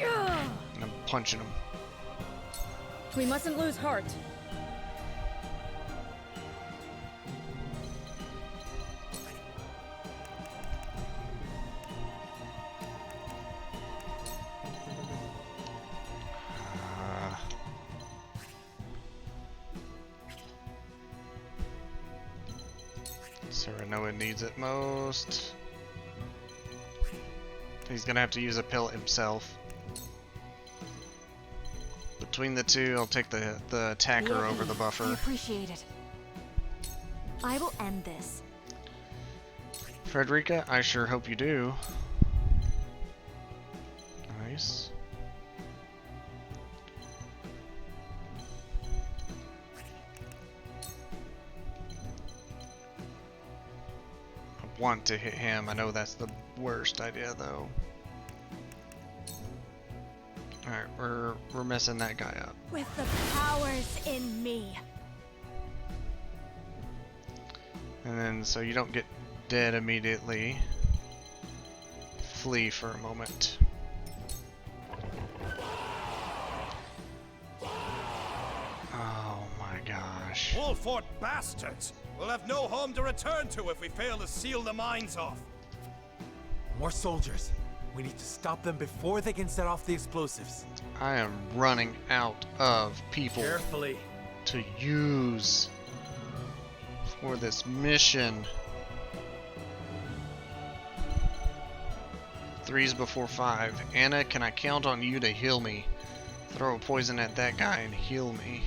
And I'm punching him. We mustn't lose heart. Serenoa needs it most. He's gonna have to use a pellet himself. Between the two, I'll take the attacker over the buffer. I appreciate it. I will end this. Frederica, I sure hope you do. Nice. I want to hit him. I know that's the worst idea though. Alright, we're messing that guy up. With the powers in me. And then so you don't get dead immediately. Flee for a moment. Oh my gosh. Wolford bastards! We'll have no home to return to if we fail to seal the mines off. More soldiers. We need to stop them before they can set off the explosives. I am running out of people Carefully. to use for this mission. 3's before 5. Anna, can I count on you to heal me? Throw a poison at that guy and heal me.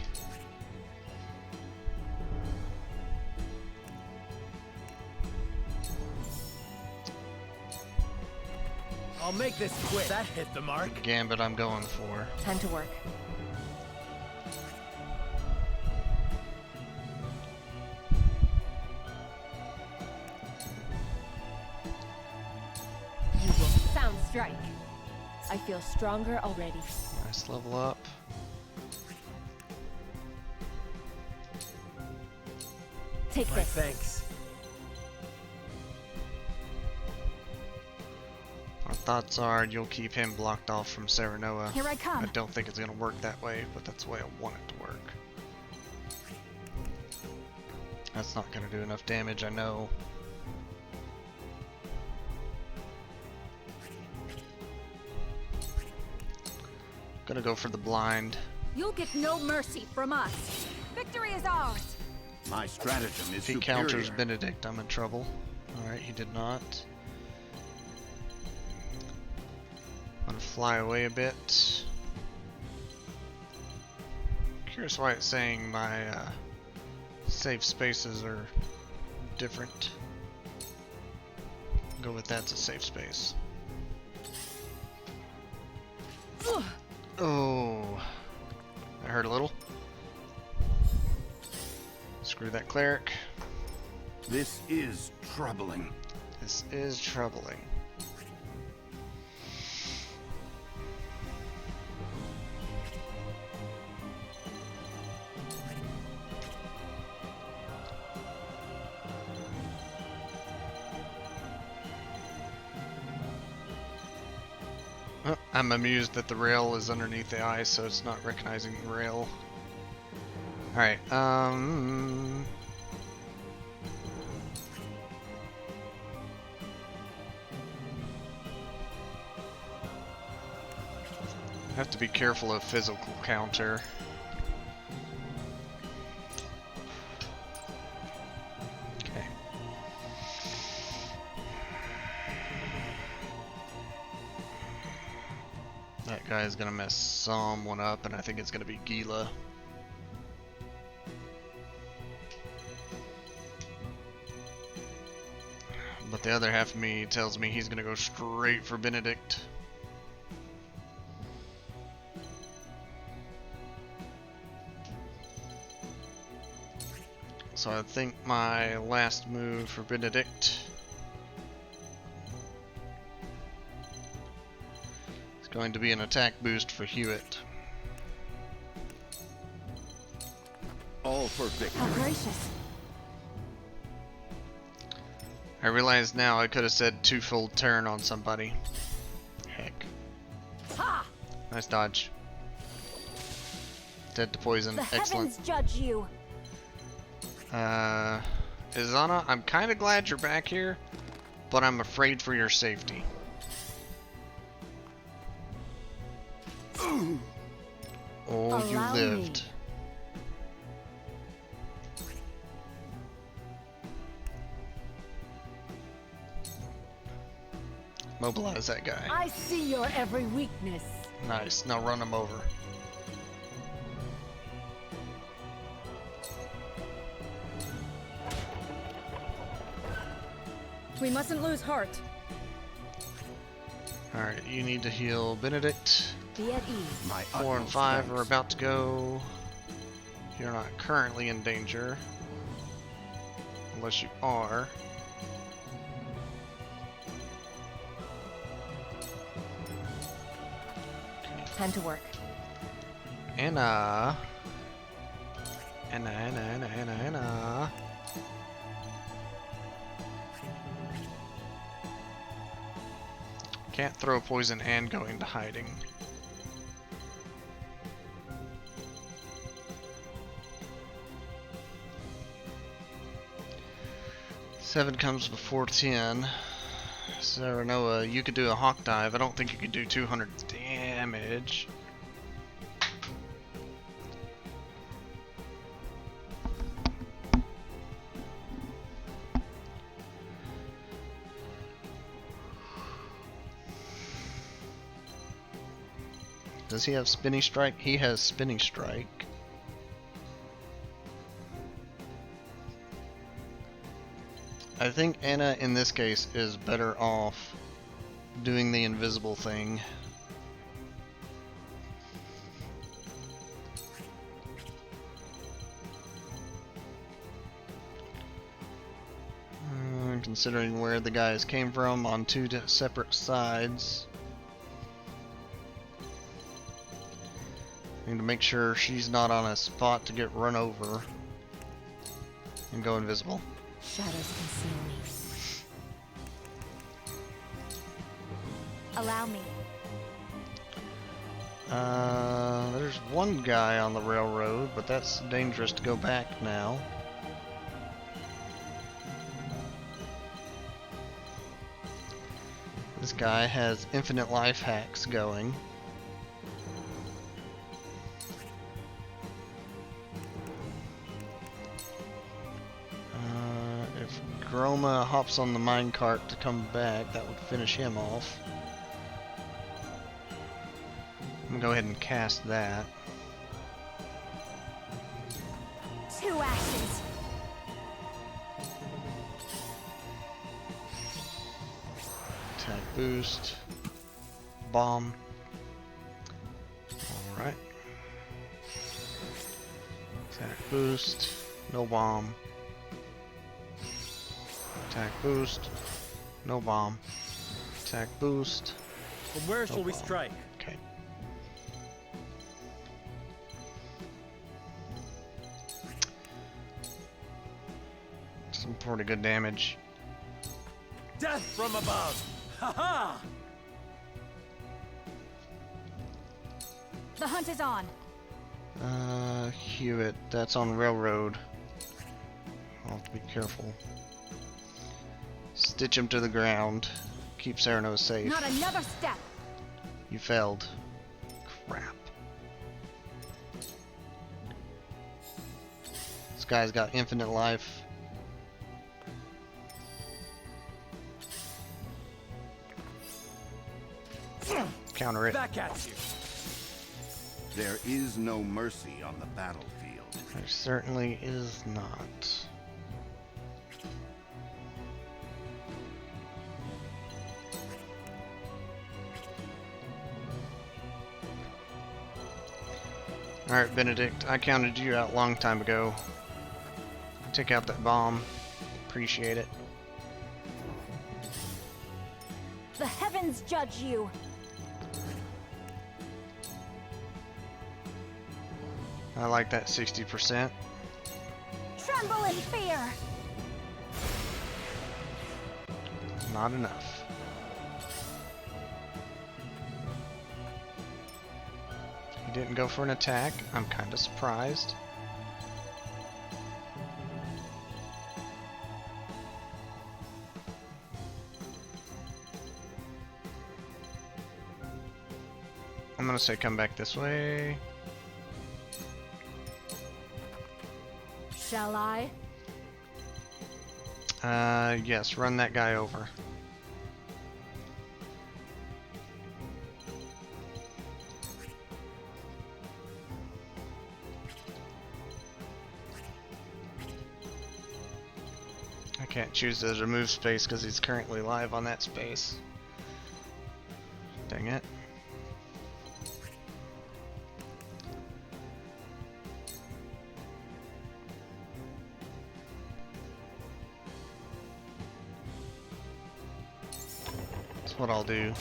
I'll make this quick. That hit the mark. Gambit I'm going for. Time to work. You will sound strike. I feel stronger already. Nice level up. Take My this. thanks. Our thoughts are you'll keep him blocked off from Serenoa. Here I come. I don't think it's going to work that way, but that's the way I want it to work. That's not going to do enough damage, I know. Gonna go for the blind. You'll get no mercy from us. Victory is ours. My stratagem is If he superior. counters Benedict, I'm in trouble. Alright, he did not. I'm gonna fly away a bit. Curious why it's saying my safe spaces are different. Go with that's a safe space. Oh, that hurt a little. Screw that cleric. This is troubling. This is troubling. I'm amused that the rail is underneath the ice, so it's not recognizing the rail. Alright, I have to be careful of physical counter. Okay. That guy is gonna mess someone up, and I think it's gonna be Gila. But the other half of me tells me he's gonna go straight for Benedict. So I think my last move for Benedict is going to be an attack boost for Hewitt. All for victory. How gracious. I realize now I could have said twofold turn on somebody. Heck. Ha! Nice dodge. Dead to poison. The Excellent. heavens judge you. Izana, I'm kind of glad you're back here, but I'm afraid for your safety. Oh, you Allow lived. me. Mobilize that guy. I see your every weakness. Nice. Now run him over. We mustn't lose heart. Alright, you need to heal Benedict. Be at ease. My 4 and utmost 5 thanks. are about to go. You're not currently in danger. Unless you are. Time to work. Anna. Anna. Can't throw poison and go into hiding. Seven comes before 10. Serenoa, you could do a hawk dive. I don't think you could do 200 damage. Does he have Spinning Strike? He has Spinning Strike. I think Anna in this case is better off doing the invisible thing. Considering where the guys came from on two separate sides. Need to make sure she's not on a spot to get run over and go invisible. Shadows conceal me. Allow me. There's one guy on the railroad, but that's dangerous to go back now. This guy has infinite life hacks going. If Groma hops on the minecart to come back, that would finish him off. I'm gonna go ahead and cast that. 2 actions. Attack boost. Bomb. Alright. Attack boost. No bomb. Attack boost. No bomb. Attack boost. From where shall we bomb. strike? Okay. Some pretty good damage. Death from above! Ha-ha! The hunt is on. Hewitt, that's on railroad. I'll have to be careful. Stitch him to the ground. Keep Sereno safe. Not another step. You failed. Crap. This guy's got infinite life. Counter it. Back at you. There is no mercy on the battlefield. There certainly is not. Alright, Benedict, I counted you out a long time ago. Take out that bomb. Appreciate it. The heavens judge you. I like that 60%. Tremble in fear. Not enough. didn't go for an attack. I'm kind of surprised. I'm gonna say come back this way. Shall I? Yes, run that guy over. I can't choose to remove space because he's currently live on that space. Dang it. That's what I'll do.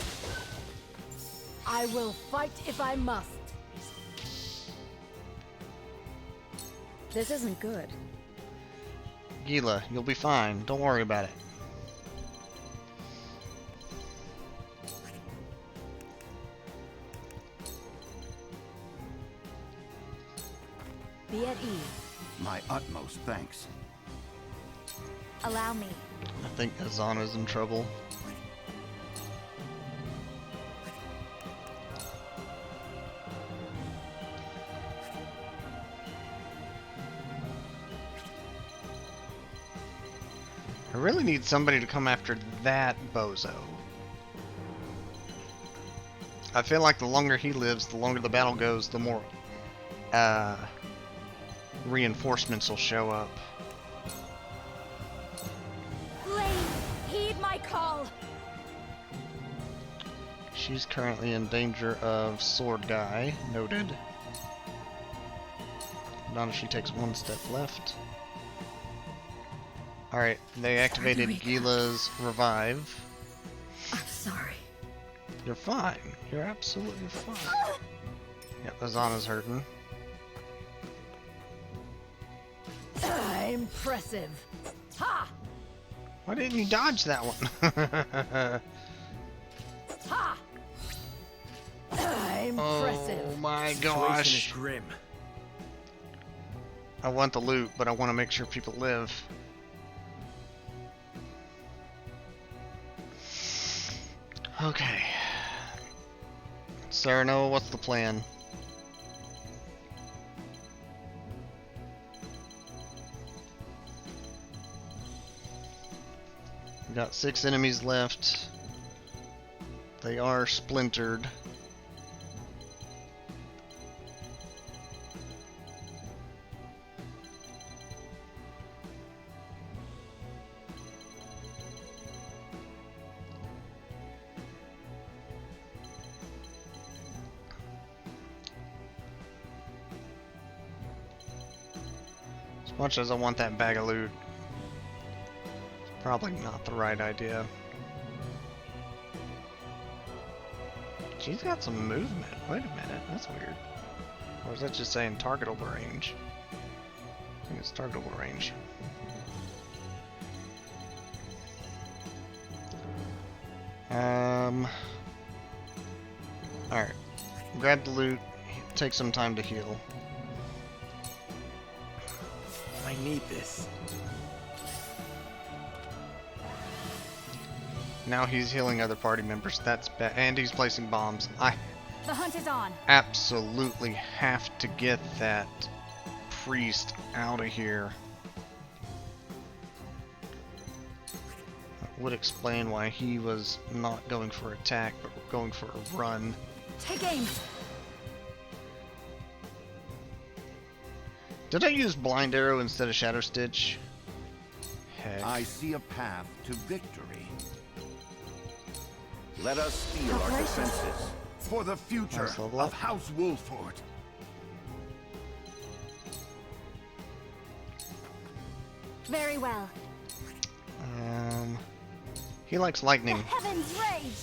I will fight if I must. This isn't good. Gila, you'll be fine. Don't worry about it. Be at ease. My utmost thanks. Allow me. I think Azana's in trouble. I really need somebody to come after that bozo. I feel like the longer he lives, the longer the battle goes, the more reinforcements will show up. Lane, heed my call. She's currently in danger of Sword Guy, noted. Not if she takes one step left. Alright, they activated Gila's revive. I'm sorry. You're fine. You're absolutely fine. Yep, Azana's hurting. Impressive. Ha! Why didn't you dodge that one? Ha! Impressive. Oh my Situation gosh. is grim. I want the loot, but I want to make sure people live. Okay. Cyrano, what's the plan? We got 6 enemies left. They are splintered. As much as I want that bag of loot, it's probably not the right idea. She's got some movement. Wait a minute, that's weird. Or is that just saying targetable range? I think it's targetable range. Alright. Grab the loot, take some time to heal. I need this. Now he's healing other party members. That's bad. And he's placing bombs. I The hunt is on. absolutely have to get that priest out of here. That would explain why he was not going for attack, but going for a run. Take aim. Did I use Blind Arrow instead of Shadow Stitch? Heck. I see a path to victory. Let us steel our defenses for the future Nice level of up. House Wolford. Very well. He likes lightning. Heaven's rage.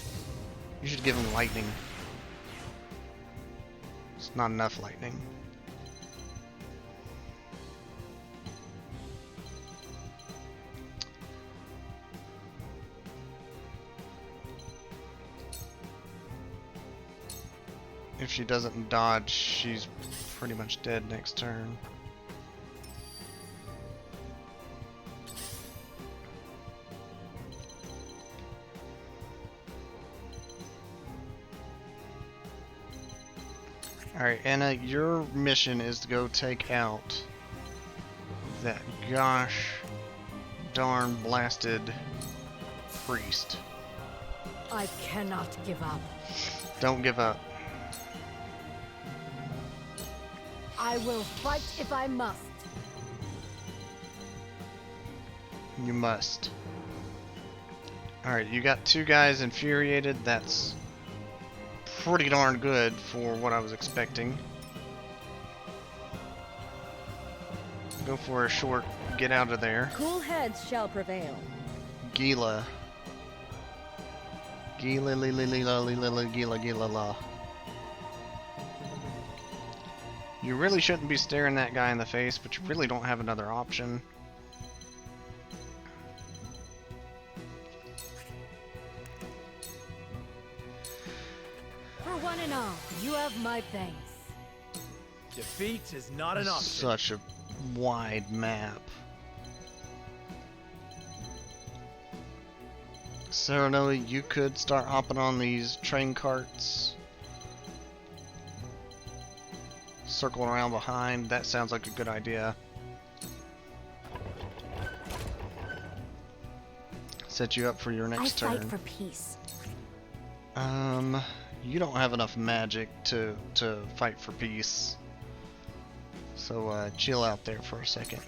You should give him lightning. It's not enough lightning. if she doesn't dodge, she's pretty much dead next turn. Alright, Anna, your mission is to go take out that gosh darn blasted priest. I cannot give up. Don't give up. I will fight if I must. You must. Alright, you got 2 guys infuriated. That's pretty darn good for what I was expecting. Go for a short get out of there. Cool heads shall prevail. Gila. Gila li li li la li la la gila gila la. You really shouldn't be staring that guy in the face, but you really don't have another option. For one and all, you have my thanks. Defeat is not an option. Such a wide map. Serenoi, you could start hopping on these train carts. Circling around behind, that sounds like a good idea. Set you up for your next turn. I fight for peace. You don't have enough magic to fight for peace. So chill out there for a second.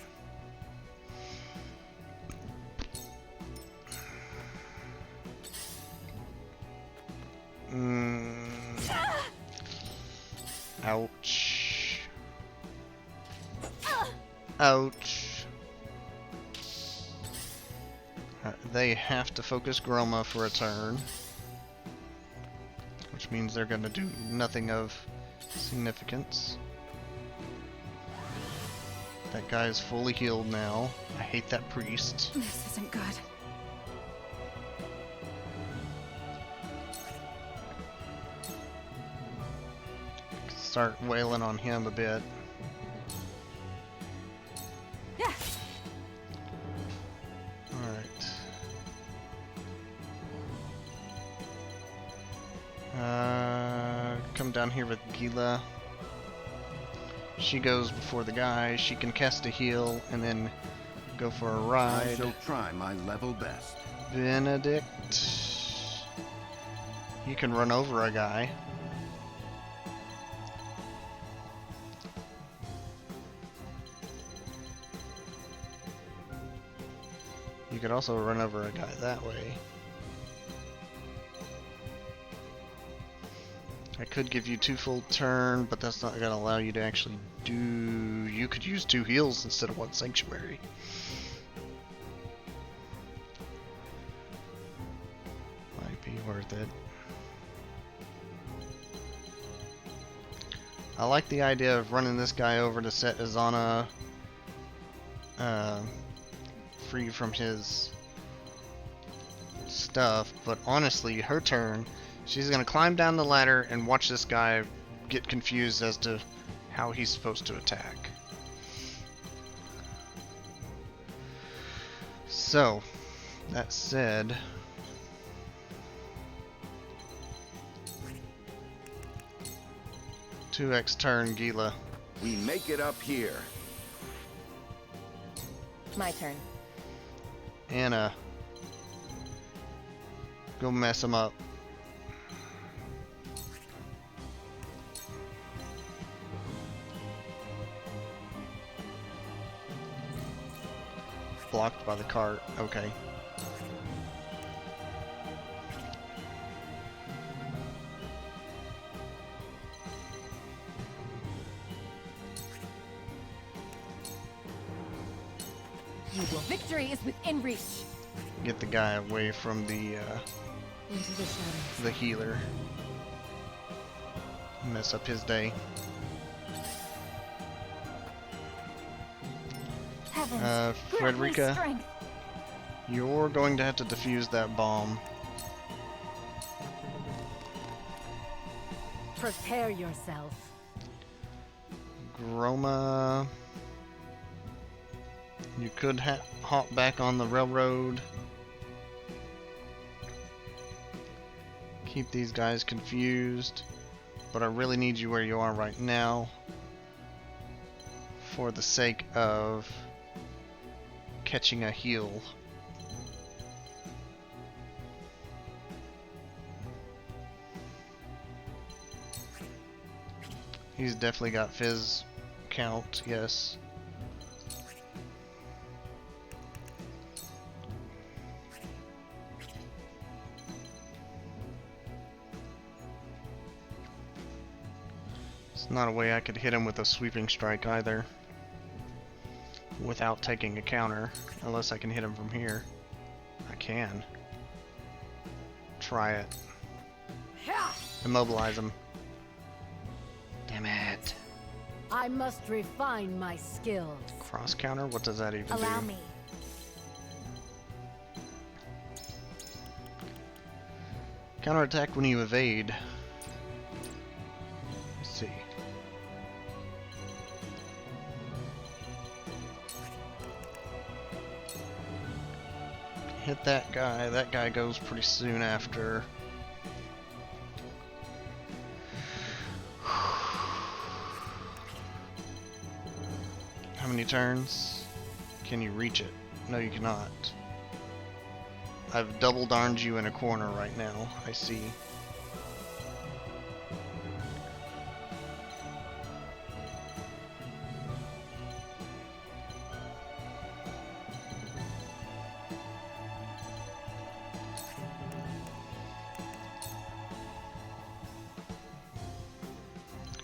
Ouch. Ouch. They have to focus Groma for a turn, which means they're going to do nothing of significance. That guy is fully healed now. I hate that priest. This isn't good. Start wailing on him a bit. Yeah. Alright. Come down here with Gila. She goes before the guy. She can cast a heal and then go for a ride. I shall try my level best. Benedict. You can run over a guy. You could also run over a guy that way. I could give you 2 full turn, but that's not going to allow you to actually do... You could use 2 heals instead of 1 sanctuary. Might be worth it. I like the idea of running this guy over to set Azana free from his stuff, but honestly, her turn, she's gonna climb down the ladder and watch this guy get confused as to how he's supposed to attack. So, that said, (2x turn, Gila. We make it up here. My turn. Anna, go mess him up. Blocked by the cart. Okay. Victory is within reach. Get the guy away from the Into the shadows. the healer. Mess up his day. Heavens, grant me Frederica, strength. you're going to have to defuse that bomb. Prepare yourself. Groma. You could hop back on the railroad. Keep these guys confused. But I really need you where you are right now. For the sake of catching a heal. He's definitely got fizz count, yes. It's not a way I could hit him with a sweeping strike either. Without taking a counter, unless I can hit him from here. I can. Try it. Immobilize him. Damn it. I must refine my skills. Cross counter? What does that even do? Allow me. Counterattack when you evade. Let's see. Hit that guy. That guy goes pretty soon after. How many turns? Can you reach it? No, you cannot. I've double darned you in a corner right now. I see.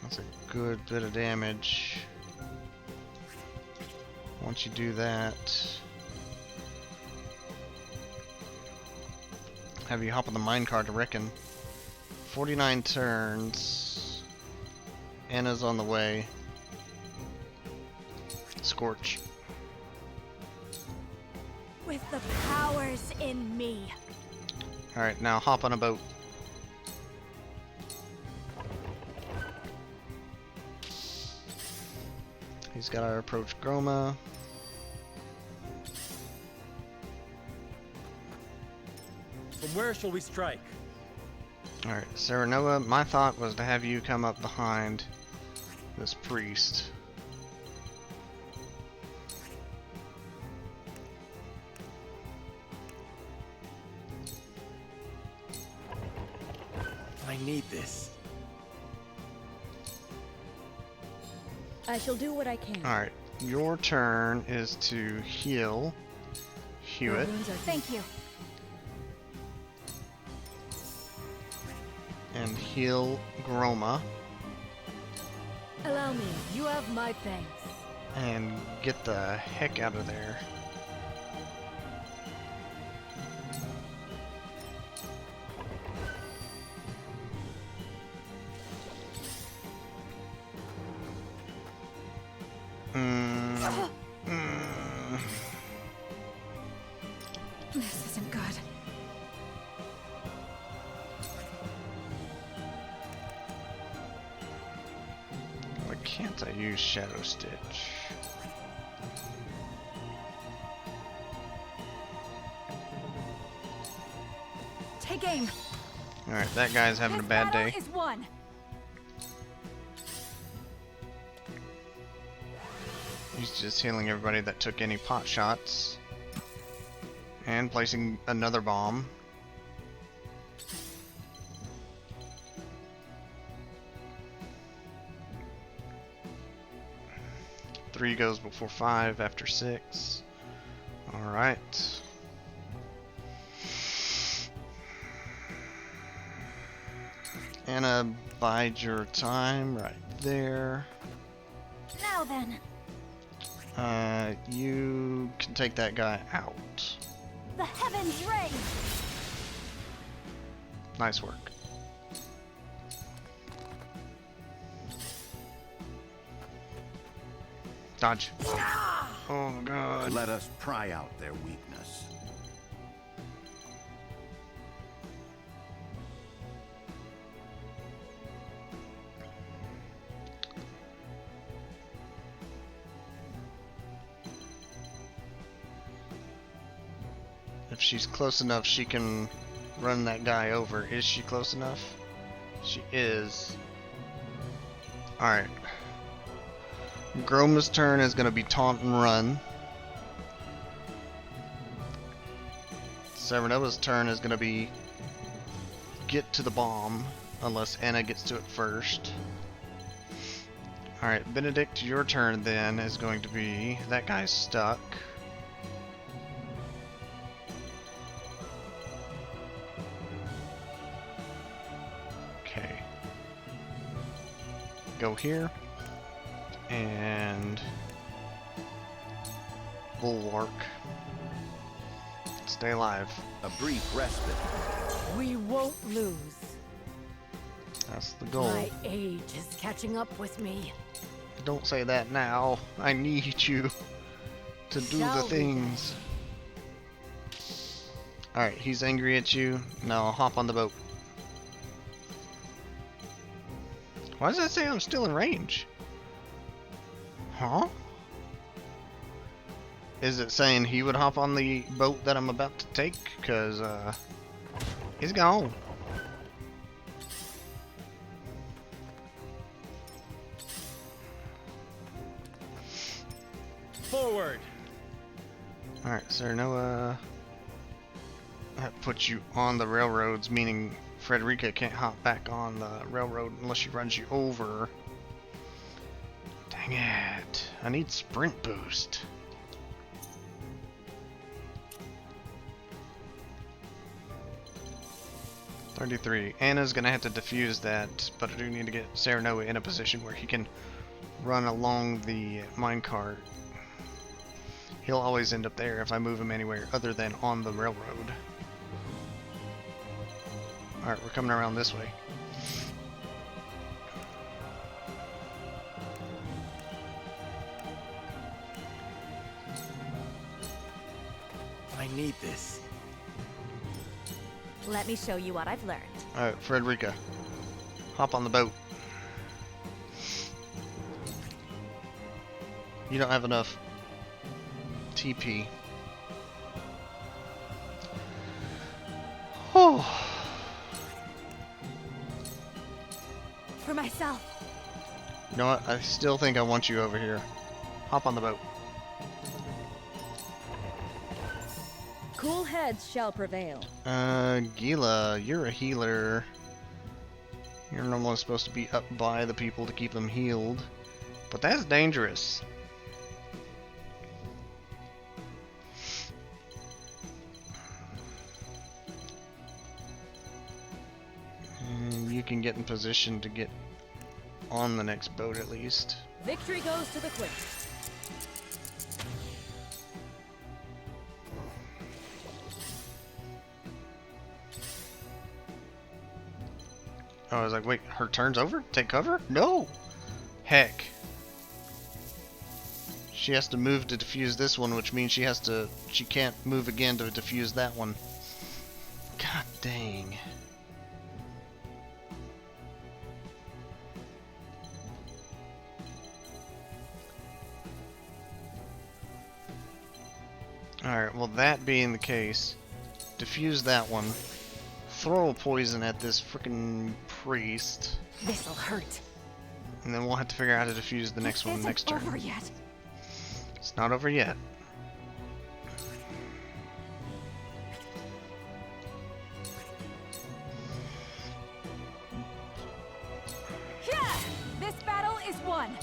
That's a good bit of damage. Once you do that, have you hop on the minecart to reckon. 49 turns. Anna's on the way. Scorch. With the powers in me. Alright, now hop on a boat. He's got to approach Groma. From where shall we strike? Alright, Serenoa, my thought was to have you come up behind this priest. I need this. I shall do what I can. Alright, your turn is to heal Hewitt. Thank you. And heal Groma. Allow me. You have my thanks. And get the heck out of there. This isn't good. Why can't I use Shadow Stitch? Take aim. Alright, that guy's having a bad day. Is won. He's just healing everybody that took any pot shots. And placing another bomb. Three goes before 5 after 6. Alright. Anna, bide your time right there. Now then. You can take that guy out. The heavens ring. Nice work. Dodge. Oh god. Let us pry out their weakness. if she's close enough, she can run that guy over. Is she close enough? She is. Alright. Groma's turn is going to be taunt and run. Serenoa's turn is going to be get to the bomb, unless Anna gets to it first. Alright, Benedict, your turn then is going to be... that guy's stuck. Okay. Go here. And... Bulwark. Stay alive. A brief respite. We won't lose. That's the goal. My age is catching up with me. Don't say that now. I need you to do the things. Alright, he's angry at you. Now hop on the boat. Why does that say I'm still in range? Huh? Is it saying he would hop on the boat that I'm about to take? Because, he's gone. Forward. Alright, Serenoa. That puts you on the railroads, meaning Frederica can't hop back on the railroad unless she runs you over. Dang it. I need sprint boost. Anna's gonna have to defuse that, but I do need to get Serenoa in a position where he can run along the minecart. He'll always end up there if I move him anywhere other than on the railroad. Alright, we're coming around this way. I need this. Let me show you what I've learned. Alright, Frederica. Hop on the boat. You don't have enough TP. Oh. For myself. You know what? I still think I want you over here. Hop on the boat. Cool heads shall prevail. Gila, you're a healer. You're normally supposed to be up by the people to keep them healed. But that's dangerous. And you can get in position to get on the next boat at least. Victory goes to the quick. I was like, wait, her turn's over? Take cover? No! Heck. She has to move to defuse this one, which means she can't move again to defuse that one. God dang. Alright, well that being the case, defuse that one. Throw a poison at this frickin' priest. This'll hurt. And then we'll have to figure out how to defuse the next one next turn. Over yet. It's not over yet. Yeah! This battle is won.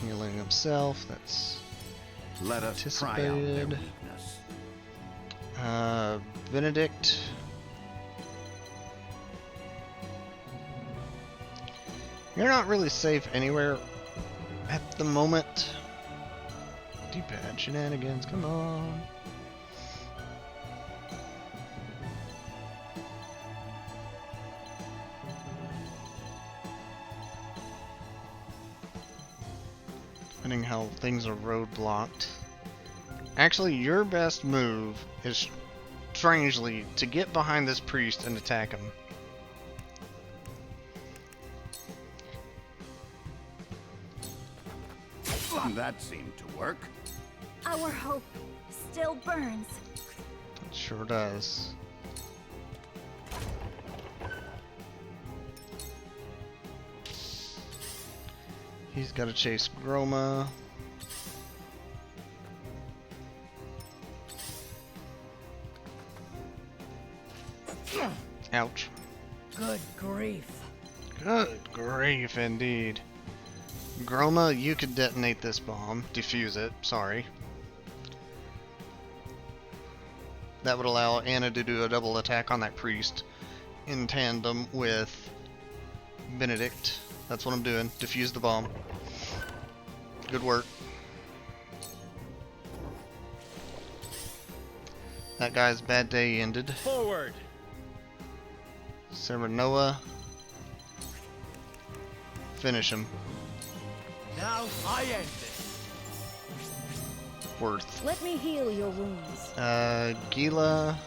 Healing himself, that's let us try out their weakness. Benedict. You're not really safe anywhere at the moment. D-pad shenanigans, come on. Depending how things are roadblocked. Actually, your best move is, strangely, to get behind this priest and attack him. that seemed to work. Our hope still burns. It sure does. He's got to chase Groma. Ouch. Good grief. Good grief indeed. Groma, you could detonate this bomb. Defuse it, sorry. That would allow Anna to do a double attack on that priest in tandem with Benedict. That's what I'm doing. Defuse the bomb. Good work. That guy's bad day ended. Forward. Serenoa. Finish him. Now I end this. Worth. Let me heal your wounds. Gila.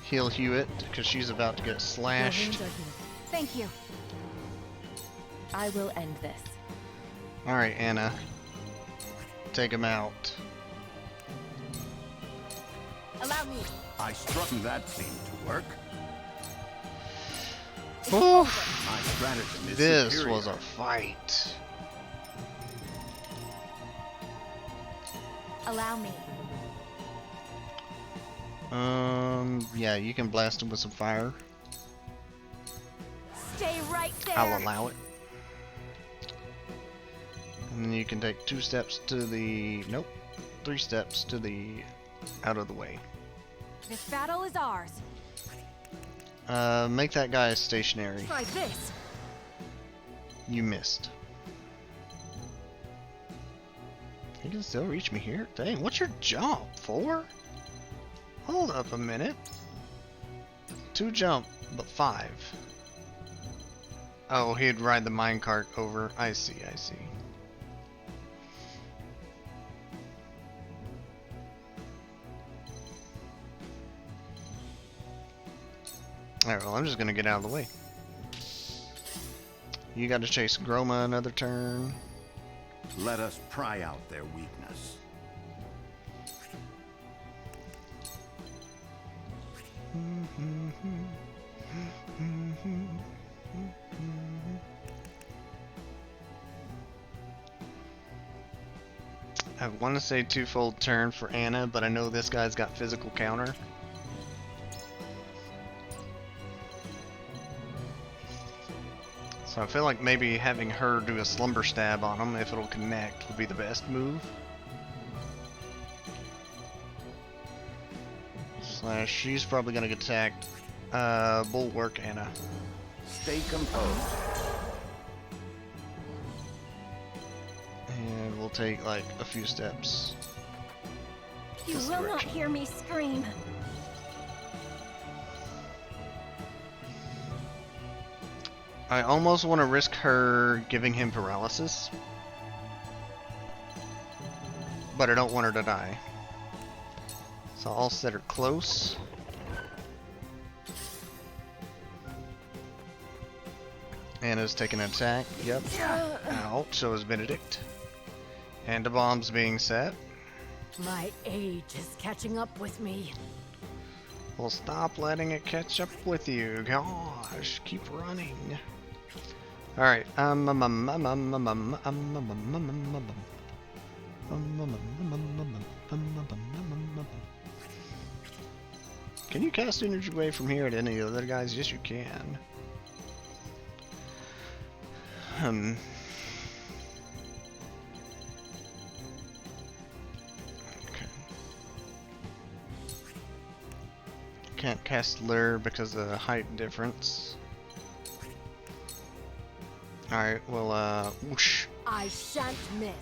Heal Hewitt, because she's about to get slashed. Thank you. I will end this. Alright, Anna. Take him out. Allow me. I struck that seemed to work. Oof. My stratagem is This superior. was a fight. Allow me. Yeah, you can blast him with some fire. Stay right there. I'll allow it. And then you can take 2 steps to the... Nope. 3 steps to the... out of the way. This battle is ours. Make that guy stationary. Try this. You missed. He can still reach me here? Dang, what's your jump? 4? Hold up a minute. 2 jump, but 5. Oh, he'd ride the minecart over. I see, I see. Alright, well, I'm just gonna get out of the way. You gotta chase Groma another turn. Let us pry out their weakness. I want to say 2-fold turn for Anna, but I know this guy's got physical counter. So I feel like maybe having her do a slumber stab on him, if it'll connect, would be the best move. Slash, she's probably gonna get attacked. Bulwark Anna. Stay composed. And we'll take like a few steps. You this will not direction. hear me scream. I almost want to risk her giving him paralysis, but I don't want her to die. So I'll set her close. Anna's taking an attack. Yep. Out. So is Benedict. And the bomb's being set. My age is catching up with me. Well, stop letting it catch up with you. Gosh, keep running. All right. Can you cast energy wave from here at any of the other guys? Yes, you can. Okay. Can't cast Lure because of the height difference. Alright, well, whoosh. I shan't miss.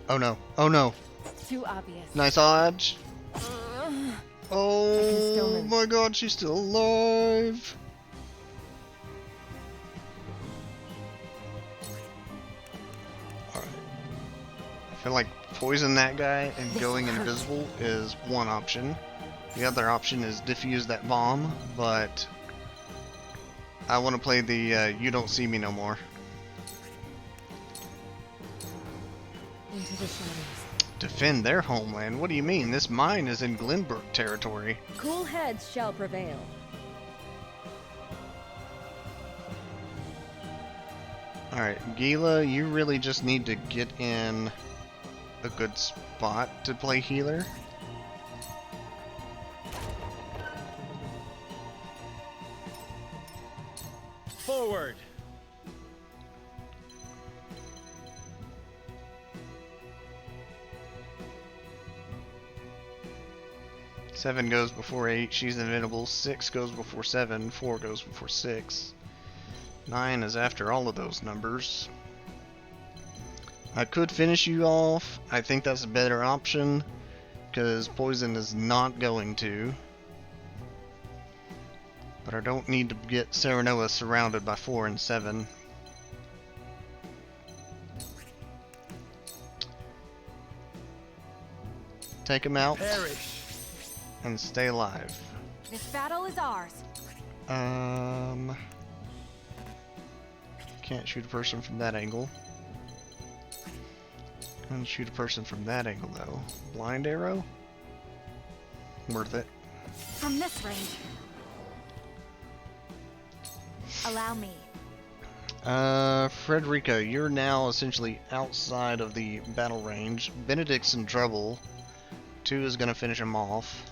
Oh no, oh no. Too obvious. Nice dodge. Oh my god, she's still alive. Alright. I feel like poison that guy and going invisible is one option. The other option is defuse that bomb, but I want to play the you don't see me no more. Into the shadows. Defend their homeland? What do you mean? This mine is in Glenbrook territory. Cool heads shall prevail. Alright, Gila, you really just need to get in a good spot to play healer. Forward! Seven goes before 8, she's invisible. 6 goes before 7, 4 goes before 6. 9 is after all of those numbers. I could finish you off. I think that's a better option, because poison is not going to. But I don't need to get Serenoa surrounded by 4 and 7. Take him out. Perish. And stay alive. This battle is ours. Can't shoot a person from that angle. Can't shoot a person from that angle though. Blind arrow? Worth it. From this range. Allow me. Frederica, you're now essentially outside of the battle range. Benedict's in trouble. 2 is gonna finish him off.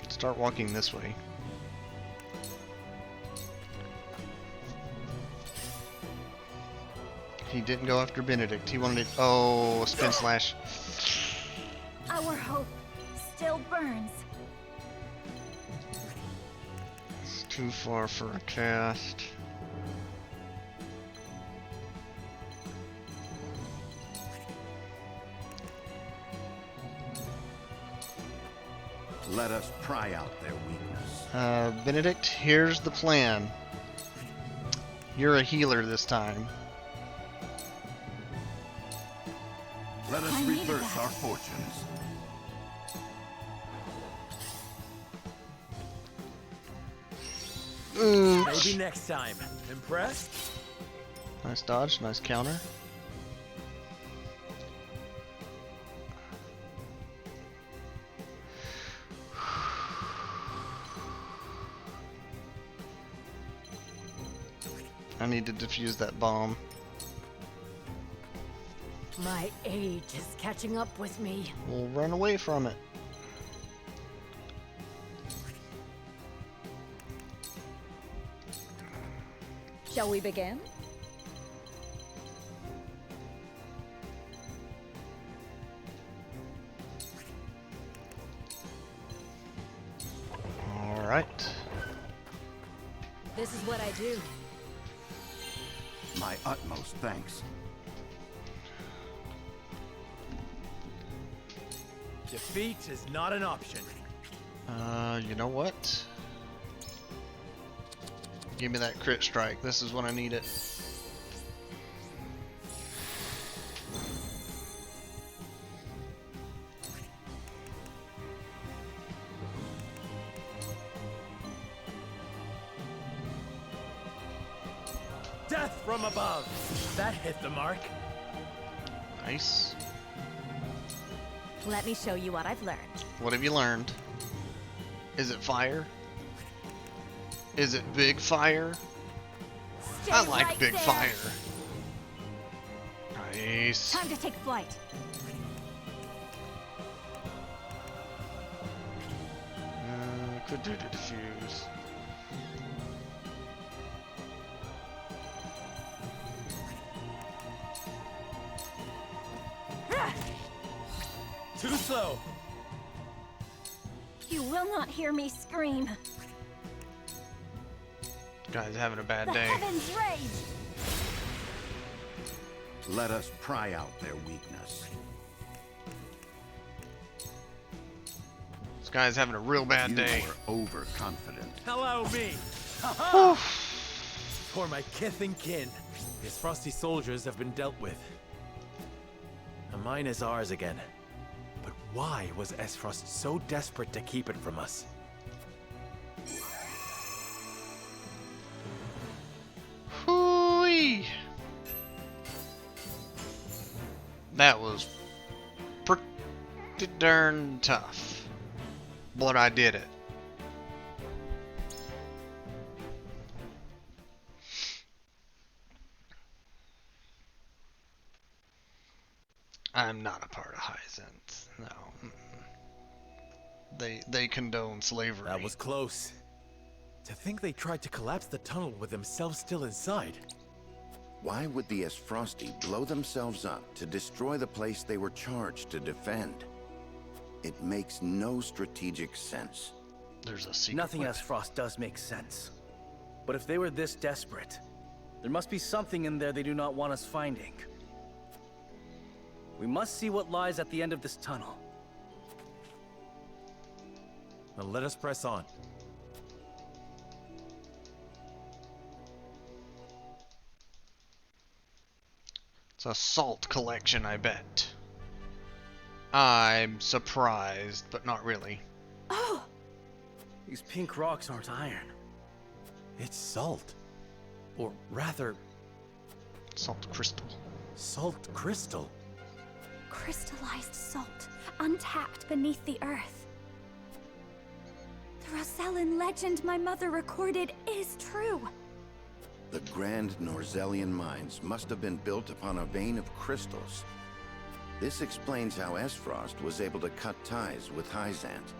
Start walking this way. He didn't go after Benedict. He wanted it. Oh, spin slash. Our hope still burns. It's too far for a cast. Let us pry out their weakness. Benedict, here's the plan. You're a healer this time. Let us reverse our fortunes. Maybe next time. Impressed? Nice dodge, nice counter. I need to defuse that bomb. My age is catching up with me. We'll run away from it. Shall we begin? All right. This is what I do. My utmost thanks. Defeat is not an option. You know what? Give me that crit strike. This is when I need it. Death from above. That hit the mark. Nice. Let me show you what I've learned. What have you learned? Is it fire? Is it big fire? Stay I like right big there. fire. Nice. Time to take flight. Could do the diffuse. Too slow. You will not hear me scream. Guy's having a bad The day. heavens rage. Let us pry out their weakness. This guy's having a real bad You day. were overconfident. Allow me. for my kith and kin. His frosty soldiers have been dealt with. The mine is ours again. But why was Esfrost so desperate to keep it from us? Hooey! That was pretty darn tough, but I did it. I'm not a part of Hyzant, no. They condone slavery. That was close. To think they tried to collapse the tunnel with themselves still inside. Why would the Esfrosti blow themselves up to destroy the place they were charged to defend? It makes no strategic sense. There's a secret. Nothing Esfrost does make sense. But if they were this desperate, there must be something in there they do not want us finding. We must see what lies at the end of this tunnel. Now let us press on. It's a salt collection, I bet. I'm surprised, but not really. Oh! These pink rocks aren't iron. It's salt. Or rather... Salt crystal. Salt crystal. Crystallized salt, untapped beneath the earth. The Rosellan legend my mother recorded is true. The Grand Norzellian mines must have been built upon a vein of crystals. This explains how Esfrost was able to cut ties with Hyzant.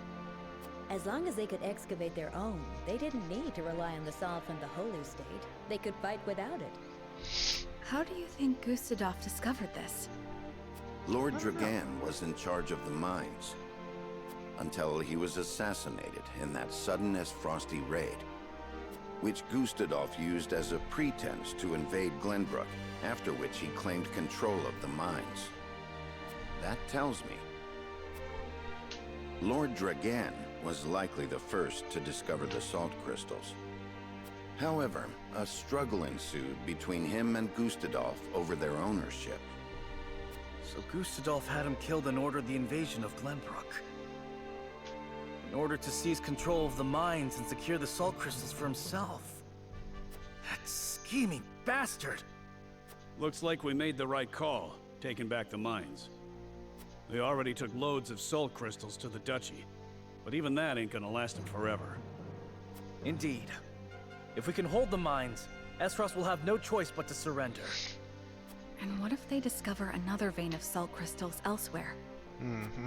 As long as they could excavate their own, they didn't need to rely on the salt from the Holy State. They could fight without it. How do you think Gustadolf discovered this? Lord Dragan was in charge of the mines, until he was assassinated in that sudden Esfrosti raid, which Gustadolf used as a pretense to invade Glenbrook, after which he claimed control of the mines. That tells me Lord Dragan was likely the first to discover the salt crystals. However, a struggle ensued between him and Gustadolf over their ownership. So Gustadolf had him killed and ordered the invasion of Glenbrook. In order to seize control of the mines and secure the salt crystals for himself. That scheming bastard! Looks like we made the right call, taking back the mines. They already took loads of salt crystals to the Duchy, but even that ain't gonna last them forever. Indeed. If we can hold the mines, Esfrost will have no choice but to surrender. And what if they discover another vein of salt crystals elsewhere?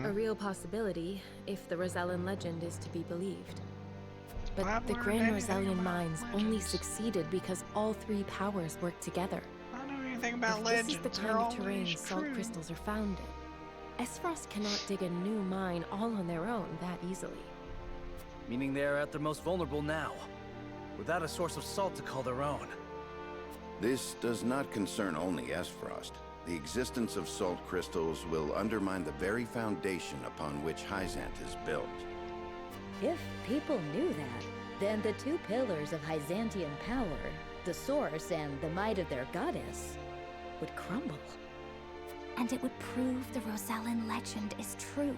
A real possibility, if the Rosellan legend is to be believed. But the Grand Rosellian mines only succeeded because all three powers worked together. I don't know anything about If legends. this is the kind of terrain salt crystals are found in, Esfrost cannot dig a new mine all on their own that easily. Meaning they are at their most vulnerable now, without a source of salt to call their own. This does not concern only Esfrost. The existence of salt crystals will undermine the very foundation upon which Hyzant is built. If people knew that, then the two pillars of Hyzantian power, the source and the might of their goddess, would crumble. And it would prove the Rosellan legend is true.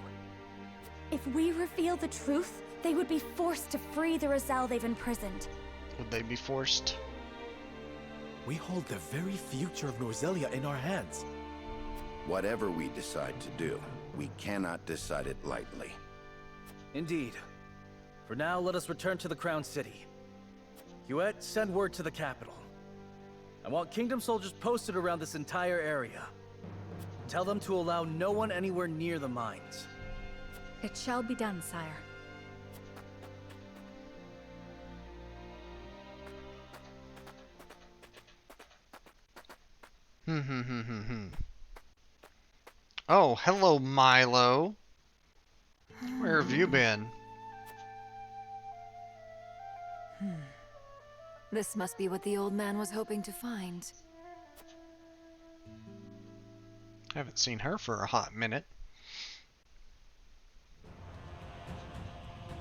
If we reveal the truth, they would be forced to free the Rosell they've imprisoned. Would they be forced? We hold the very future of Norzellia in our hands. Whatever we decide to do, we cannot decide it lightly. Indeed. For now, let us return to the Crown City. Huet, send word to the capital. I want Kingdom soldiers posted around this entire area. Tell them to allow no one anywhere near the mines. It shall be done, sire. Oh, hello, Milo. Where have you been? This must be what the old man was hoping to find. Haven't seen her for a hot minute.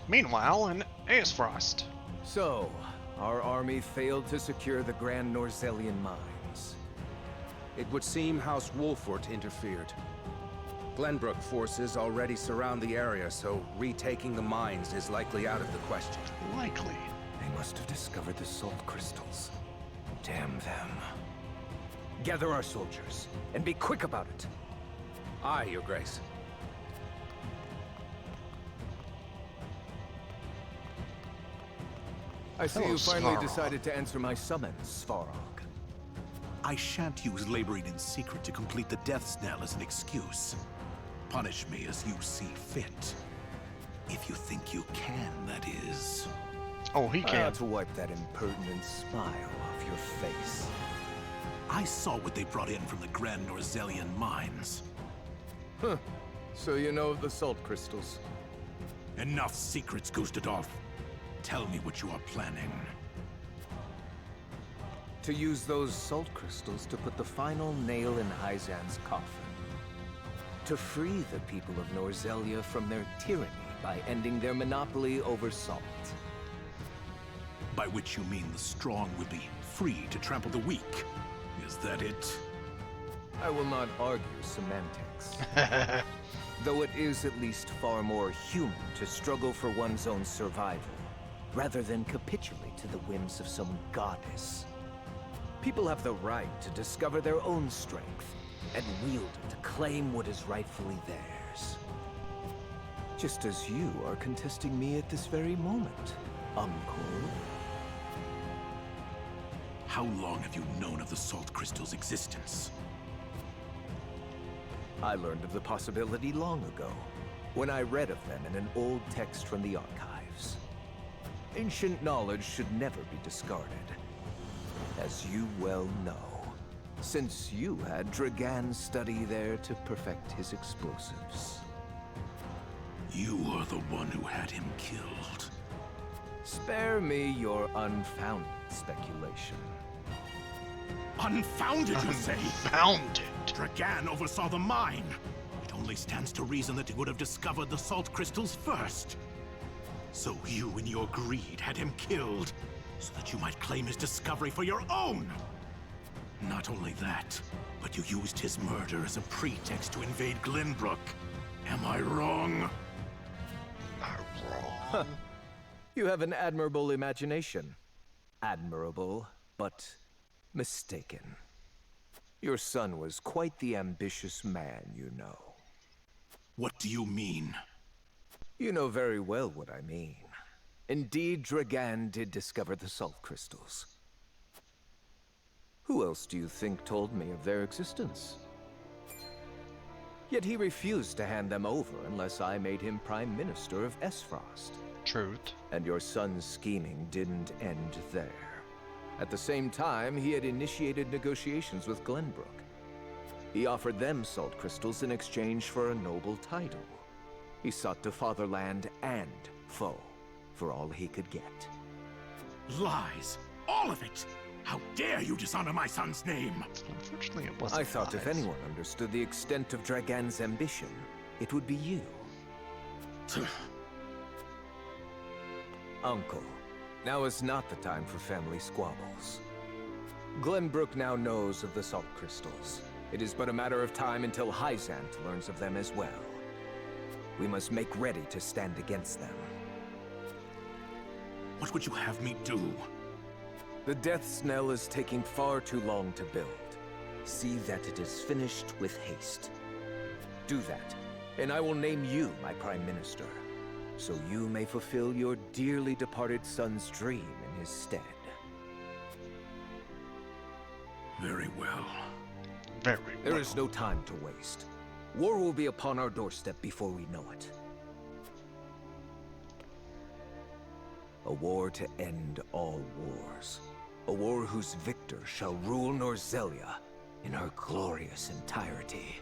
Meanwhile, in Aesfrost. So, our army failed to secure the Grand Norzellian mines. It would seem House Wolfort interfered. Glenbrook forces already surround the area, so retaking the mines is likely out of the question. Likely. They must have discovered the salt crystals. Damn them. Gather our soldiers, and be quick about it. Aye, Your Grace. I see you finally decided to answer my summons, Svarog. I shan't use laboring in secret to complete the death knell as an excuse. Punish me as you see fit. If you think you can, that is. Oh, he can. I ought to wipe that impertinent smile off your face. I saw what they brought in from the Grand Norzellian mines. Huh. So you know of the salt crystals? Enough secrets, Gustadolf. Tell me what you are planning. To use those salt crystals to put the final nail in Hyzan's coffin. To free the people of Norzellia from their tyranny by ending their monopoly over salt. By which you mean the strong will be free to trample the weak. Is that it? I will not argue semantics. Though it is at least far more human to struggle for one's own survival, rather than capitulate to the whims of some goddess. People have the right to discover their own strength, and wield it to claim what is rightfully theirs. Just as you are contesting me at this very moment, Uncle. How long have you known of the salt crystal's existence? I learned of the possibility long ago, when I read of them in an old text from the archives. Ancient knowledge should never be discarded, as you well know, since you had Dragan study there to perfect his explosives. You are the one who had him killed. Spare me your unfounded speculation. Unfounded, you say? Unfounded? Dragan oversaw the mine. It only stands to reason that he would have discovered the salt crystals first. So you, in your greed, had him killed, so that you might claim his discovery for your own! Not only that, but you used his murder as a pretext to invade Glenbrook. Am I wrong? Huh. You have an admirable imagination. Admirable, but mistaken. Your son was quite the ambitious man, you know. What do you mean? You know very well what I mean. Indeed, Dragan did discover the salt crystals. Who else do you think told me of their existence? Yet he refused to hand them over unless I made him Prime Minister of Esfrost. Truth. And your son's scheming didn't end there. At the same time, he had initiated negotiations with Glenbrook. He offered them salt crystals in exchange for a noble title. He sought to fatherland and foe for all he could get. Lies! All of it! How dare you dishonor my son's name! Unfortunately, it wasn't. I thought if anyone understood the extent of Dragan's ambition, it would be you. Uncle, now is not the time for family squabbles. Glenbrook now knows of the salt crystals. It is but a matter of time until Hyzant learns of them as well. We must make ready to stand against them. What would you have me do? The Death Knell is taking far too long to build. See that it is finished with haste. Do that, and I will name you my Prime Minister, so you may fulfill your dearly departed son's dream in his stead. Very well. Very well. There is no time to waste. War will be upon our doorstep before we know it. A war to end all wars. A war whose victor shall rule Norzellia in her glorious entirety.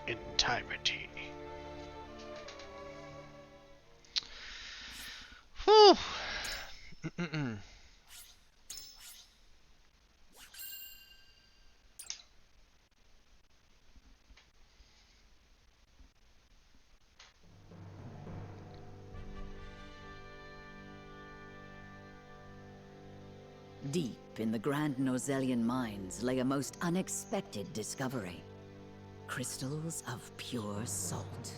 Entirety. Whew. Deep in the Grand Norzelian mines lay a most unexpected discovery. Crystals of pure salt.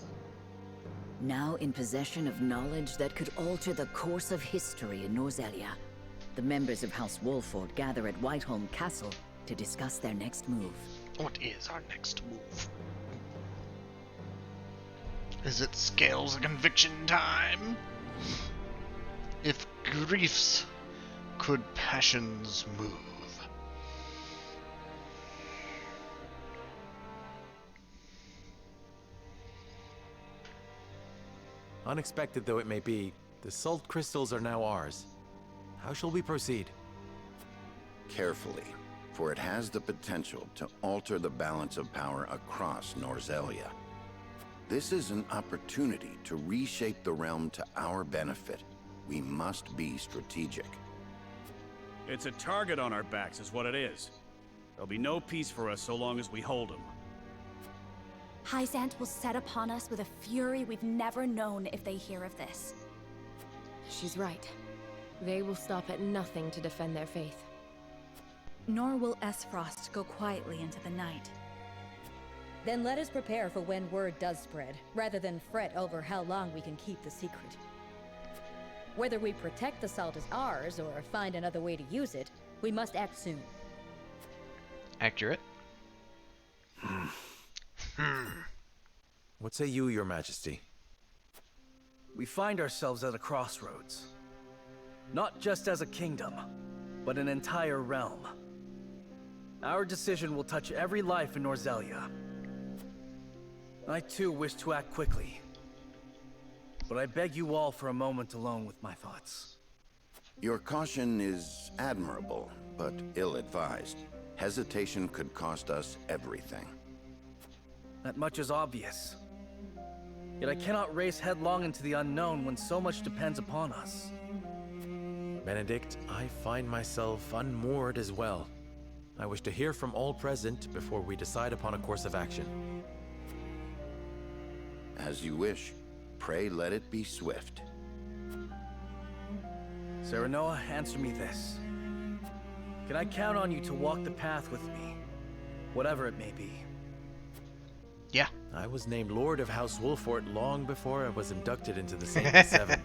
Now in possession of knowledge that could alter the course of history in Norzelia, the members of House Wolford gather at Whiteholm Castle to discuss their next move. What is our next move? Is it scales of conviction time? If griefs could passions move. Unexpected though it may be, the salt crystals are now ours. How shall we proceed? Carefully, for it has the potential to alter the balance of power across Norzelia. This is an opportunity to reshape the realm to our benefit. We must be strategic. It's a target on our backs is what it is. There'll be no peace for us so long as we hold him. Hyzant will set upon us with a fury we've never known if they hear of this. She's right. They will stop at nothing to defend their faith. Nor will Esfrost go quietly into the night. Then let us prepare for when word does spread, rather than fret over how long we can keep the secret. Whether we protect the salt as ours, or find another way to use it, we must act soon. Accurate. What say you, Your Majesty? We find ourselves at a crossroads. Not just as a kingdom, but an entire realm. Our decision will touch every life in Norzelia. I too wish to act quickly. But I beg you all for a moment alone with my thoughts. Your caution is admirable, but ill-advised. Hesitation could cost us everything. That much is obvious. Yet I cannot race headlong into the unknown when so much depends upon us. Benedict, I find myself unmoored as well. I wish to hear from all present before we decide upon a course of action. As you wish. Pray let it be swift. Serenoa, answer me this. Can I count on you to walk the path with me? Whatever it may be. Yeah. I was named Lord of House Wolfort long before I was inducted into the Saintly Seven.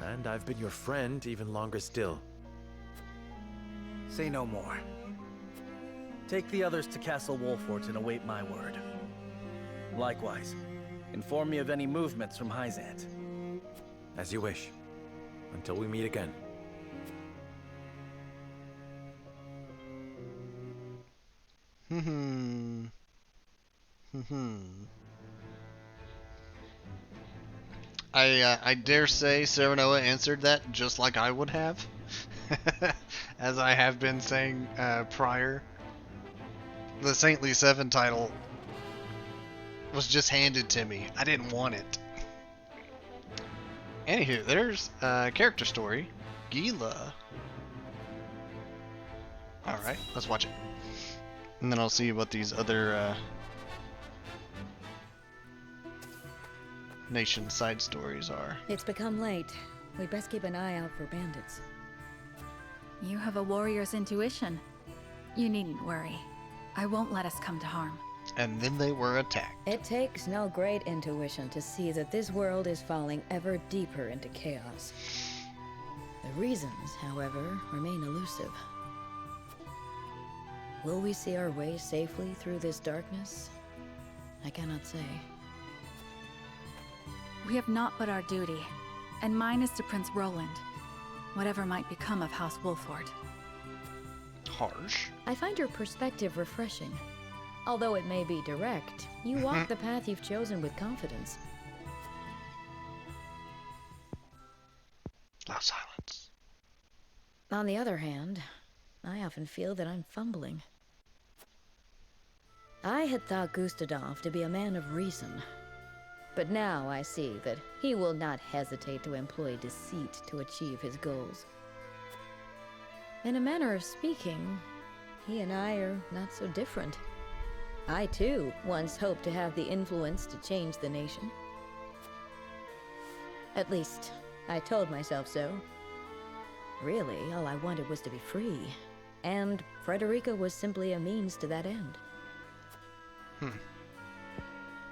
And I've been your friend even longer still. Say no more. Take the others to Castle Wolfort and await my word. Likewise, inform me of any movements from Hyzant. As you wish. Until we meet again. I dare say Serenoa answered that just like I would have. As I have been saying prior. The Saintly Seven title was just handed to me. I didn't want it. Anywho, there's character story. Gila. Alright, let's watch it. And then I'll see what these other nation side stories are. It's become late. We best keep an eye out for bandits. You have a warrior's intuition. You needn't worry. I won't let us come to harm. And then they were attacked. It takes no great intuition to see that this world is falling ever deeper into chaos. The reasons, however, remain elusive. Will we see our way safely through this darkness? I cannot say. We have naught but our duty, and mine is to Prince Roland, whatever might become of House Wolfort. Harsh. I find your perspective refreshing. Although it may be direct, you walk the path you've chosen with confidence. Loud silence. On the other hand, I often feel that I'm fumbling. I had thought Gustadolf to be a man of reason, but now I see that he will not hesitate to employ deceit to achieve his goals. In a manner of speaking, he and I are not so different. I, too, once hoped to have the influence to change the nation. At least, I told myself so. Really, all I wanted was to be free. And Frederica was simply a means to that end.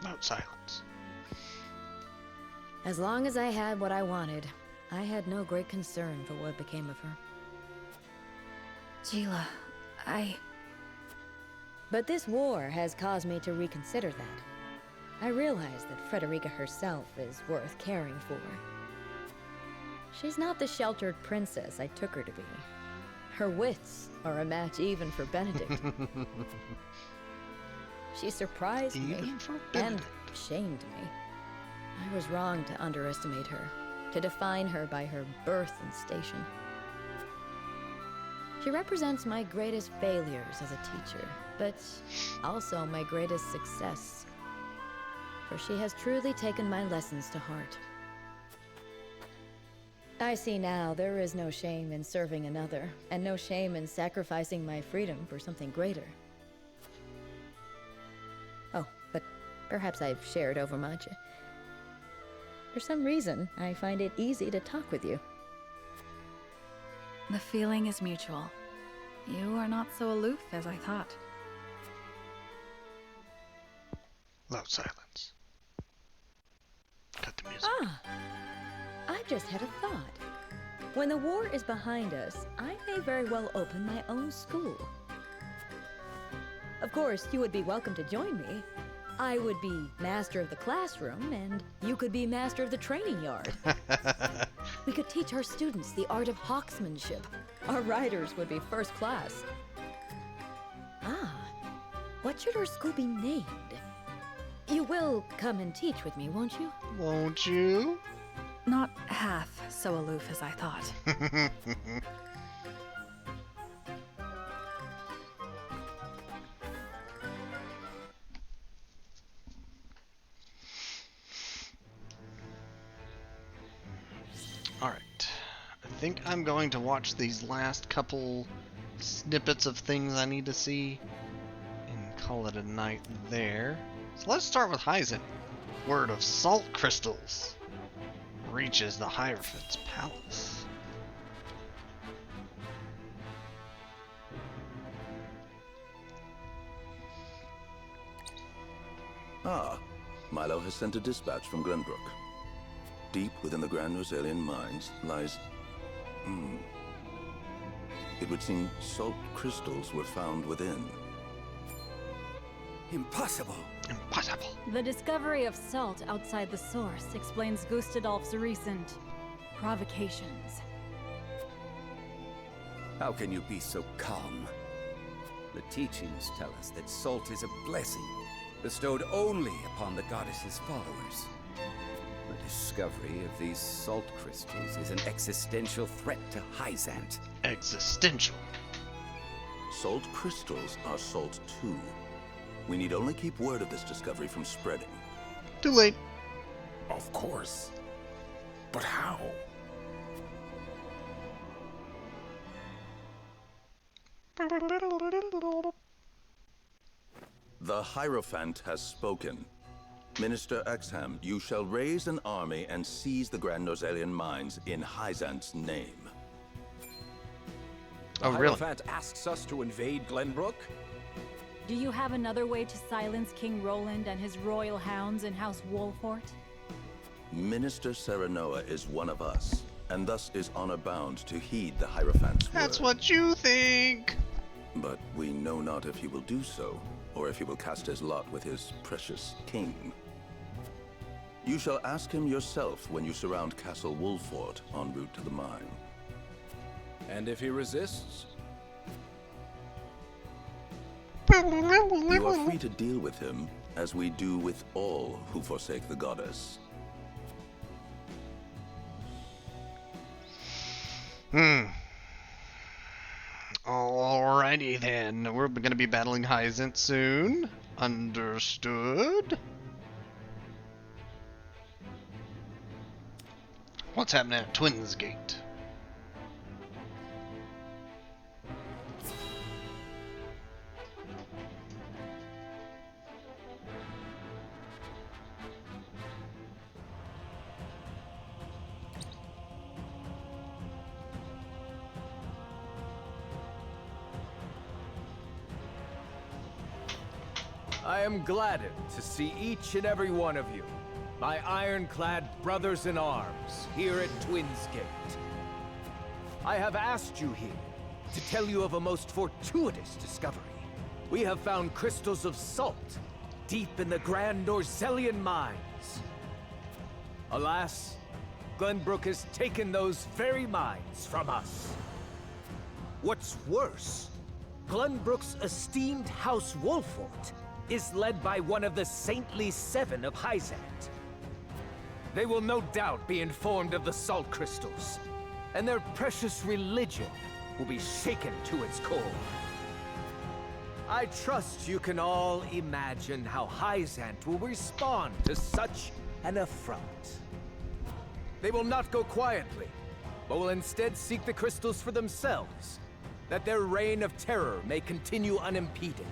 Note silence. As long as I had what I wanted, I had no great concern for what became of her. Jila, But this war has caused me to reconsider that. I realize that Frederica herself is worth caring for. She's not the sheltered princess I took her to be. Her wits are a match even for Benedict. She surprised me and shamed me. I was wrong to underestimate her, to define her by her birth and station. She represents my greatest failures as a teacher, but also my greatest success. For she has truly taken my lessons to heart. I see now there is no shame in serving another, and no shame in sacrificing my freedom for something greater. Oh, but perhaps I've shared overmuch. For some reason, I find it easy to talk with you. the feeling is mutual. You are not so aloof as I thought. Loud silence. Cut the music. I just had a thought. When the war is behind us, I may very well open my own school. Of course, you would be welcome to join me. I would be master of the classroom, and you could be master of the training yard. We could teach our students the art of hawksmanship. Our riders would be first class. What should our school be named? You will come and teach with me, won't you? Won't you? Not half so aloof as I thought. Alright. I think I'm going to watch these last couple snippets of things I need to see and call it a night there. So let's start with Hyzant. Word of salt crystals reaches the Hierophant's palace. Milo has sent a dispatch from Glenbrook. Deep within the Grand Rosalian mines lies... It would seem salt crystals were found within. Impossible! Impossible! The discovery of salt outside the source explains Gustadolf's recent provocations. How can you be so calm? The teachings tell us that salt is a blessing, bestowed only upon the goddess's followers. The discovery of these salt crystals is an existential threat to Hyzant. Existential? Salt crystals are salt too. We need only keep word of this discovery from spreading. Too late. Of course. But how? The Hierophant has spoken. Minister Exham, you shall raise an army and seize the Grand Rosalian mines in Hyzant's name. Oh, really? Hierophant asks us to invade Glenbrook? Do you have another way to silence King Roland and his royal hounds in House Wolfort? Minister Serenoa is one of us, and thus is honor-bound to heed the Hierophant's word. That's what you think! But we know not if he will do so, or if he will cast his lot with his precious king. You shall ask him yourself when you surround Castle Wolfort en route to the mine. And if he resists? You are free to deal with him, as we do with all who forsake the goddess. Alrighty then, we're gonna be battling Hyzant soon. Understood. What's happening at Twins Gate? I am gladdened to see each and every one of you, my ironclad brothers in arms, here at Twins Gate. I have asked you here to tell you of a most fortuitous discovery. We have found crystals of salt deep in the Grand Norzelian mines. Alas, Glenbrook has taken those very mines from us. What's worse, Glenbrook's esteemed House Wolfort is led by one of the Saintly Seven of Hyzant. They will no doubt be informed of the salt crystals, and their precious religion will be shaken to its core. I trust you can all imagine how Hyzant will respond to such an affront. They will not go quietly, but will instead seek the crystals for themselves, that their reign of terror may continue unimpeded.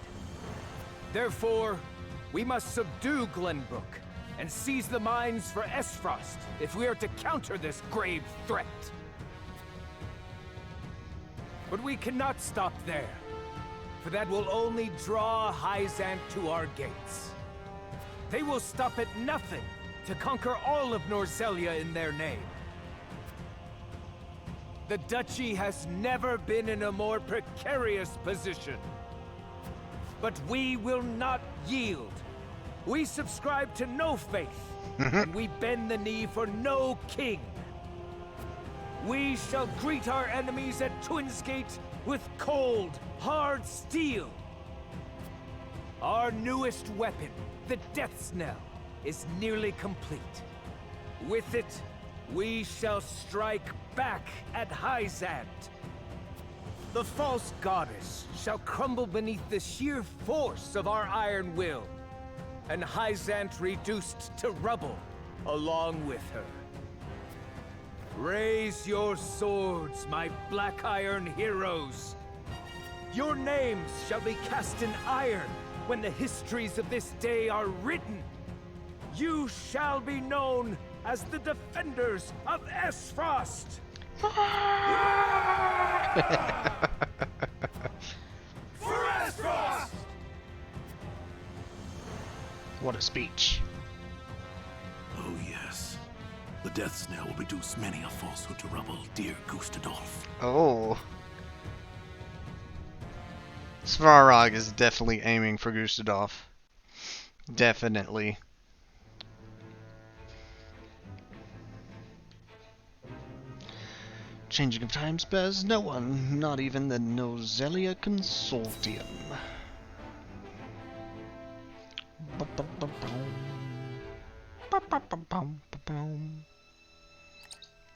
Therefore, we must subdue Glenbrook and seize the mines for Esfrost if we are to counter this grave threat. But we cannot stop there, for that will only draw Hyzant to our gates. They will stop at nothing to conquer all of Norzelia in their name. The Duchy has never been in a more precarious position. But we will not yield. We subscribe to no faith, and we bend the knee for no king. We shall greet our enemies at Twins Gate with cold, hard steel. Our newest weapon, the Death's Knell, is nearly complete. With it, we shall strike back at Hyzant. The false goddess shall crumble beneath the sheer force of our iron will, and Hyzant reduced to rubble along with her. Raise your swords, my black iron heroes. Your names shall be cast in iron when the histories of this day are written. You shall be known as the defenders of Esfrost. For Esfrost! What a speech. Oh yes. The Death's Knell will reduce many a falsehood to rubble, dear Gustadolf. Oh. Svarog is definitely aiming for Gustadolf. Definitely. Changing of time spares no one, not even the Nozelia Consortium.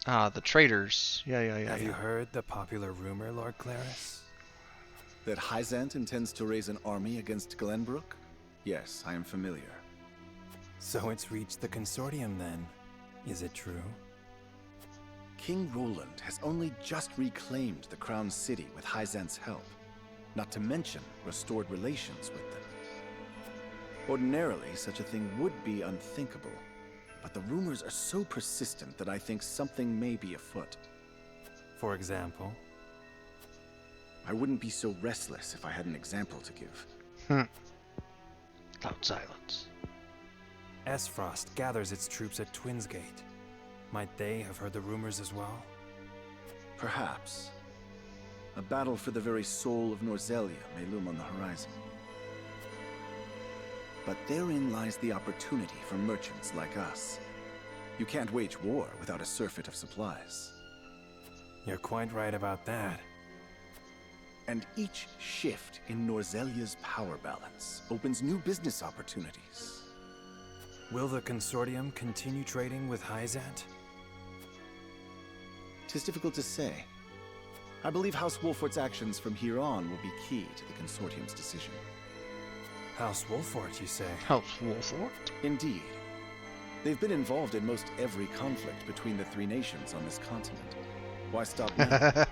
Ah, the traitors. Yeah. Have you heard the popular rumor, Lord Claris? That Hyzant intends to raise an army against Glenbrook? Yes, I am familiar. So it's reached the Consortium then. Is it true? King Roland has only just reclaimed the Crown City with Hyzant's help, not to mention restored relations with them. Ordinarily, such a thing would be unthinkable, but the rumors are so persistent that I think something may be afoot. For example? I wouldn't be so restless if I had an example to give. Loud silence. Esfrost gathers its troops at Twins Gate. Might they have heard the rumors as well? Perhaps. A battle for the very soul of Norzelia may loom on the horizon. But therein lies the opportunity for merchants like us. You can't wage war without a surfeit of supplies. You're quite right about that. And each shift in Norzelia's power balance opens new business opportunities. Will the Consortium continue trading with Hyzant? 'Tis difficult to say. I believe House Wolfort's actions from here on will be key to the Consortium's decision. House Wolfort, you say? House Wolfort? Indeed. They've been involved in most every conflict between the three nations on this continent. Why stop now?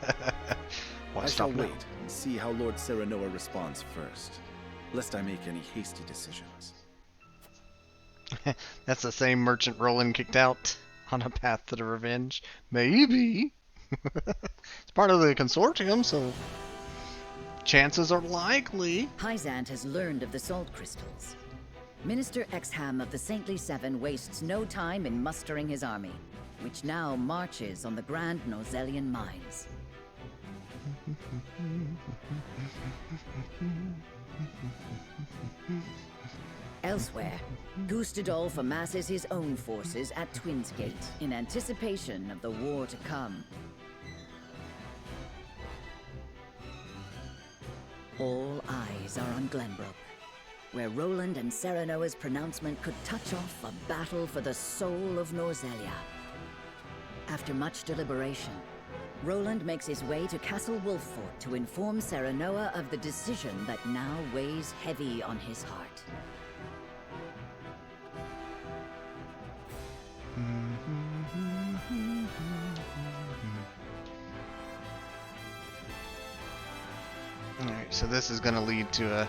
I shall wait and see how Lord Serenoa responds first, lest I make any hasty decisions. That's the same merchant Roland kicked out on a path to the revenge. Maybe. It's part of the Consortium, so Chances are likely. Hyzant has learned of the salt crystals. Minister Exham of the Saintly Seven wastes no time in mustering his army, which now marches on the Grand Nozellian mines. Elsewhere, Gustadolf amasses his own forces at Twinsgate in anticipation of the war to come. All eyes are on Glenbrook, where Roland and Serenoa's pronouncement could touch off a battle for the soul of Norzelia. After much deliberation, Roland makes his way to Castle Wolffort to inform Serenoa of the decision that now weighs heavy on his heart. Alright, so this is going to lead to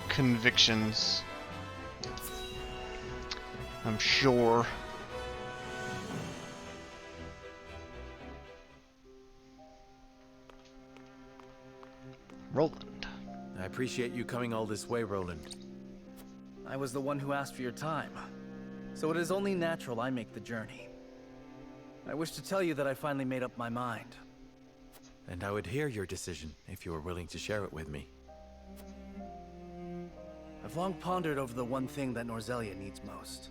convictions, I'm sure. Roland. I appreciate you coming all this way, Roland. I was the one who asked for your time, so it is only natural I make the journey. I wish to tell you that I finally made up my mind. And I would hear your decision if you were willing to share it with me. I've long pondered over the one thing that Norzelia needs most.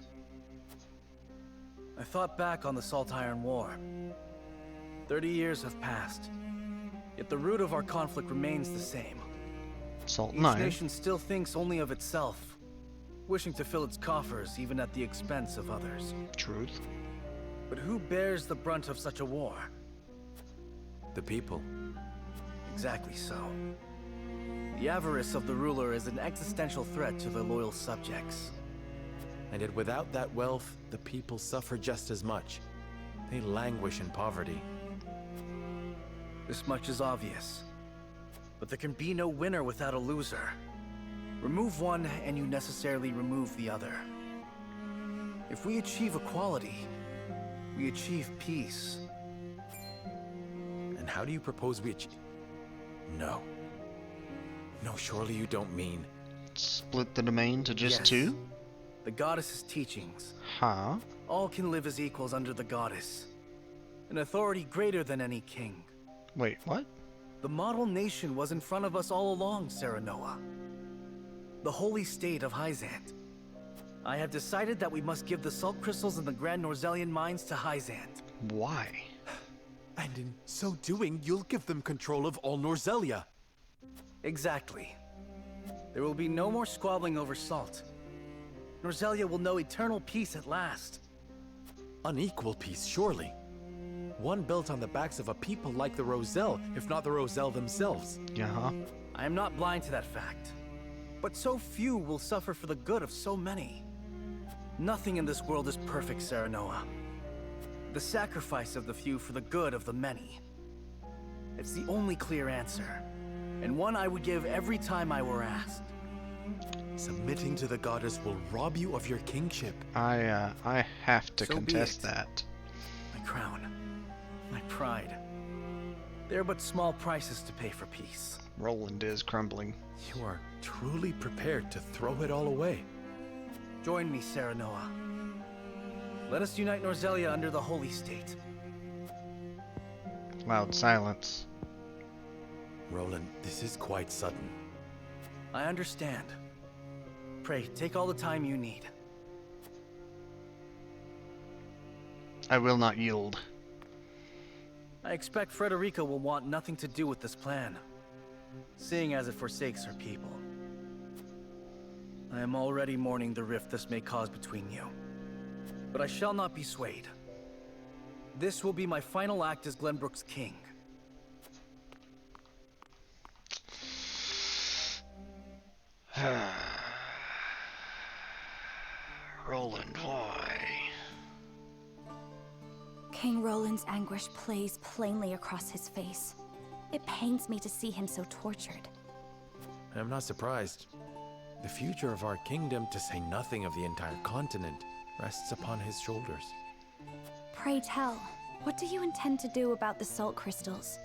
I thought back on the Salt Iron War. 30 years have passed, yet the root of our conflict remains the same. Salt Each Iron. nation still thinks only of itself, wishing to fill its coffers even at the expense of others. Truth. But who bears the brunt of such a war? The people. Exactly so. The avarice of the ruler is an existential threat to the loyal subjects. And yet without that wealth, the people suffer just as much. They languish in poverty. This much is obvious. But there can be no winner without a loser. Remove one, and you necessarily remove the other. If we achieve equality, we achieve peace. And how do you propose we achieve? No. No, surely you don't mean... Split the domain to just Yes. two? The goddess's teachings. Huh? All can live as equals under the goddess. An authority greater than any king. Wait, what? The model nation was in front of us all along, Serenoa. The holy state of Hyzant. I have decided that we must give the salt crystals in the Grand Norzelian mines to Hyzant. Why? And in so doing, you'll give them control of all Norzelia. Exactly. There will be no more squabbling over salt. Norzelia will know eternal peace at last. Unequal peace, surely. One built on the backs of a people like the Roselle, if not the Roselle themselves. Uh-huh. I am not blind to that fact. But so few will suffer for the good of so many. Nothing in this world is perfect, Serenoa. The sacrifice of the few for the good of the many. It's the only clear answer, and one I would give every time I were asked. Submitting to the goddess will rob you of your kingship. I have to So be contest it. that. My crown, my pride. They're but small prices to pay for peace. Roland is crumbling. You are truly prepared to throw it all away. Join me, Serenoa. Let us unite Norzelia under the Holy State. Loud silence. Roland, this is quite sudden. I understand. Pray, take all the time you need. I will not yield. I expect Frederica will want nothing to do with this plan, seeing as it forsakes her people. I am already mourning the rift this may cause between you, but I shall not be swayed. This will be my final act as Glenbrook's king. Roland, why? King Roland's anguish plays plainly across his face. It pains me to see him so tortured. I'm not surprised. The future of our kingdom, to say nothing of the entire continent, rests upon his shoulders. Pray tell, what do you intend to do about the salt crystals?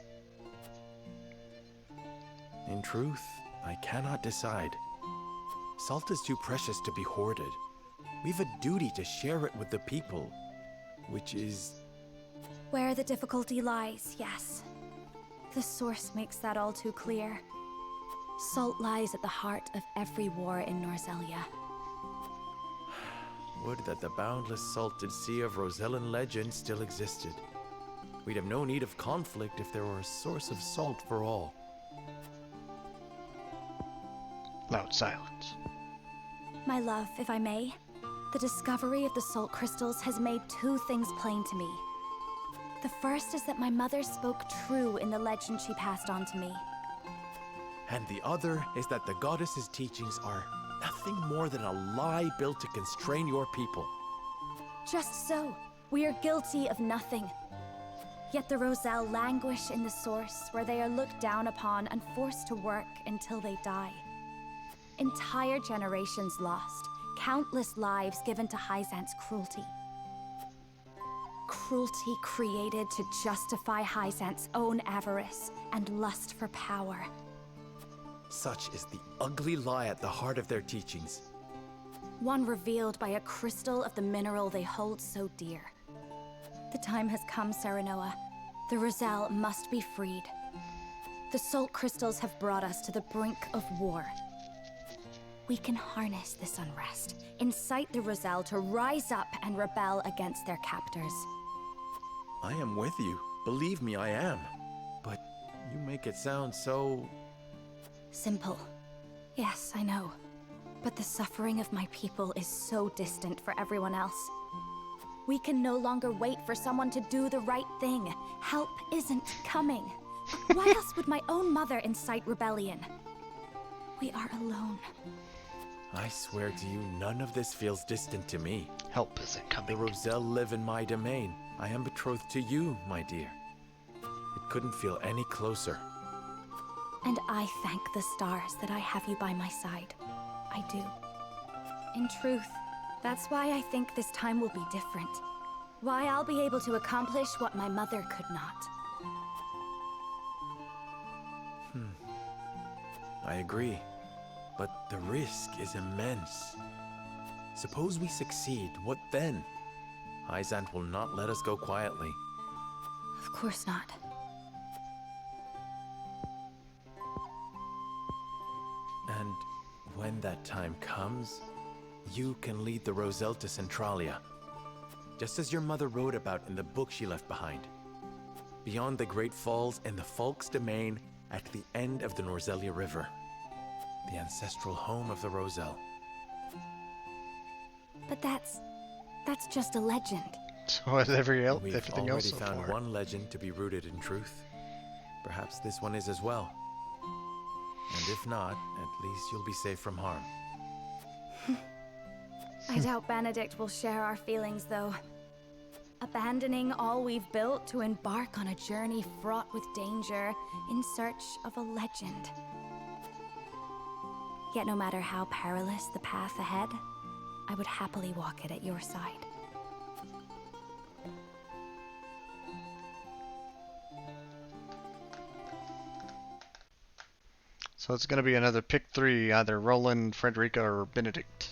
In truth, I cannot decide. Salt is too precious to be hoarded. We've a duty to share it with the people, which is... Where the difficulty lies, yes. The source makes that all too clear. Salt lies at the heart of every war in Norzelia. Would that the boundless salted sea of Rosellan legend still existed. We'd have no need of conflict if there were a source of salt for all. Loud silence. My love, if I may, the discovery of the salt crystals has made two things plain to me. The first is that my mother spoke true in the legend she passed on to me. And the other is that the goddess's teachings are nothing more than a lie built to constrain your people. Just so. We are guilty of nothing. Yet the Roselle languish in the source, where they are looked down upon and forced to work until they die. Entire generations lost, countless lives given to Hyzant's cruelty. Cruelty created to justify Hyzant's own avarice and lust for power. Such is the ugly lie at the heart of their teachings. One revealed by a crystal of the mineral they hold so dear. The time has come, Serenoa. The Roselle must be freed. The salt crystals have brought us to the brink of war. We can harness this unrest, incite the Roselle to rise up and rebel against their captors. I am with you. Believe me, I am. But you make it sound so... Simple. Yes, I know. But the suffering of my people is so distant for everyone else. We can no longer wait for someone to do the right thing. Help isn't coming. Why else would my own mother incite rebellion? We are alone. I swear to you, none of this feels distant to me. Help isn't coming. The Roselle live in my domain. I am betrothed to you, my dear. It couldn't feel any closer. And I thank the stars that I have you by my side. I do. In truth, that's why I think this time will be different. Why I'll be able to accomplish what my mother could not. I agree. But the risk is immense. Suppose we succeed, what then? Hyzant will not let us go quietly. Of course not. And when that time comes, you can lead the Roselle to Centralia. Just as your mother wrote about in the book she left behind. Beyond the Great Falls and the Falk's domain at the end of the Norzelia River. The ancestral home of the Roselle. But that's just a legend. So is everything else We've so already found far. one legend to be rooted in truth. Perhaps this one is as well. And if not, at least you'll be safe from harm. I doubt Benedict will share our feelings, though. Abandoning all we've built to embark on a journey fraught with danger in search of a legend. Yet no matter how perilous the path ahead, I would happily walk it at your side. So it's going to be another pick three, either Roland, Frederica, or Benedict.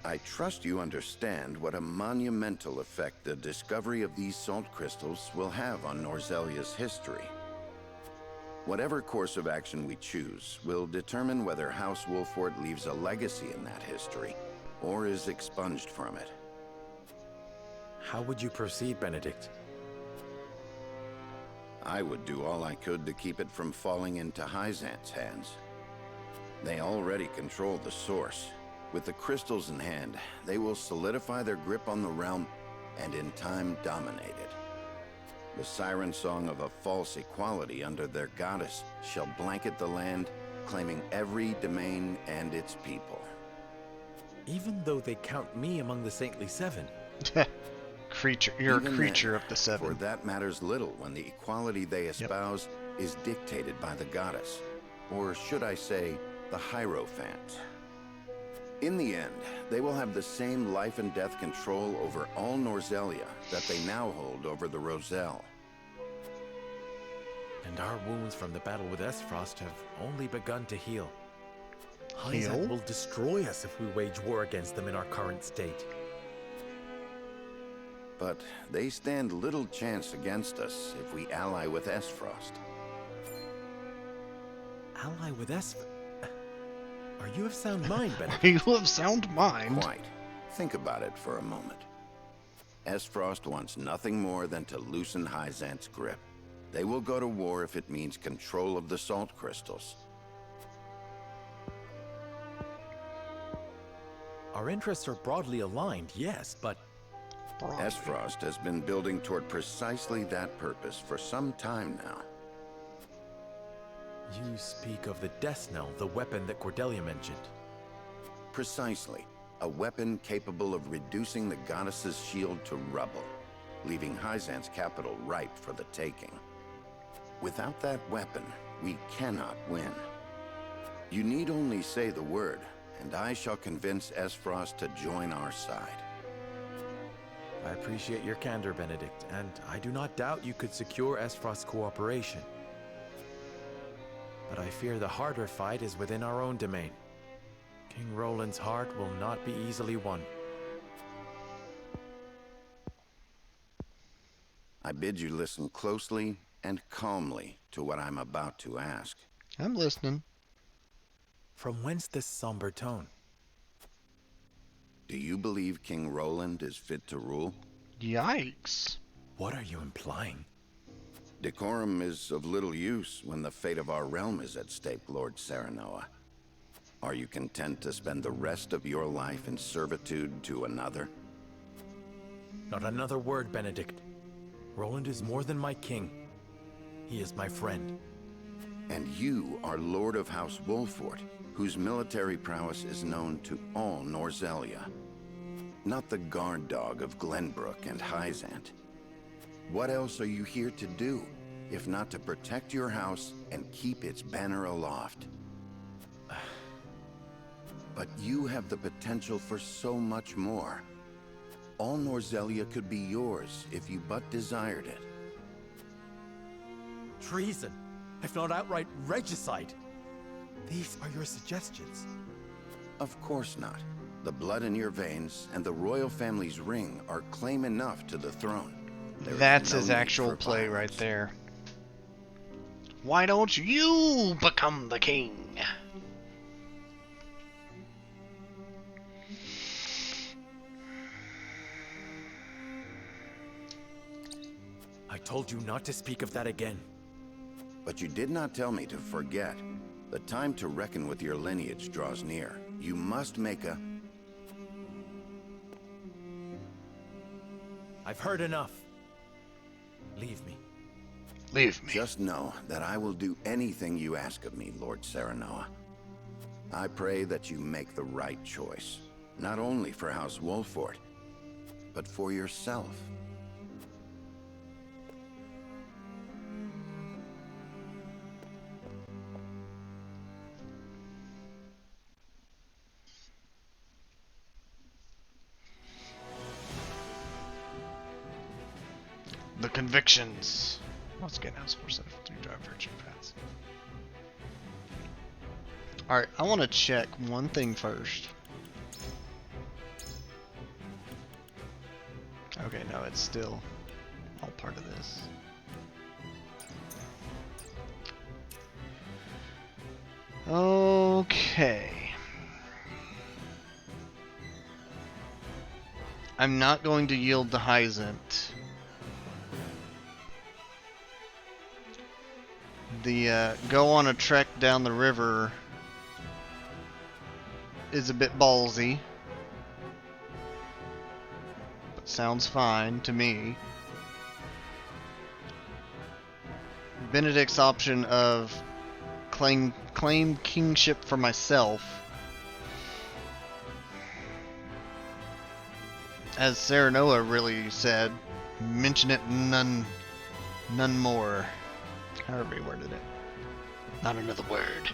I trust you understand what a monumental effect the discovery of these salt crystals will have on Norzelia's history. Whatever course of action we choose will determine whether House Wolfort leaves a legacy in that history, or is expunged from it. How would you proceed, Benedict? I would do all I could to keep it from falling into Hyzant's hands. They already control the source. With the crystals in hand, they will solidify their grip on the realm and in time dominate it. The siren song of a false equality under their goddess shall blanket the land, claiming every domain and its people. Even though they count me among the Saintly Seven. Creature, you're Even a creature then, of the seven. For that matters little when the equality they espouse is dictated by the goddess, or should I say, the Hierophant. In the end, they will have the same life and death control over all Norzelia that they now hold over the Roselle. And our wounds from the battle with Esfrost have only begun to heal. Hyzant will destroy us if we wage war against them in our current state. But they stand little chance against us if we ally with Esfrost. Ally with Esfrost? Are you of sound mind, Benedict? Are you of sound mind? Quite. Think about it for a moment. Esfrost wants nothing more than to loosen Hyzant's grip. They will go to war if it means control of the salt crystals. Our interests are broadly aligned, yes, but... Esfrost has been building toward precisely that purpose for some time now. You speak of the Death Knell, the weapon that Cordelia mentioned. Precisely. A weapon capable of reducing the goddess's shield to rubble, leaving Hyzant's capital ripe for the taking. Without that weapon, we cannot win. You need only say the word, and I shall convince Esfrost to join our side. I appreciate your candor, Benedict, and I do not doubt you could secure Esfrost's cooperation. But I fear the harder fight is within our own domain. King Roland's heart will not be easily won. I bid you listen closely and calmly to what I'm about to ask. I'm listening. From whence this somber tone? Do you believe King Roland is fit to rule? Yikes. What are you implying? Decorum is of little use when the fate of our realm is at stake, Lord Serenoa. Are you content to spend the rest of your life in servitude to another? Not another word, Benedict. Roland is more than my king. He is my friend. And you are Lord of House Wolfort, whose military prowess is known to all Norzelia. Not the guard dog of Glenbrook and Hyzant. What else are you here to do, if not to protect your house and keep its banner aloft? But you have the potential for so much more. All Norzelia could be yours if you but desired it. Treason, if not outright regicide. These are your suggestions. Of course not. The blood in your veins and the royal family's ring are claim enough to the throne. That's his actual play right there. Why don't you become the king? I told you not to speak of that again. But you did not tell me to forget. The time to reckon with your lineage draws near. You must make a... I've heard enough. Leave me. Leave me. Just know that I will do anything you ask of me, Lord Serenoa. I pray that you make the right choice. Not only for House Wolfort, but for yourself. The convictions. Once again, House 473 drive virtue pass. Alright, I want to check one thing first. Okay, no, it's still all part of this. Okay. I'm not going to yield to Hyzant. The go on a trek down the river is a bit ballsy, but sounds fine to me. Benedict's option of claim kingship for myself, as Serenoa really said, mention it none more. However he worded it. Not another word.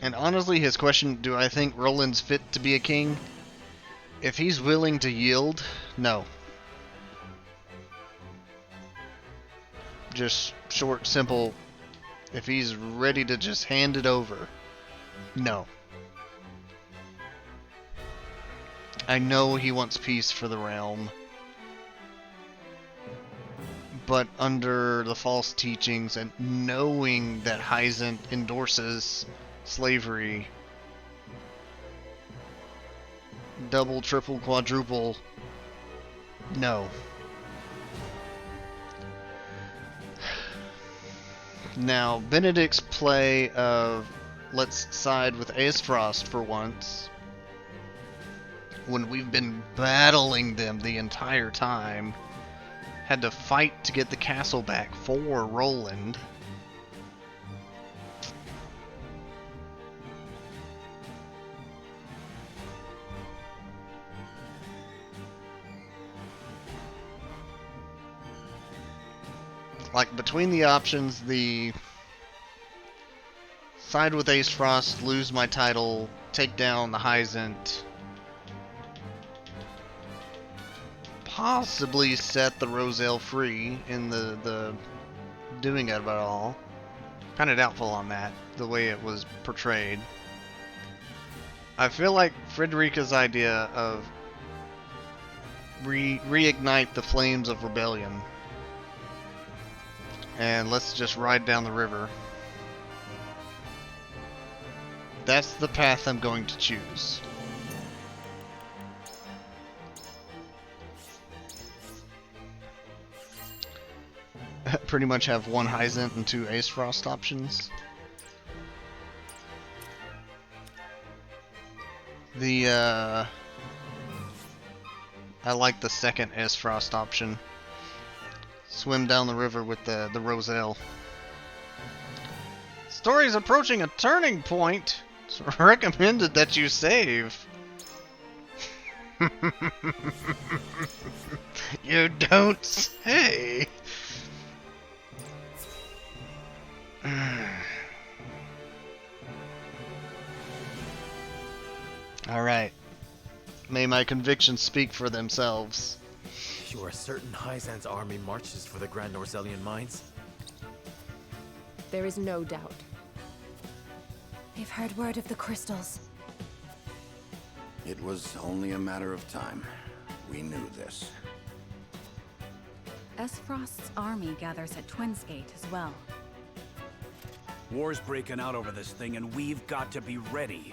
And honestly, his question, do I think Roland's fit to be a king? If he's willing to yield No. Just short, simple. If he's ready to just hand it over, no. I know he wants peace for the realm, but under the false teachings and knowing that Hyzant endorses slavery, double, triple, quadruple, no. Now, Benedict's play of let's side with Aesfrost for once, when we've been battling them the entire time, had to fight to get the castle back for Roland. Like, between the options, the side with Aesfrost, lose my title, take down the Hyzant, possibly set the Roselle free in the doing of it all. Kind of doubtful on that, the way it was portrayed. I feel like Frederica's idea of reignite the flames of rebellion and let's just ride down the river. That's the path I'm going to choose. Pretty much have one Hyzant and two Aesfrost options. I like the second Aesfrost option. Swim down the river with the Roselle. Story's approaching a turning point. It's recommended that you save. You don't say. Alright. May my convictions speak for themselves. You are certain Hyzant's army marches for the Grand Norzelian mines? There is no doubt. They've heard word of the crystals. It was only a matter of time. We knew this. Aesfrost's army gathers at Twinsgate as well. War's breaking out over this thing, and we've got to be ready.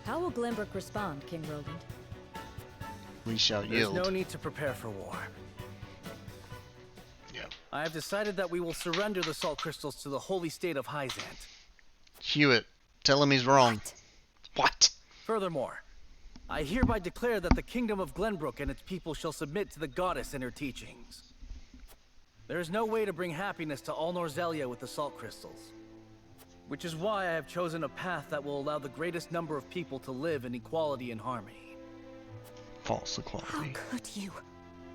How will Glenbrook respond, King Roland? We shall yield. There's no need to prepare for war. Yep. I have decided that we will surrender the salt crystals to the holy state of Hyzant. Hewitt, tell him he's wrong. What? Furthermore, I hereby declare that the kingdom of Glenbrook and its people shall submit to the goddess and her teachings. There is no way to bring happiness to all Norzelia with the salt crystals, which is why I have chosen a path that will allow the greatest number of people to live in equality and harmony. False equality. How could you?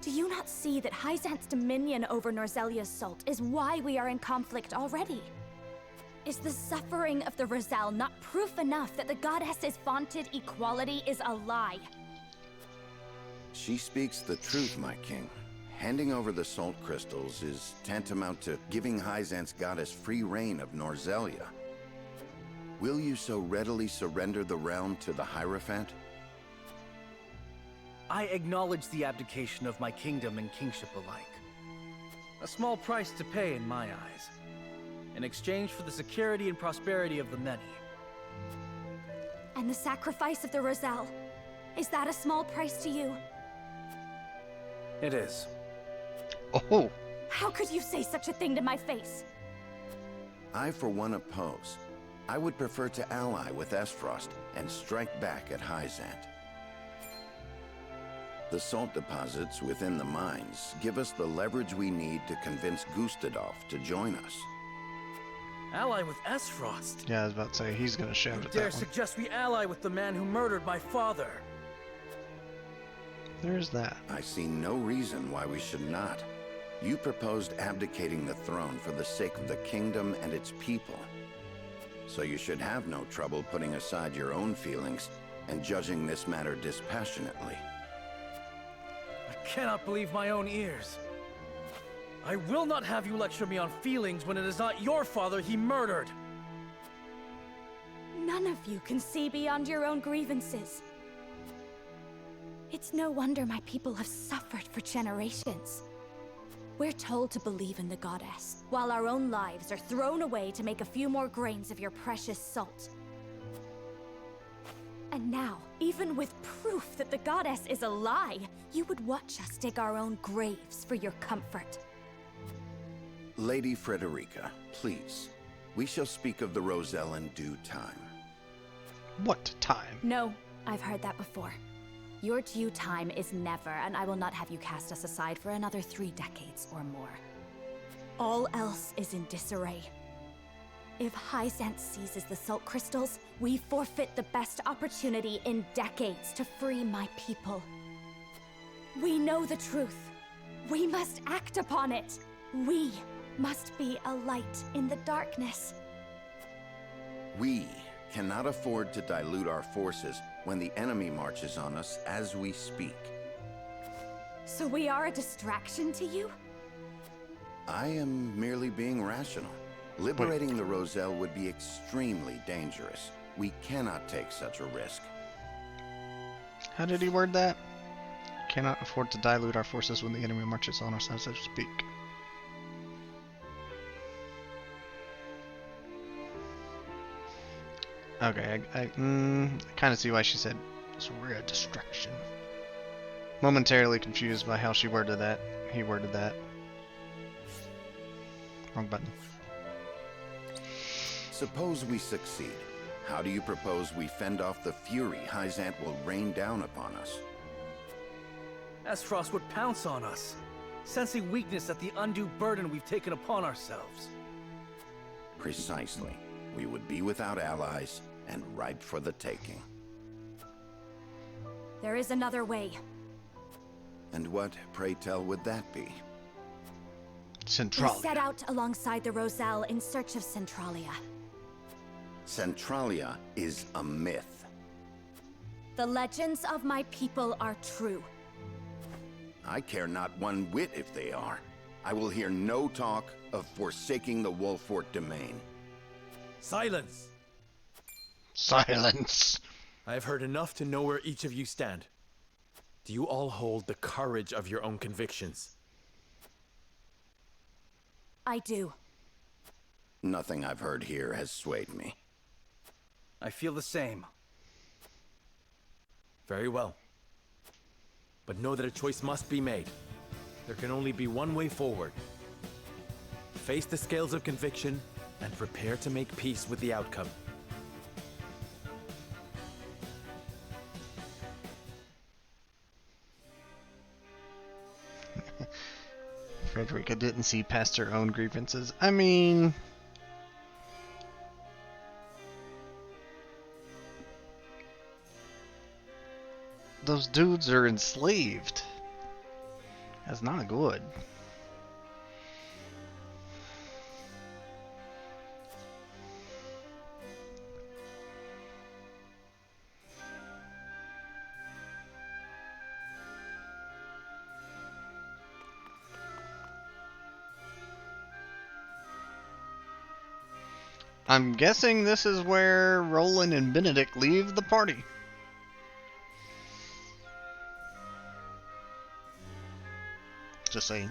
Do you not see that Hyzant's dominion over Norzelia's salt is why we are in conflict already? Is the suffering of the Roselle not proof enough that the goddess's vaunted equality is a lie? She speaks the truth, my king. Handing over the salt crystals is tantamount to giving Hyzant's goddess free reign of Norzelia. Will you so readily surrender the realm to the Hierophant? I acknowledge the abdication of my kingdom and kingship alike. A small price to pay in my eyes, in exchange for the security and prosperity of the many. And the sacrifice of the Roselle, is that a small price to you? It is. Oh. How could you say such a thing to my face? I, for one, oppose. I would prefer to ally with Aesfrost and strike back at Hyzant. The salt deposits within the mines give us the leverage we need to convince Gustadolf to join us. Ally with Aesfrost? Yeah, I was about to say, he's gonna shout at that Dare one. suggest we ally with the man who murdered my father? There's that. I see no reason why we should not. You proposed abdicating the throne for the sake of the kingdom and its people. So you should have no trouble putting aside your own feelings and judging this matter dispassionately. cannot believe my own ears. I will not have you lecture me on feelings when it is not your father he murdered. None of you can see beyond your own grievances. It's no wonder my people have suffered for generations. We're told to believe in the goddess, while our own lives are thrown away to make a few more grains of your precious salt. And now, even with proof that the goddess is a lie, you would watch us dig our own graves for your comfort. Lady Frederica, please. We shall speak of the Roselle in due time. What time? No, I've heard that before. Your due time is never, and I will not have you cast us aside for another 3 decades or more. All else is in disarray. If Hyzant seizes the Salt Crystals, we forfeit the best opportunity in decades to free my people. We know the truth. We must act upon it. We must be a light in the darkness. We cannot afford to dilute our forces when the enemy marches on us as we speak. So we are a distraction to you? I am merely being rational. Liberating the Roselle would be extremely dangerous. We cannot take such a risk. How did he word that? Cannot afford to dilute our forces when the enemy marches on us as I speak. Okay, I kind of see why she said, so we're a distraction. Momentarily confused by how she worded that. He worded that. Wrong button. Suppose we succeed. How do you propose we fend off the fury Hyzant will rain down upon us? Aesfrost would pounce on us, sensing weakness at the undue burden we've taken upon ourselves. Precisely. We would be without allies and ripe for the taking. There is another way. And what, pray tell, would that be? Centralia. We set out alongside the Roselle in search of Centralia. Centralia is a myth. The legends of my people are true. I care not one whit if they are. I will hear no talk of forsaking the Wolfort domain. Silence! Silence! I have heard enough to know where each of you stand. Do you all hold the courage of your own convictions? I do. Nothing I've heard here has swayed me. I feel the same. Very well. But know that a choice must be made. There can only be one way forward. Face the scales of conviction and prepare to make peace with the outcome. Frederica didn't see past her own grievances. I mean... those dudes are enslaved. That's not good. I'm guessing this is where Roland and Benedict leave the party. Just saying.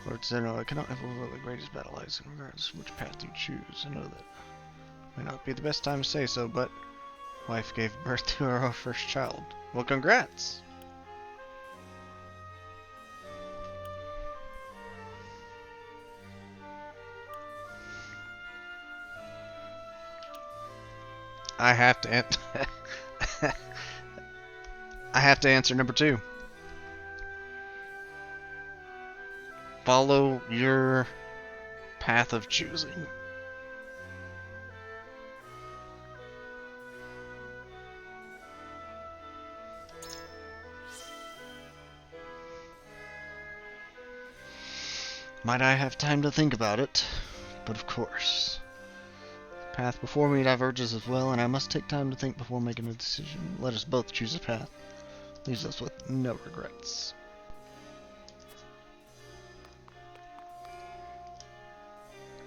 Lord Zeno, I cannot ever will the greatest battle lies in regards to which path you choose. I know that may not be the best time to say so, but wife gave birth to her first child. Well, congrats! I have to I have to answer number 2. Follow your path of choosing. Might I have time to think about it? But of course. The path before me diverges as well, and I must take time to think before making a decision. Let us both choose a path. Leaves us with no regrets.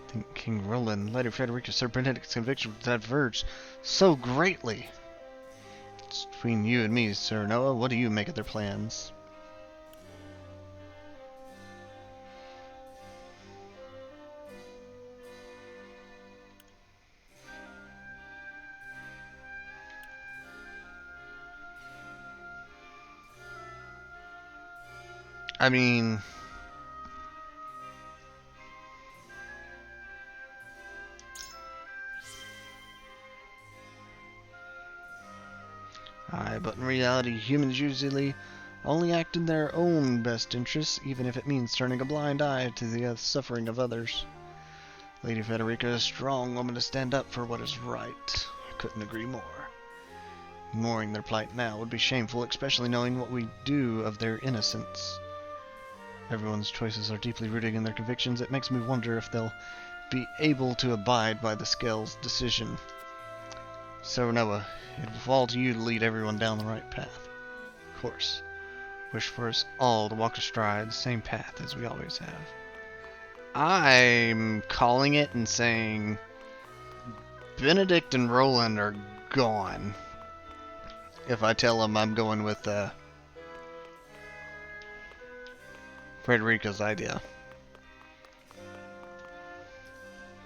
I think King Roland, Lady Frederica, Sir Benedict's conviction diverged so greatly. It's between you and me, Sir Noah. What do you make of their plans? I mean, but in reality, humans usually only act in their own best interests, even if it means turning a blind eye to the suffering of others. Lady Frederica is a strong woman to stand up for what is right. I couldn't agree more. Ignoring their plight now would be shameful, especially knowing what we do of their innocence. Everyone's choices are deeply rooted in their convictions. It makes me wonder if they'll be able to abide by the Scale's decision. So Noah, it will fall to you to lead everyone down the right path. Of course. Wish for us all to walk astride the same path as we always have. I'm calling it and saying Benedict and Roland are gone. If I tell them I'm going with Frederica's idea.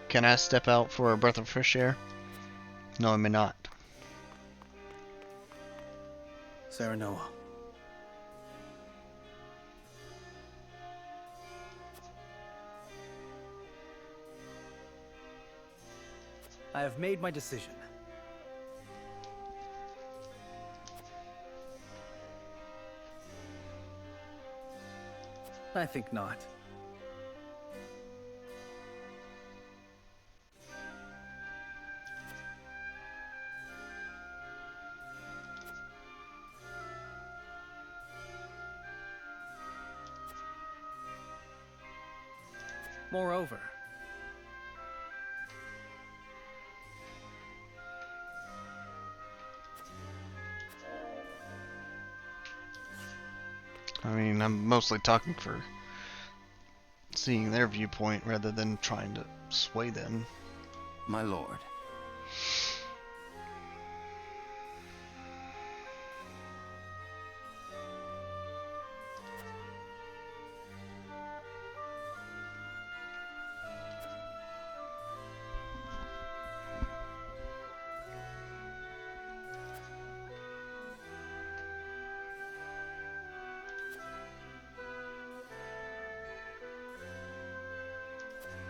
Can I step out for a breath of fresh air? No, I may not. Serenoa. I have made my decision. I think not. Moreover, I mean, I'm mostly talking for seeing their viewpoint rather than trying to sway them. My lord.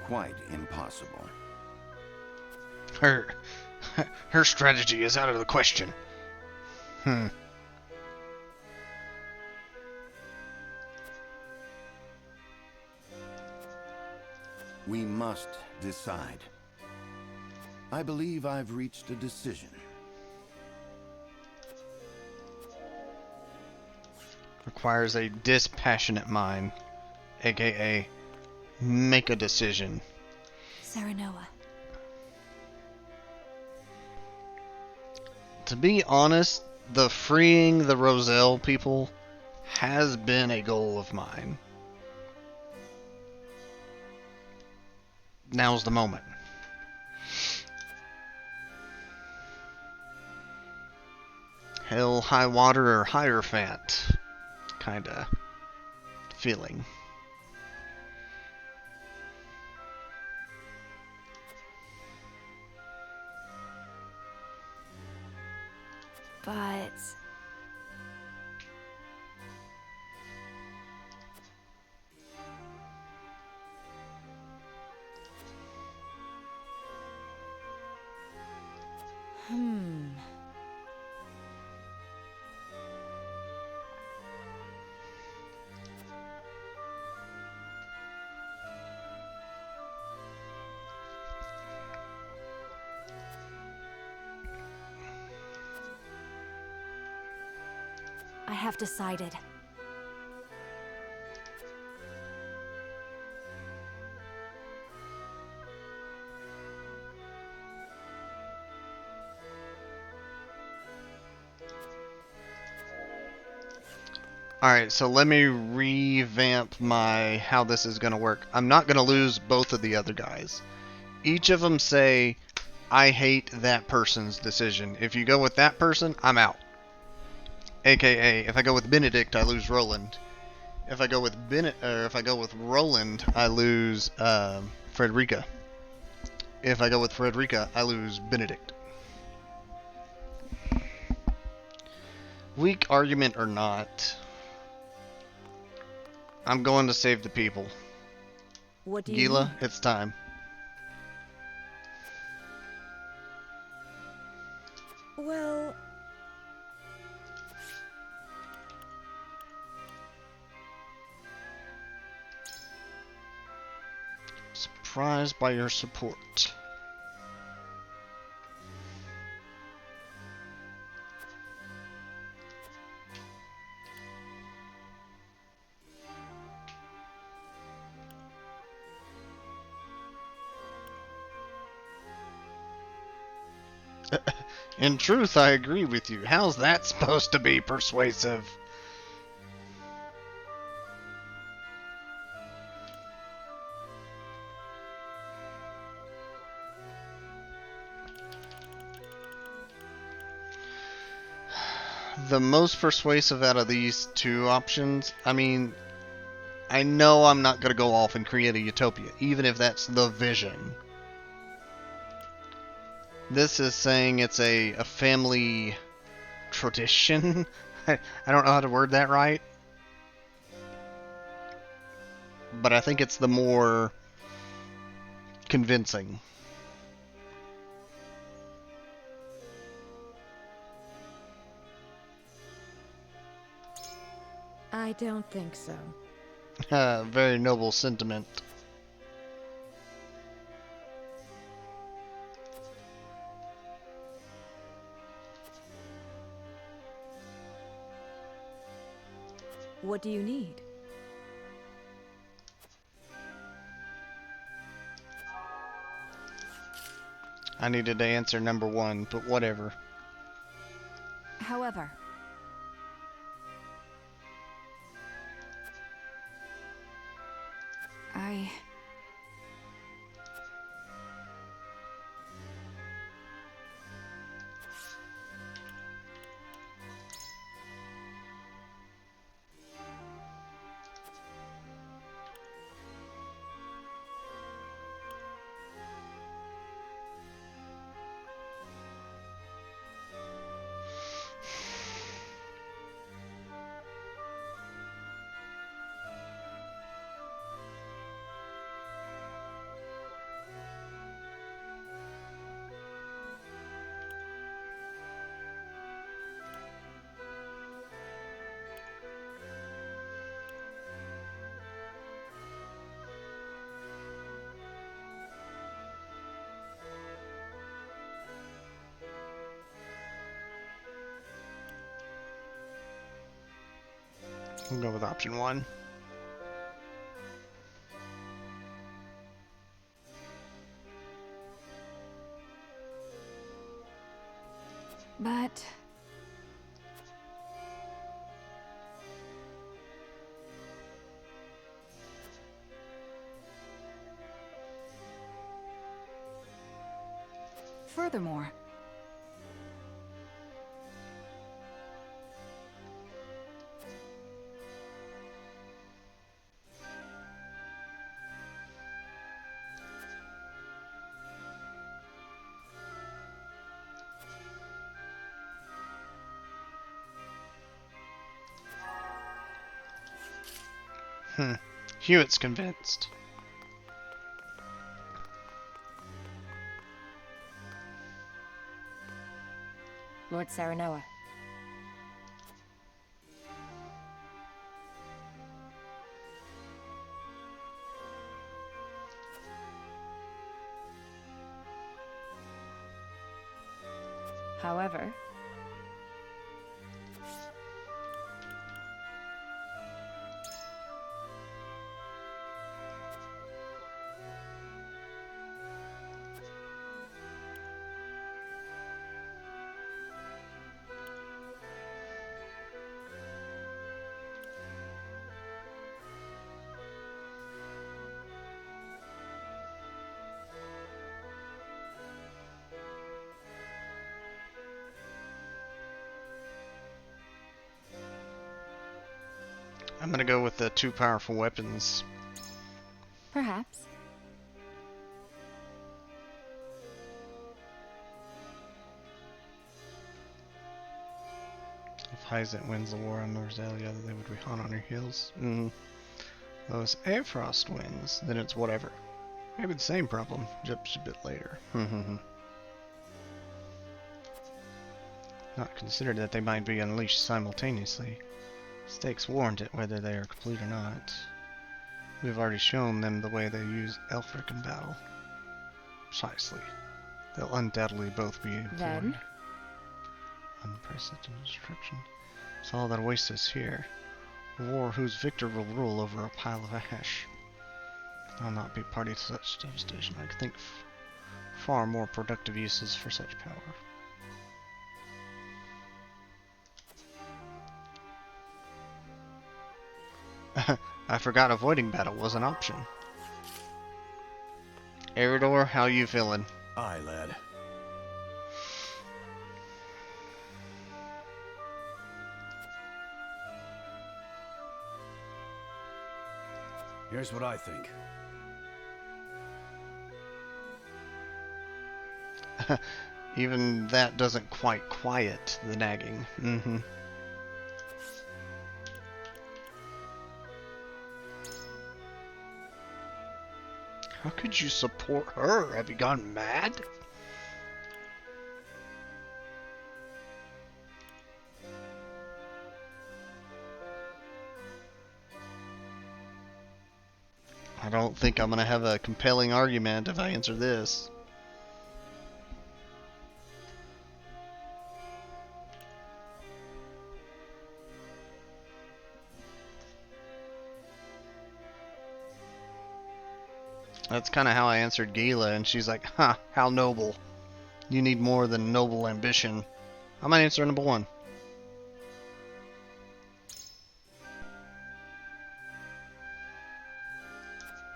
Quite impossible. Her strategy is out of the question. We must decide. I believe I've reached a decision. Requires a dispassionate mind, aka make a decision. Serenoa. To be honest, the freeing the Roselle people has been a goal of mine. Now's the moment. Hell, high water, or Hierophant kinda feeling. But... I have decided. Alright, so let me revamp my how this is going to work. I'm not going to lose both of the other guys. Each of them say, I hate that person's decision. If you go with that person, I'm out. AKA, if I go with Benedict, I lose Roland. If I go with Roland, I lose Frederica. If I go with Frederica, I lose Benedict. Weak argument or not, I'm going to save the people. What do you Gila, need? it's time. Well, Surprised by your support. In truth, I agree with you. How's that supposed to be persuasive? The most persuasive out of these two options, I mean, I know I'm not going to go off and create a utopia, even if that's the vision. This is saying it's a family tradition. I don't know how to word that right. But I think it's the more convincing. I don't think so. Very noble sentiment. What do you need? I needed to answer number one, but whatever. However, I... We'll go with option one. But... Furthermore, Hewitt's convinced. Lord Saranoa. However, I'm gonna go with the 2 powerful weapons. Perhaps. If Hyzant wins the war on Norzelia, they would be hot on her heels. Though if Aifrost wins, then it's whatever. Maybe the same problem, just a bit later. Not considered that they might be unleashed simultaneously. Stakes warrant it whether they are complete or not. We've already shown them the way they use Elfric in battle. Precisely. They'll undoubtedly both be Then? Unprecedented destruction. It's all that awaits us here. A war whose victor will rule over a pile of ash. I'll not be party to such devastation. I could think far more productive uses for such power. I forgot avoiding battle was an option. Eridor, how you feeling? Aye, lad. Here's what I think. Even that doesn't quite quiet the nagging. How could you support her? Have you gone mad? I don't think I'm gonna have a compelling argument if I answer this. That's kind of how I answered Gila, and she's like, "Huh, how noble. You need more than noble ambition." I'm gonna answer number 1.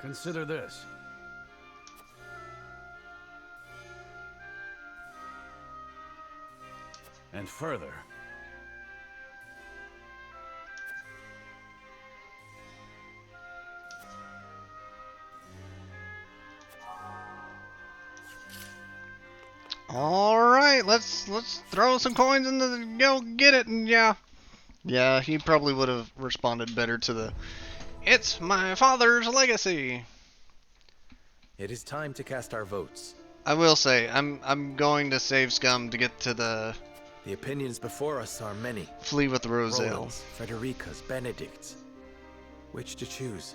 Consider this. And further. All right, let's throw some coins in the go get it, and yeah, he probably would have responded better to the "It's my father's legacy." It is time to cast our votes. I will say I'm going to save Scum to get to the. The opinions before us are many. Flee with Roselle. Roland's, Frederica's, Benedict's. Which to choose?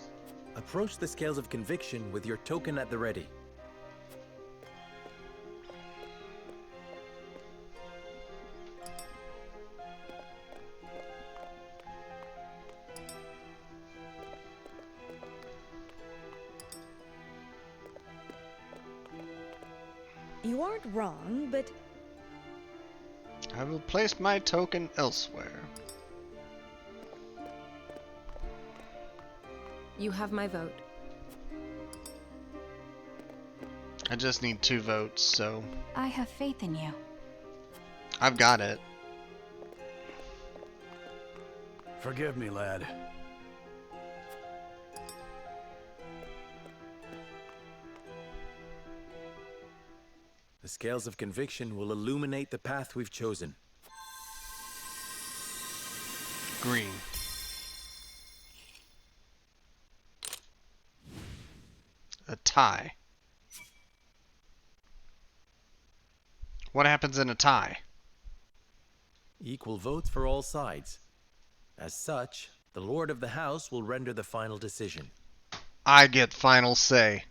Approach the scales of conviction with your token at the ready. You aren't wrong, but I will place my token elsewhere. You have my vote. I just need 2 votes, so I have faith in you. I've got it. Forgive me, lad. The scales of conviction will illuminate the path we've chosen. Green. A tie. What happens in a tie? Equal votes for all sides. As such, the Lord of the House will render the final decision. I get final say.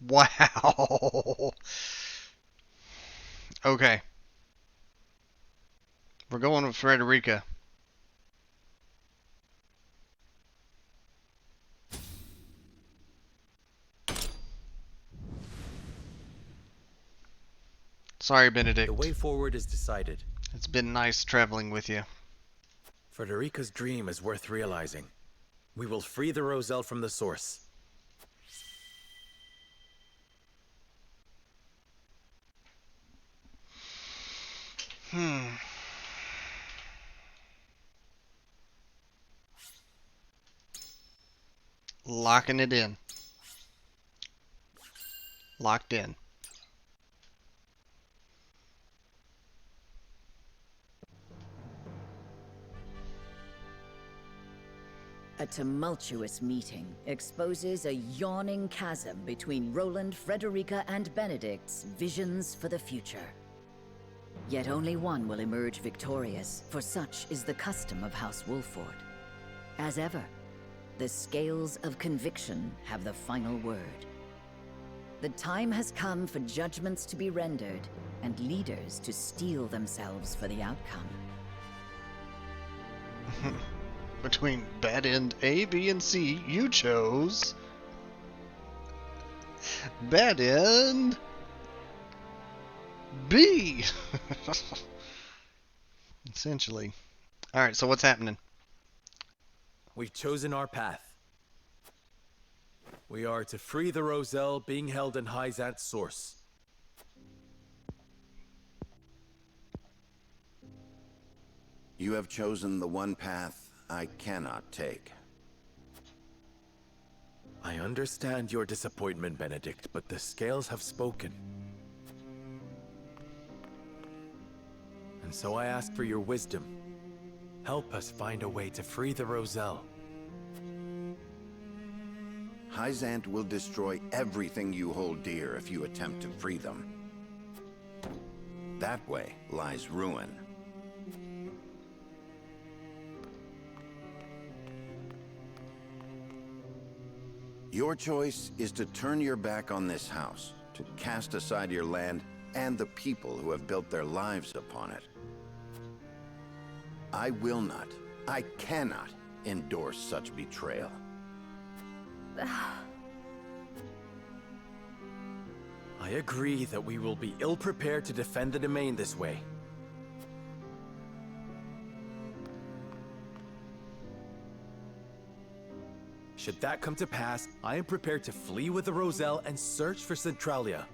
Wow. Okay. We're going with Frederica. Sorry, Benedict. The way forward is decided. It's been nice traveling with you. Frederica's dream is worth realizing. We will free the Roselle from the source. Locking it in. Locked in. A tumultuous meeting exposes a yawning chasm between Roland, Frederica, and Benedict's visions for the future. Yet only one will emerge victorious, for such is the custom of House Wolffort. As ever, the scales of conviction have the final word. The time has come for judgments to be rendered, and leaders to steel themselves for the outcome. Between bad end A, B, and C, you chose bad end B. Essentially. Alright, so what's happening? We've chosen our path. We are to free the Roselle being held in Hyzant's source. You have chosen the one path I cannot take. I understand your disappointment, Benedict, but the scales have spoken. And so I ask for your wisdom. Help us find a way to free the Roselle. Hyzant will destroy everything you hold dear if you attempt to free them. That way lies ruin. Your choice is to turn your back on this house, to cast aside your land and the people who have built their lives upon it. I will not, I cannot endorse such betrayal. I agree that we will be ill-prepared to defend the domain this way. Should that come to pass, I am prepared to flee with the Roselle and search for Centralia.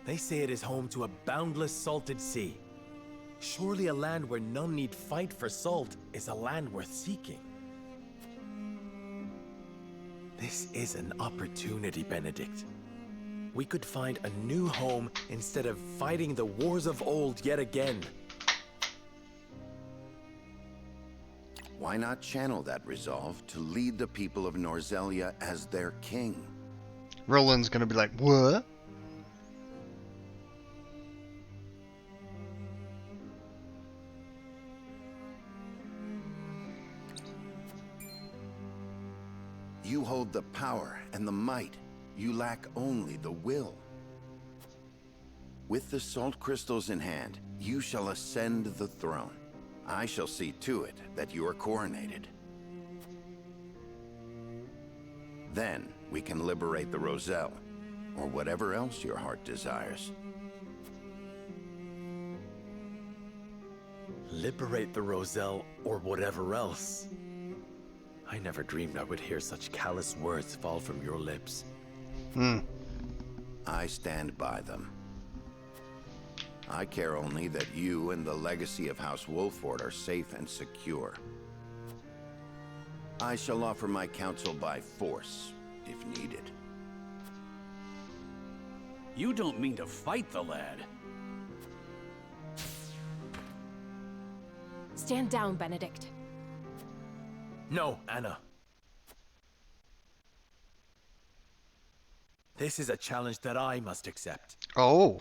They say it is home to a boundless salted sea. Surely a land where none need fight for salt is a land worth seeking. This is an opportunity, Benedict. We could find a new home instead of fighting the wars of old yet again. Why not channel that resolve to lead the people of Norzelia as their king? Roland's gonna be like, what? You hold the power and the might. You lack only the will. With the salt crystals in hand, you shall ascend the throne. I shall see to it that you are coronated. Then we can liberate the Roselle, or whatever else your heart desires. Liberate the Roselle, or whatever else. I never dreamed I would hear such callous words fall from your lips. I stand by them. I care only that you and the legacy of House Wolffort are safe and secure. I shall offer my counsel by force, if needed. You don't mean to fight the lad. Stand down, Benedict. No, Anna. This is a challenge that I must accept. Oh.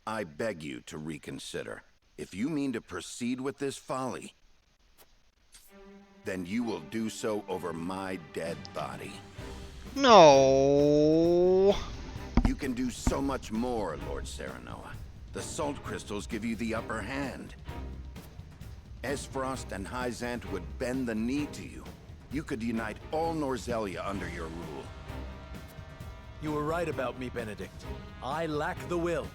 I beg you to reconsider. If you mean to proceed with this folly, then you will do so over my dead body. No. You can do so much more, Lord Serenoa. The salt crystals give you the upper hand. Esfrost and Hyzant would bend the knee to you. You could unite all Norzelia under your rule. You were right about me, Benedict. I lack the will.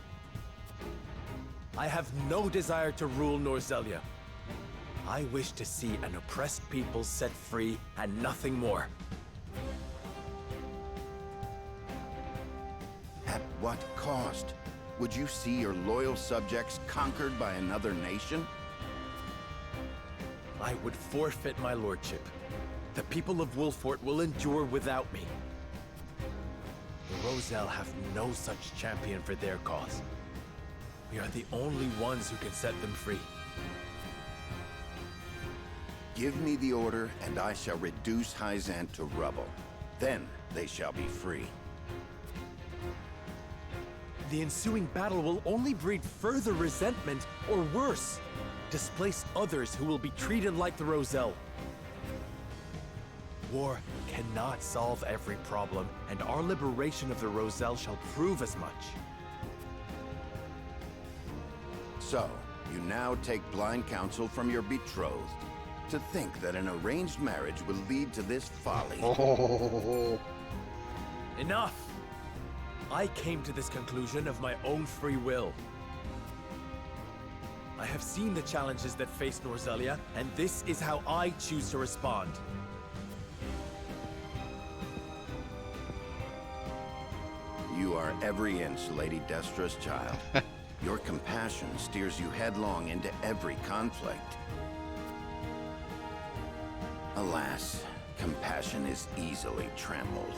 I have no desire to rule Norzelia. I wish to see an oppressed people set free and nothing more. At what cost? Would you see your loyal subjects conquered by another nation? I would forfeit my lordship. The people of Wolfort will endure without me. The Roselle have no such champion for their cause. We are the only ones who can set them free. Give me the order, and I shall reduce Hyzant to rubble. Then they shall be free. The ensuing battle will only breed further resentment, or worse, displace others who will be treated like the Roselle. War cannot solve every problem, and our liberation of the Roselle shall prove as much. So, you now take blind counsel from your betrothed. To think that an arranged marriage will lead to this folly. Enough! I came to this conclusion of my own free will. I have seen the challenges that face Norzelia, and this is how I choose to respond. You are every inch Lady Destra's child. Your compassion steers you headlong into every conflict. Alas, compassion is easily trampled.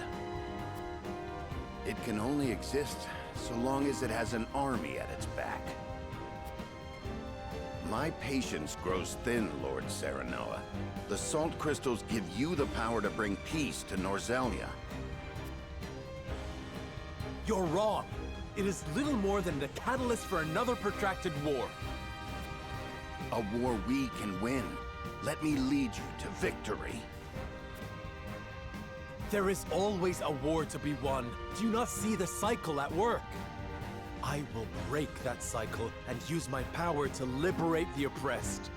It can only exist so long as it has an army at its back. My patience grows thin, Lord Serenoa. The Salt Crystals give you the power to bring peace to Norzelia. You're wrong. It is little more than the catalyst for another protracted war. A war we can win. Let me lead you to victory. There is always a war to be won. Do you not see the cycle at work? I will break that cycle and use my power to liberate the oppressed.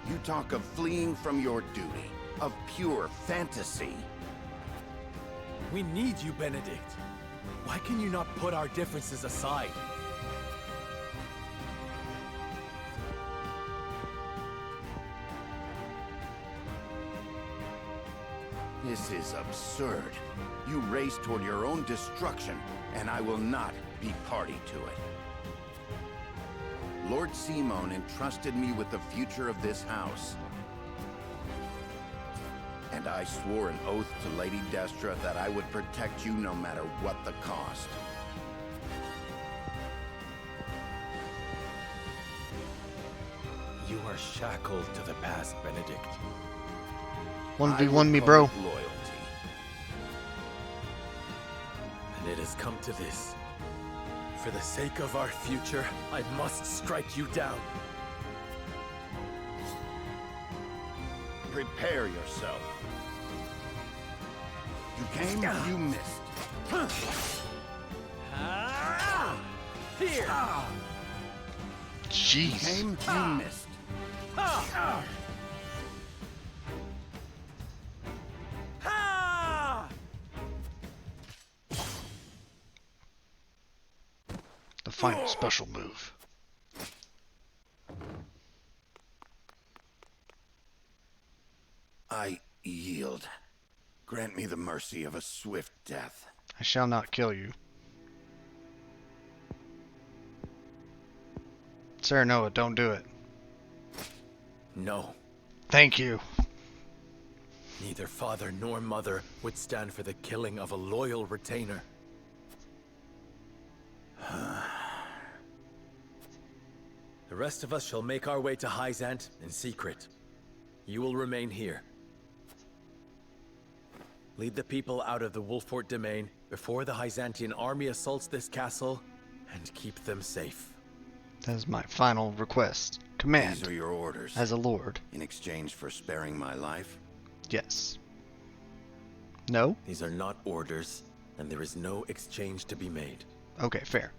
You talk of fleeing from your duty, of pure fantasy. We need you, Benedict. Why can you not put our differences aside? This is absurd. You race toward your own destruction, and I will not be party to it. Lord Simon entrusted me with the future of this house. And I swore an oath to Lady Destra that I would protect you no matter what the cost. You are shackled to the past, Benedict. 1v1 me, bro. Loyalty. And it has come to this. For the sake of our future, I must strike you down. Prepare yourself. You came, you missed. Here! Jeez. You came, you missed. The final special move. I yield. Grant me the mercy of a swift death. I shall not kill you. Serenoa, don't do it. No. Thank you. Neither father nor mother would stand for the killing of a loyal retainer. The rest of us shall make our way to Hyzant in secret. You will remain here. Lead the people out of the Wolfort domain before the Hyzantian army assaults this castle, and keep them safe. That is my final request. Command. These are your orders. As a lord. In exchange for sparing my life? Yes. No? These are not orders, and there is no exchange to be made. Okay, fair.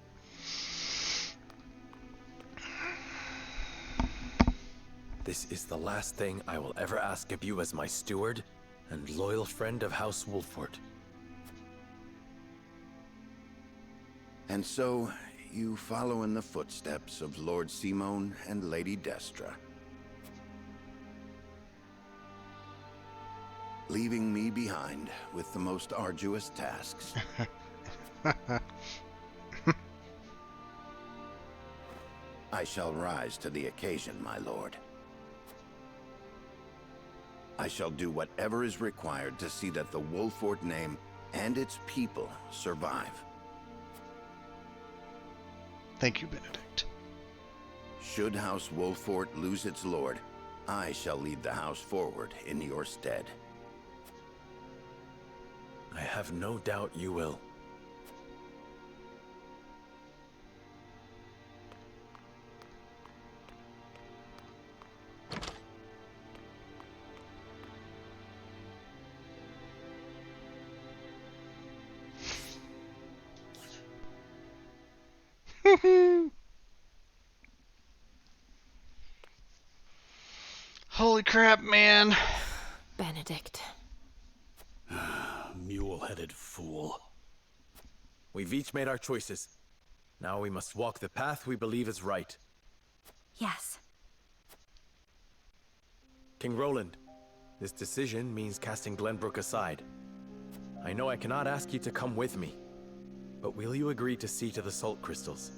This is the last thing I will ever ask of you as my steward and loyal friend of House Wolfort. And so, you follow in the footsteps of Lord Simon and Lady Destra. Leaving me behind with the most arduous tasks. I shall rise to the occasion, my lord. I shall do whatever is required to see that the Wolfort name and its people survive. Thank you, Benedict. Should House Wolfort lose its lord, I shall lead the house forward in your stead. I have no doubt you will. Holy crap, man. Benedict. Mule-headed fool. We've each made our choices. Now we must walk the path we believe is right. Yes. King Roland, this decision means casting Glenbrook aside. I know I cannot ask you to come with me, but will you agree to see to the Salt Crystals?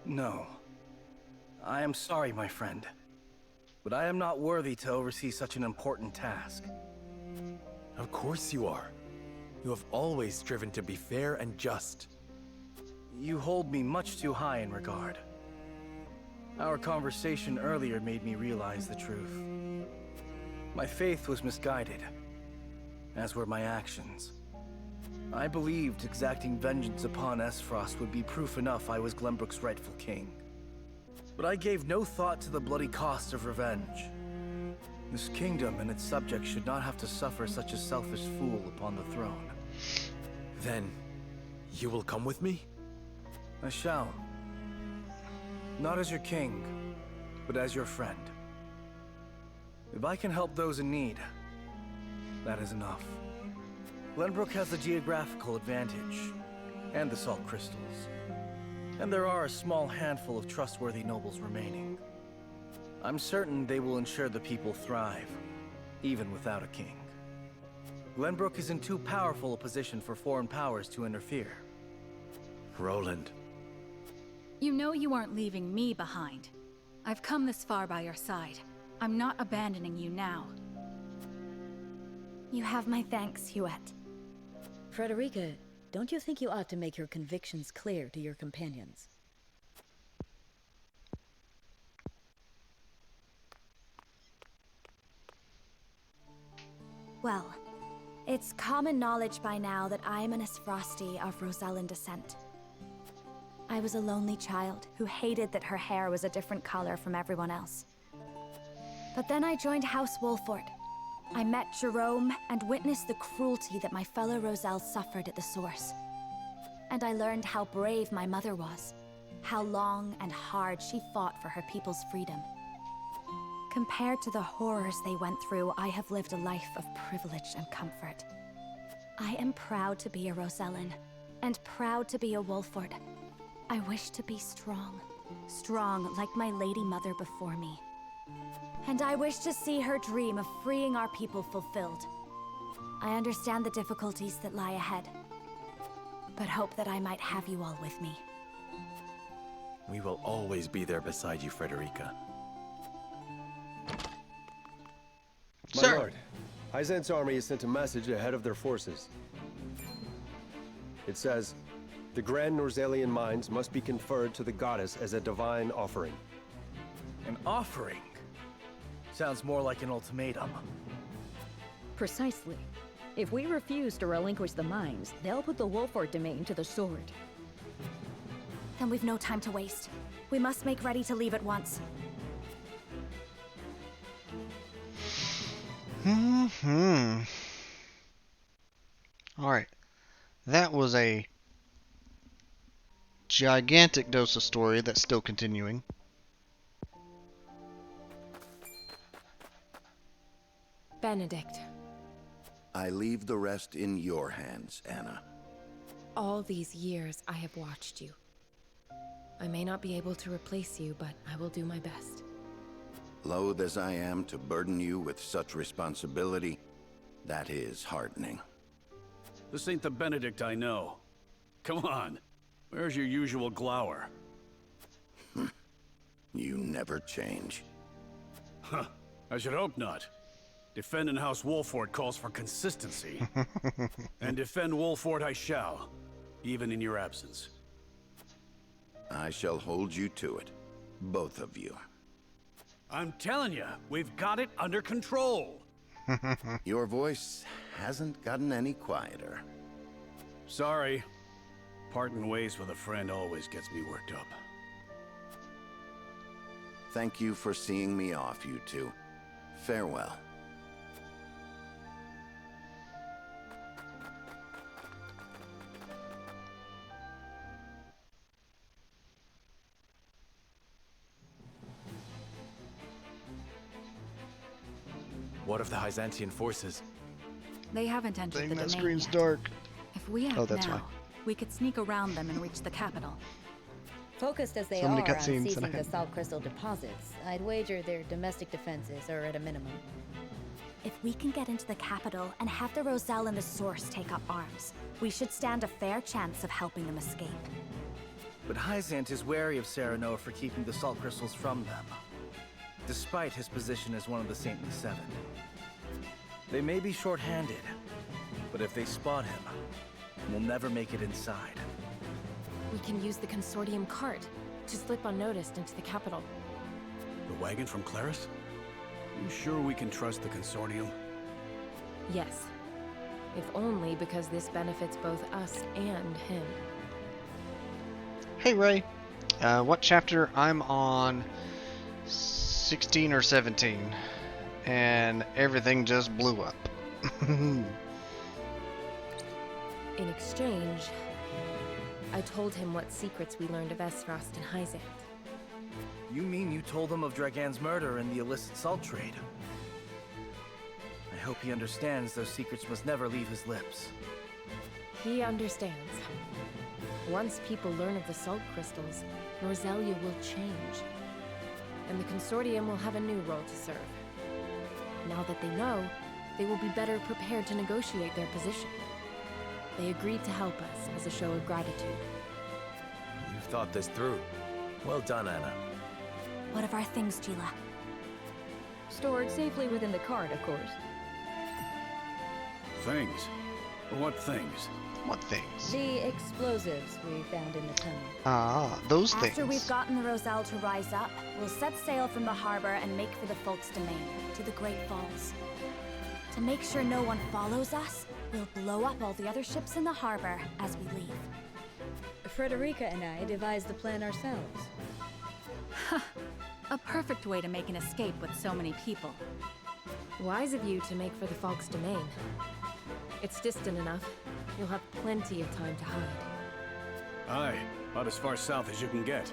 No. I am sorry, my friend. But I am not worthy to oversee such an important task. Of course you are. You have always striven to be fair and just. You hold me much too high in regard. Our conversation earlier made me realize the truth. My faith was misguided, as were my actions. I believed exacting vengeance upon Esfrost would be proof enough I was Glenbrook's rightful king. But I gave no thought to the bloody cost of revenge. This kingdom and its subjects should not have to suffer such a selfish fool upon the throne. Then, you will come with me? I shall. Not as your king, but as your friend. If I can help those in need, that is enough. Glenbrook has the geographical advantage, and the salt crystals. And there are a small handful of trustworthy nobles remaining. I'm certain they will ensure the people thrive, even without a king. Glenbrook is in too powerful a position for foreign powers to interfere. Roland. You know you aren't leaving me behind. I've come this far by your side. I'm not abandoning you now. You have my thanks, Huette. Frederica, don't you think you ought to make your convictions clear to your companions? Well, it's common knowledge by now that I'm an Esfrosti of Rosellan descent. I was a lonely child who hated that her hair was a different color from everyone else. But then I joined House Wolfort. I met Jerome and witnessed the cruelty that my fellow Roselle suffered at the source. And I learned how brave my mother was, how long and hard she fought for her people's freedom. Compared to the horrors they went through, I have lived a life of privilege and comfort. I am proud to be a Rosellan, and proud to be a Wolfort. I wish to be strong, strong like my lady mother before me. And I wish to see her dream of freeing our people fulfilled. I understand the difficulties that lie ahead, but hope that I might have you all with me. We will always be there beside you, Frederica. My lord, Hyzant's army has sent a message ahead of their forces. It says, the Grand Norzalian mines must be conferred to the goddess as a divine offering. An offering? Sounds more like an ultimatum. Precisely. If we refuse to relinquish the mines, they'll put the Wolfort domain to the sword. Then we've no time to waste. We must make ready to leave at once. Alright. That was a gigantic dose of story that's still continuing. Benedict. I leave the rest in your hands, Anna. All these years I have watched you. I may not be able to replace you, but I will do my best. Loath as I am to burden you with such responsibility, that is heartening. This ain't the Benedict I know. Come on, Where's your usual glower? You never change. Huh. I should hope not. Defending House Wolford calls for consistency. And defend Wolford I shall, even in your absence. I shall hold you to it. Both of you. I'm telling you, we've got it under control. Your voice hasn't gotten any quieter. Sorry. Parting ways with a friend always gets me worked up. Thank you for seeing me off, you two. Farewell. What of the Hyzantian forces? They haven't entered the That domain screen's yet. dark. If we act Oh, that's now, fine. we could sneak around them and reach the capital. Focused as they So many are on cutscenes seizing tonight. the salt crystal deposits, I'd wager their domestic defenses are at a minimum. If we can get into the capital and have the Roselle and the Source take up arms, we should stand a fair chance of helping them escape. But Hyzant is wary of Serenoa for keeping the salt crystals from them, despite his position as one of the Saintly Seven. They may be short-handed, but if they spot him, we'll never make it inside. We can use the Consortium cart to slip unnoticed into the capital. The wagon from Claris? You sure we can trust the Consortium? Yes. If only because this benefits both us and him. Hey Ray, what chapter? I'm on 16 or 17, and everything just blew up. In exchange, I told him what secrets we learned of Esfrost and Hyzant. You mean you told him of Dragan's murder and the illicit salt trade? I hope he understands those secrets must never leave his lips. He understands. Once people learn of the salt crystals, Norzelia will change. And the Consortium will have a new role to serve. Now that they know, they will be better prepared to negotiate their position. They agreed to help us as a show of gratitude. You've thought this through. Well done, Anna. What of our things, Gila? Stored safely within the cart, of course. Things? What things? What things? The explosives we found in the tunnel. Ah, those things. After we've gotten the Roselle to rise up, we'll set sail from the harbor and make for the Folk's Domain, to the Great Falls. To make sure no one follows us, we'll blow up all the other ships in the harbor as we leave. Frederica and I devised the plan ourselves. A perfect way to make an escape with so many people. Wise of you to make for the Folk's Domain. It's distant enough. You'll have plenty of time to hide. Aye, about as far south as you can get.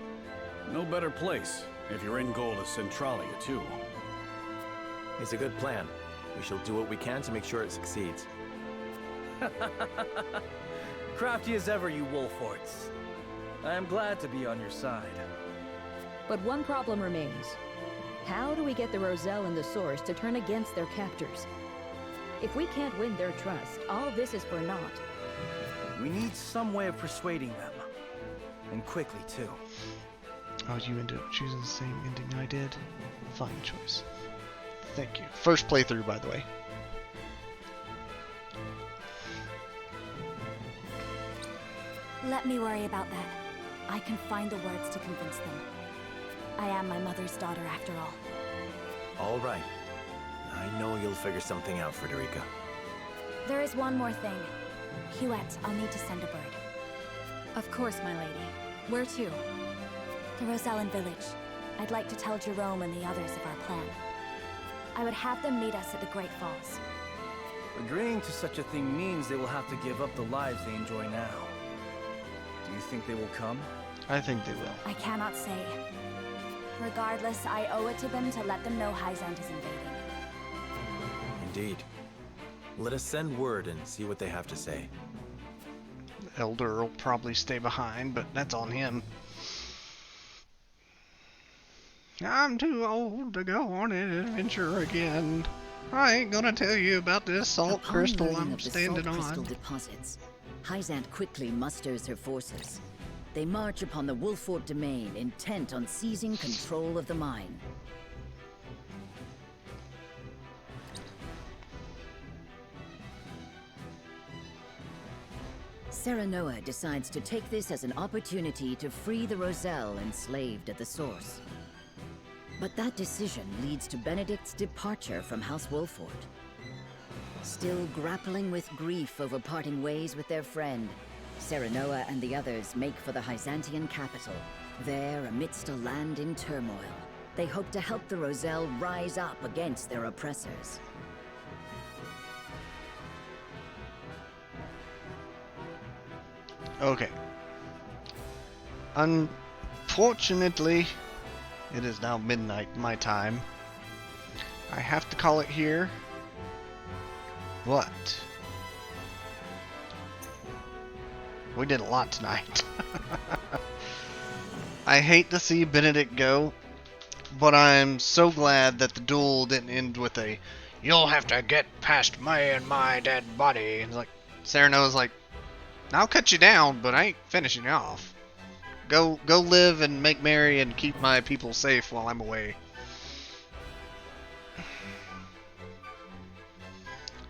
No better place, if you're in goal as Centralia, too. It's a good plan. We shall do what we can to make sure it succeeds. Crafty as ever, you Wolfords. I am glad to be on your side. But one problem remains. How do we get the Roselle and the Source to turn against their captors? If we can't win their trust, all this is for naught. We need some way of persuading them. And quickly, too. Oh, you ended up choosing the same ending I did? Fine choice. Thank you. First playthrough, by the way. Let me worry about that. I can find the words to convince them. I am my mother's daughter, after all. All right. I know you'll figure something out, Frederica. There is one more thing. Huette, I'll need to send a bird. Of course, my lady. Where to? The Rosellan village. I'd like to tell Jerome and the others of our plan. I would have them meet us at the Great Falls. Agreeing to such a thing means they will have to give up the lives they enjoy now. Do you think they will come? I think they will. I cannot say. Regardless, I owe it to them to let them know Hyzant is invading. Indeed. Let us send word and see what they have to say. Elder will probably stay behind, but that's on him. I'm too old to go on an adventure again. I ain't gonna tell you about this salt Upon crystal learning I'm of the standing salt crystal on. deposits, Hyzant quickly musters her forces. they march upon the Wolfort domain, intent on seizing control of the mine. Serenoa decides to take this as an opportunity to free the Roselle enslaved at the source. But that decision leads to Benedict's departure from House Wolfort. Still grappling with grief over parting ways with their friend, Serenoa and the others make for the Hyzantian capital. There, amidst a land in turmoil, they hope to help the Roselle rise up against their oppressors. Okay. Unfortunately, it is now midnight my time. I have to call it here. But we did a lot tonight. I hate to see Benedict go, but I'm so glad that the duel didn't end with a "you'll have to get past me and my dead body." And like Serenoa's like, "I'll cut you down, but I ain't finishing you off. Go live and make merry and keep my people safe while I'm away."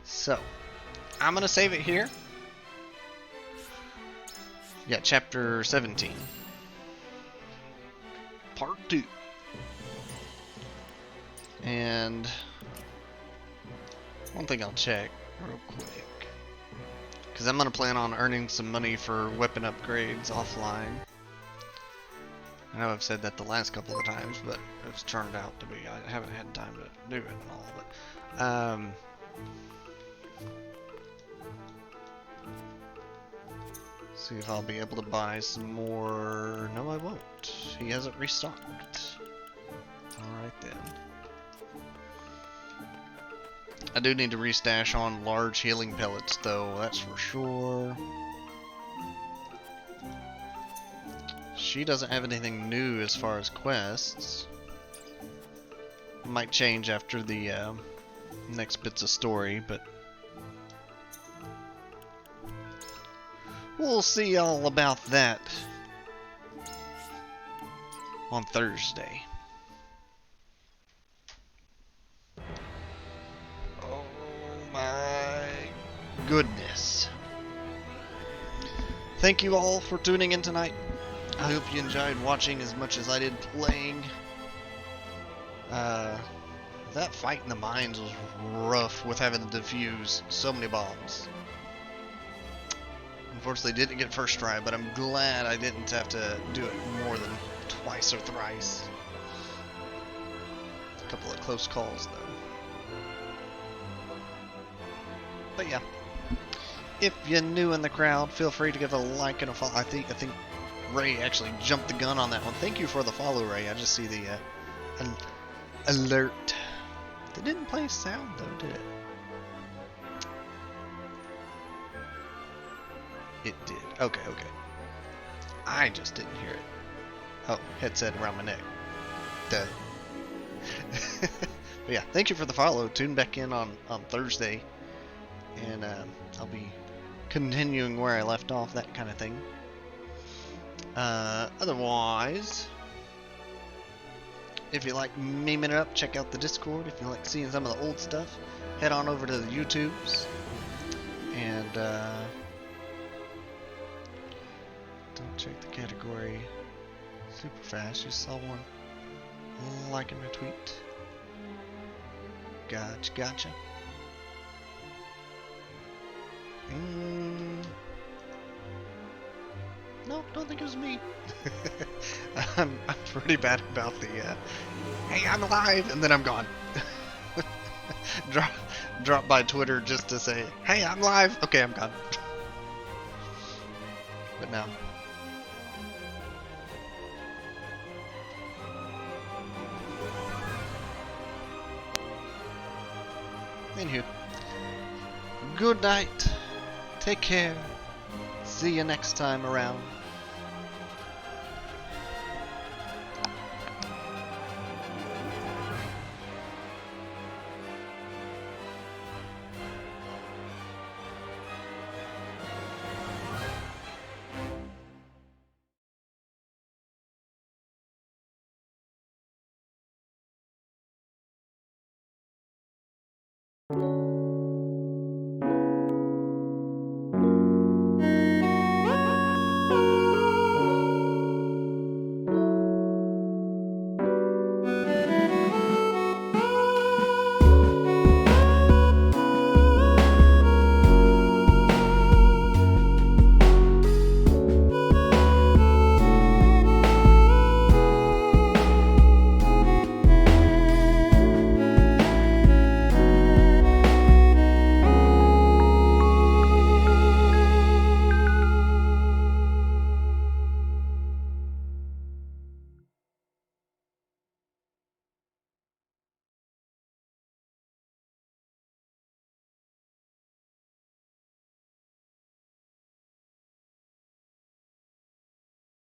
So, I'm gonna save it here. Yeah, chapter 17. Part 2. And one thing I'll check real quick, because I'm going to plan on earning some money for weapon upgrades offline. I know I've said that the last couple of times, but it's turned out to be, I haven't had time to do it and all, but see if I'll be able to buy some more. No, I won't. He hasn't restocked. Alright then. I do need to restash on large healing pellets though, that's for sure. She doesn't have anything new as far as quests. Might change after the next bits of story, but we'll see all about that on Thursday. Oh my goodness. Thank you all for tuning in tonight. I hope you enjoyed watching as much as I did playing. That fight in the mines was rough with having to defuse so many bombs. Unfortunately, didn't get first try, but I'm glad I didn't have to do it more than twice or thrice. A couple of close calls, though. But yeah, if you're new in the crowd, feel free to give a like and a follow. I think Ray actually jumped the gun on that one. Thank you for the follow, Ray. I just see the alert. It didn't play sound though, did it? It did. Okay. I just didn't hear it. Oh, headset around my neck. Duh. But yeah, thank you for the follow. Tune back in on Thursday. And I'll be continuing where I left off, that kind of thing. Otherwise, if you like memeing it up, check out the Discord. If you like seeing some of the old stuff, head on over to the YouTubes. And don't check the category super fast. You saw one liking my tweet. Gotcha. No, don't think it was me. I'm pretty bad about the hey, I'm alive, and then I'm gone. Drop by Twitter just to say, hey, I'm live. Okay, I'm gone. But no. Anywho, good night. Take care. See you next time around. you.